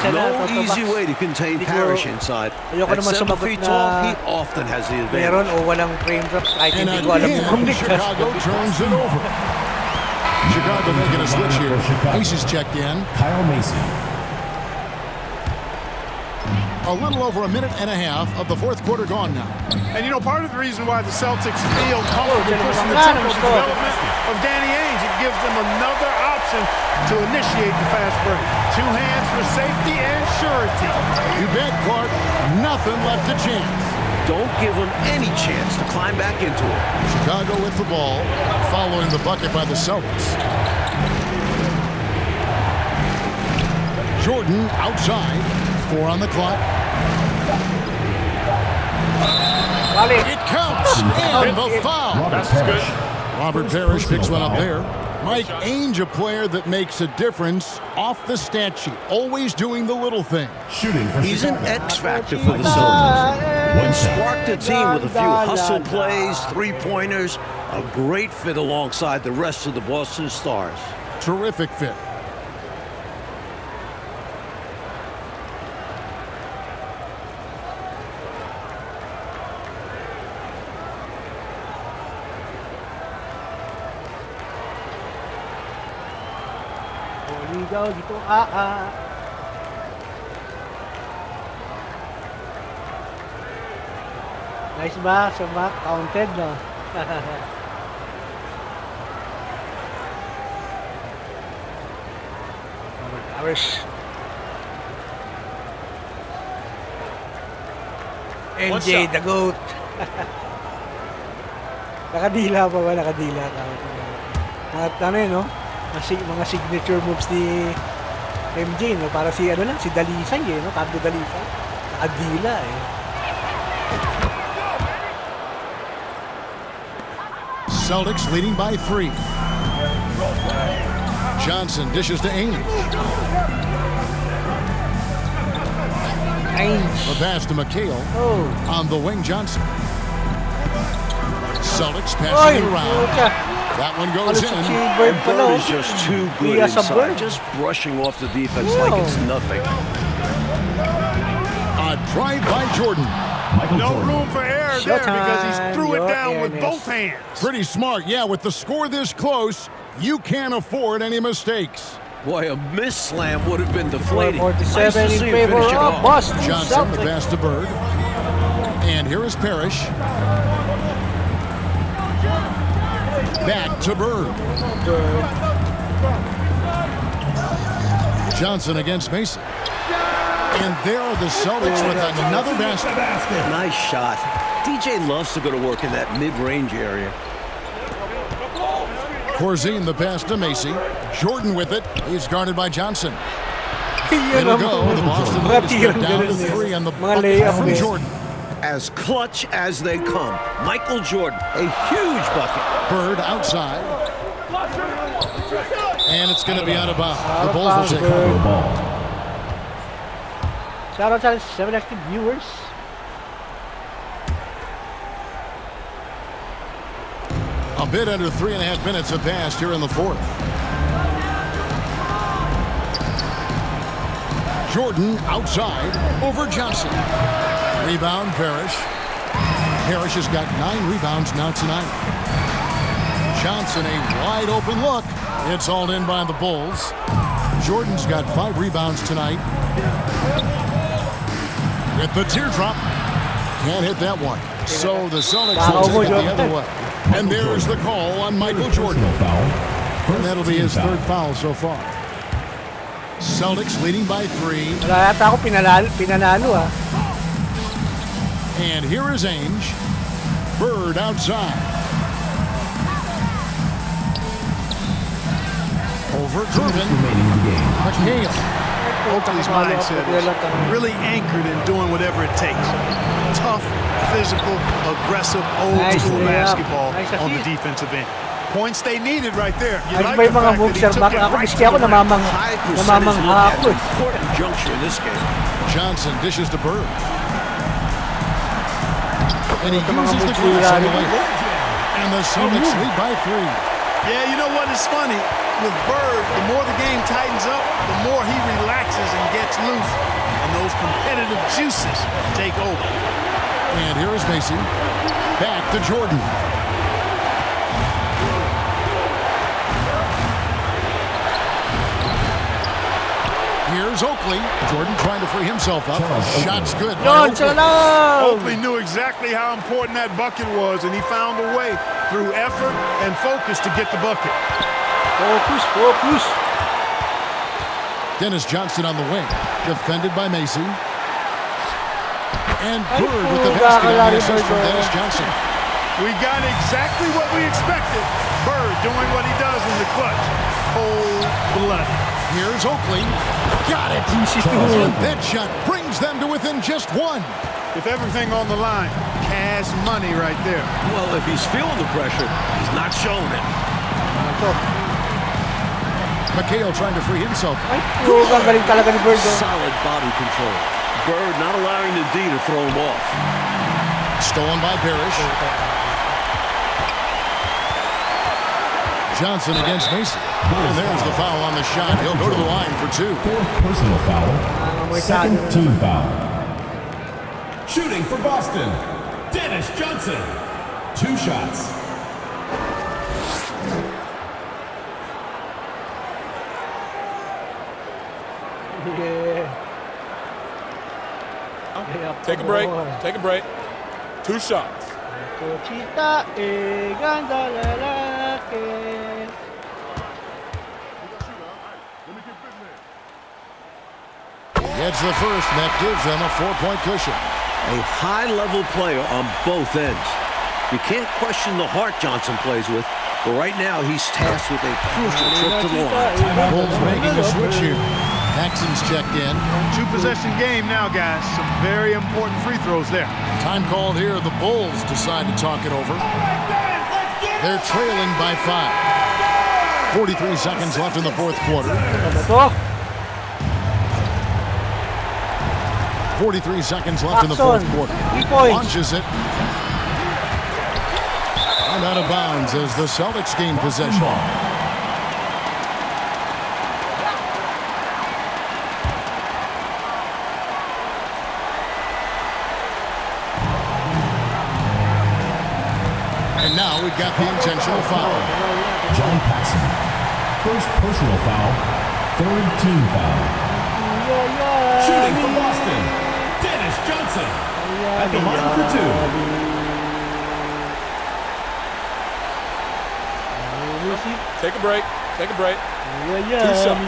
No easy way to contain Parrish inside. At 7 feet tall, he often has the advantage. Meron o walang frame drops kahit And hindi ko alam kung again, Chicago turns it over. Chicago making a switch here. Macy's checked in. Kyle Macy. A little over a minute and a half of the fourth quarter gone now. And you know, part of the reason why the Celtics feel comfortable pushing the tempo of development of Danny Ainge, it gives them another option to initiate the fast break. 2 hands for safety and surety. You bet, Clark. Nothing left to chance. Don't give him any chance to climb back into it. Chicago with the ball, following the bucket by the Celtics. Jordan outside, 4 on the clock. It counts, and the foul. That's good. Robert Parrish picks one up there. Mike Ainge, a player that makes a difference off the stat sheet, always doing the little thing. Shooting for He's an Chicago. X factor for the Celtics. He sparked the team with a few hustle plays, 3-pointers, a great fit alongside the rest of the Boston Stars. Terrific fit. Ligaw dito, Nice ba? Sa counted, no? Flowers. MJ, the GOAT. Nakadila pa ba? Nakadila. Ano yun, no? Mga signature moves ni MJ, no? Para si, ano lang, si Dalisay, eh, no? Cardo Dalisay. Nakadila, eh. Celtics leading by 3. Johnson dishes to Ainge. The pass to McHale. On the wing, Johnson. Celtics passing it around. That one goes in. And Bird is just too good inside, just brushing off the defense like it's nothing. A drive by Jordan. No room for error there because he threw it down with both hands. Pretty smart, yeah. With the score this close, you can't afford any mistakes. Boy, a miss slam would have been deflating. 47 in favor of Boston Johnson, the Celtics. pass to Bird. And here is Parrish. Back to Bird. Johnson against Mason. And there are the Celtics with another basket. Nice shot. DJ loves to go to work in that mid-range area. Corzine, the pass to Macy. Jordan with it. He's guarded by Johnson. It'll go. The Boston lead is cut down to 3 on the bucket from Jordan. As clutch as they come. Michael Jordan, a huge bucket. Bird outside. And it's going to be out of bounds. The Bulls will take the ball. Shout out to 7 active viewers. A bit under 3.5 minutes have passed here in the fourth. Jordan outside over Johnson. Rebound, Parrish. Parrish has got 9 rebounds now tonight. Johnson, a wide open look. It's all in by the Bulls. Jordan's got 5 rebounds tonight. With the teardrop. Can't hit that one. So the Celtics will take it the other way. And there's the call on Michael Jordan. And that'll be his 3rd foul so far. Celtics leading by 3. Wala yata ako pinanalo, ah. And here is Ainge. Bird outside. Overdriven. McHale. Oakley's mindset is really anchored in doing whatever it takes. Tough, physical, aggressive, old-school basketball on the defensive end. Points they needed right there. You like the fact that he took it right to the namamangha ako. Important juncture in this game. Johnson dishes to Bird. And he uses the glass on the way. And the Celtics lead by 3. Yeah, you know what is funny? With Bird, the more the game tightens up, the more he relaxes and gets loose. And those competitive juices take over. And here is Macy. Back to Jordan. Here's Oakley. Jordan trying to free himself up. Shot's good. Oakley knew exactly how important that bucket was, and he found a way through effort and focus to get the bucket. Focus. Dennis Johnson on the wing. Defended by Macy. And Bird with the basket on the assist from Dennis Johnson. We got exactly what we expected. Bird doing what he does in the clutch. Cold-blooded. Here's Oakley. Got it. And that shot brings them to within just 1. With everything on the line, cash money right there. Well, if he's feeling the pressure, he's not showing it. McHale trying to free himself. Solid body control. Bird not allowing the D to throw him off. Stolen by Parrish. Johnson against Mason. And there's the foul on the shot. He'll go to the line for 2. 4th personal foul. 2nd team foul. Shooting for Boston, Dennis Johnson. 2 shots. Take a break. Take a break. 2 shots. gets the first, and that gives them a 4-point cushion. A high-level player on both ends. You can't question the heart Johnson plays with, but right now he's tasked with a crucial trip to the line. Bulls making a switch here. Paxson's checked in. 2-possession game now, guys. Some very important free throws there. Time called here. The Bulls decide to talk it over. They're trailing by 5. 43 seconds left in the fourth quarter. 43 seconds left in the fourth quarter. Launches it. And out of bounds as the Celtics gain possession. And now we've got the intentional foul. John Paxson. First personal foul. Third team foul. Shooting for Boston. Dennis Johnson. At the line for 2. Take a break. Take a break. 2 shots.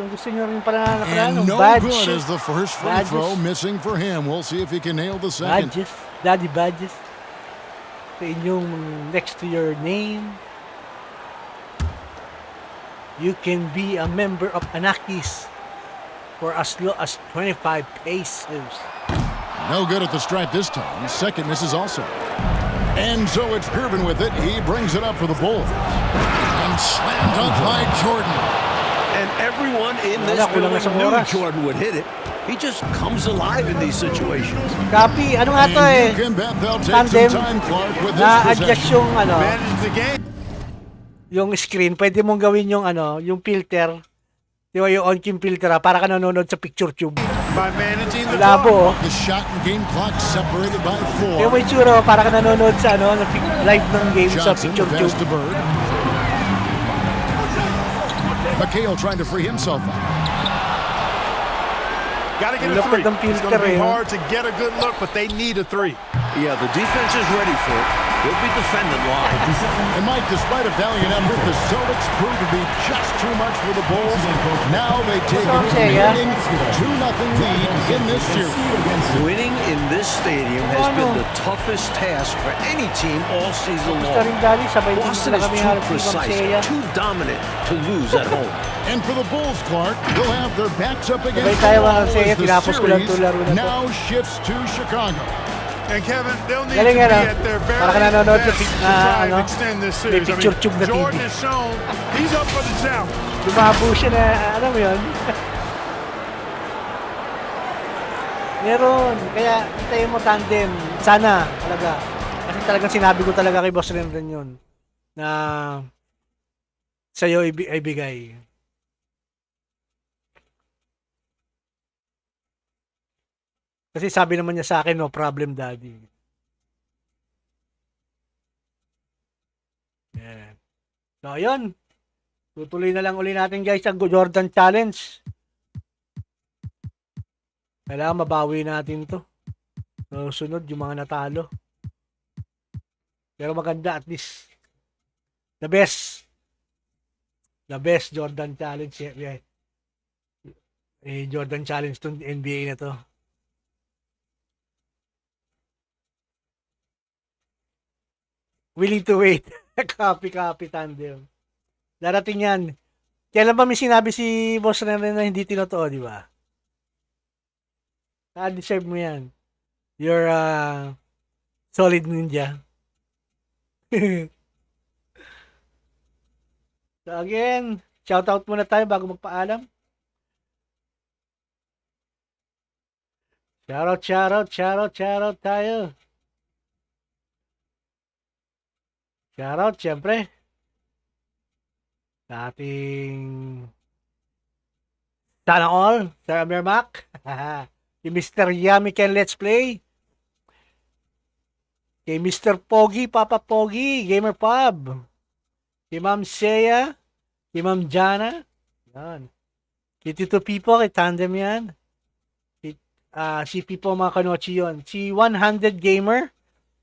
And no good as the first free throw missing for him. We'll see if he can nail the second. Badges. Daddy badges. Sa inyong next to your name. You can be a member of Anakis for as low as 25 pesos. No good at the stripe this time. Second misses also. And so it's Girvin with it. He brings it up for the Bulls. And slammed up by Jordan. And everyone in this building knew Jordan would hit it. He just comes alive in these situations. Copy, ano nga to eh? Tandem. Na-adjust yung ano. Yung screen, pwede mong gawin yung ano, yung filter. Di ba yung on-cam filter para ka nanonood sa picture tube. By managing the Labo. The shot and game clock separated by 4. Yung may tsura para ka nanonood sa ano, live ng game sa picture tube. McHale trying to free himself up. Got to get a 3. It's going to be hard to get a good look, but they need a 3. Yeah, the defense is ready for it. He'll be defending live. And Mike, despite a valiant effort, the Celtics proved to be just too much for the Bulls. Now they take a 2-0 lead in this series. Winning in this stadium has been the toughest task for any team all season long. Boston is too precise, too dominant to lose at home. And for the Bulls, Clark, they'll have their backs up against the Wall as the series now shifts to Chicago. And Kevin, they'll need to be at their very best to try and extend this series. I mean, Jordan has shown he's up for the challenge. Lumabo siya na, alam mo yun? Meron. Kaya, hintayin mo tandem. Sana, talaga. Kasi talagang sinabi ko talaga kay Boss Rendon yun. Na sa'yo ibigay. Kasi sabi naman niya sa akin, no problem, Daddy. Yeah. So, ayun. Tutuloy na lang uli natin, guys, ang Jordan Challenge. Kailangan mabawi natin to. So, sunod yung mga natalo. Pero maganda, at least. The best Jordan Challenge. Yeah. Jordan Challenge to NBA na to. Willing to wait. Copy tandem. Darating yan. Kailan ba may sinabi si Boss Ren na hindi tinotoo, di ba? Deserve mo yan. You're a solid ninja. So again, shoutout muna tayo bago magpaalam. Shoutout tayo. Shoutout, syempre. Sa ating Sana All, Sir Amir Mac. Kay Mr. Yummy Kenn Let's Play. Kay Mr. Pogi, Papa Pogi, Gamer Pub. Kay Ma'am Shea. Kay Ma'am Jana. Yan. Kay Tito Pipo, kay Tandem yan. Si Pipo mga kanochi yun. Si 100 Gamer.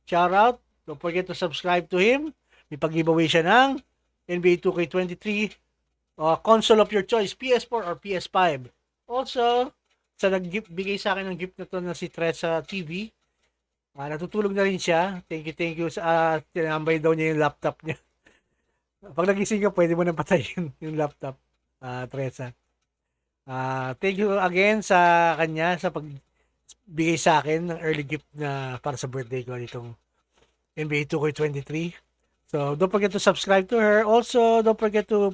Shoutout. Don't forget to subscribe to him. May pag-giveaway siya ng NBA 2K23 console of your choice, PS4 or PS5. Also, sa nagbigay sa akin ng gift na to na si Tresa TV, natutulog na rin siya. Thank you sa tinambay daw niya yung laptop niya. Pag nagising ka, pwede mo nang patayin yung laptop, Tresa. Thank you again sa kanya sa pagbigay sa akin ng early gift na para sa birthday ko nitong NBA 2K23. So don't forget to subscribe to her. Also, don't forget to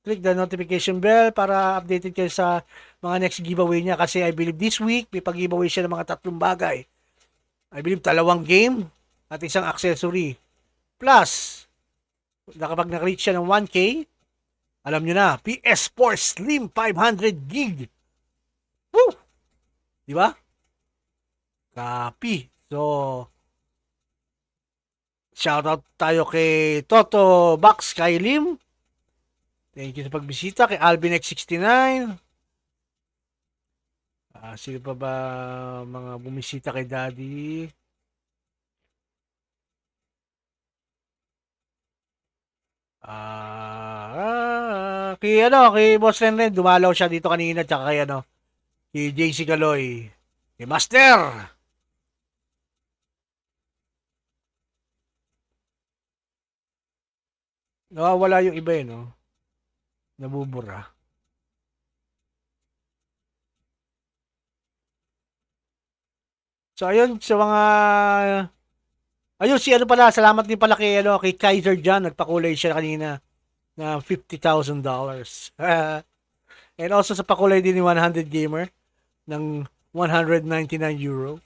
click the notification bell para updated kayo sa mga next giveaway niya, kasi I believe this week may pag-giveaway siya ng mga 3 bagay. I believe 2 game at 1 accessory. Plus, kapag na-reach siya ng 1K, alam nyo na, PS4 Slim 500 gig. Woo! Diba? Copy. So, shoutout tayo kay Toto Box, kay Lim. Thank you sa pagbisita. Kay Alvin X69. Sino pa ba mga bumisita kay Daddy? Kay Boss Ren, dumalaw siya dito kanina, tsaka kay JC Galoy, kay Master. Nawawala yung iba no? Nabubura. So ayun, sa mga ayun, salamat din pala kay Kaiser John, nagpakulay siya kanina na $50,000. And also sa pakulay din ni 100 Gamer ng €199.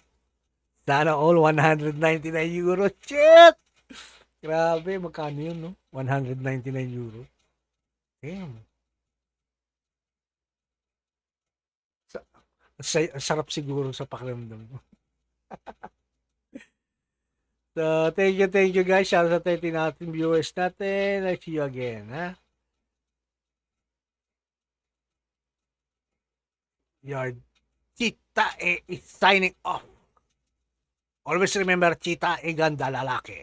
Sana all €199. Shit! Grabe, magkano yun, no? €199. Damn. Sarap siguro sa pakiramdam mo. So, thank you guys. Shout out sa 30 natin viewers natin. I'll see you again, ha? Your Chita is signing off. Always remember, Chita ay ganda lalaki.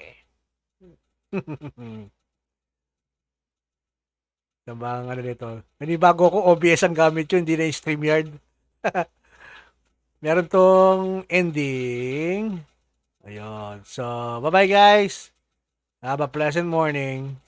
Sabang dito. Nanibago ko, OBS ang gamit yun, hindi na yung StreamYard. Meron tong ending. Ayun. So, bye-bye guys. Have a pleasant morning.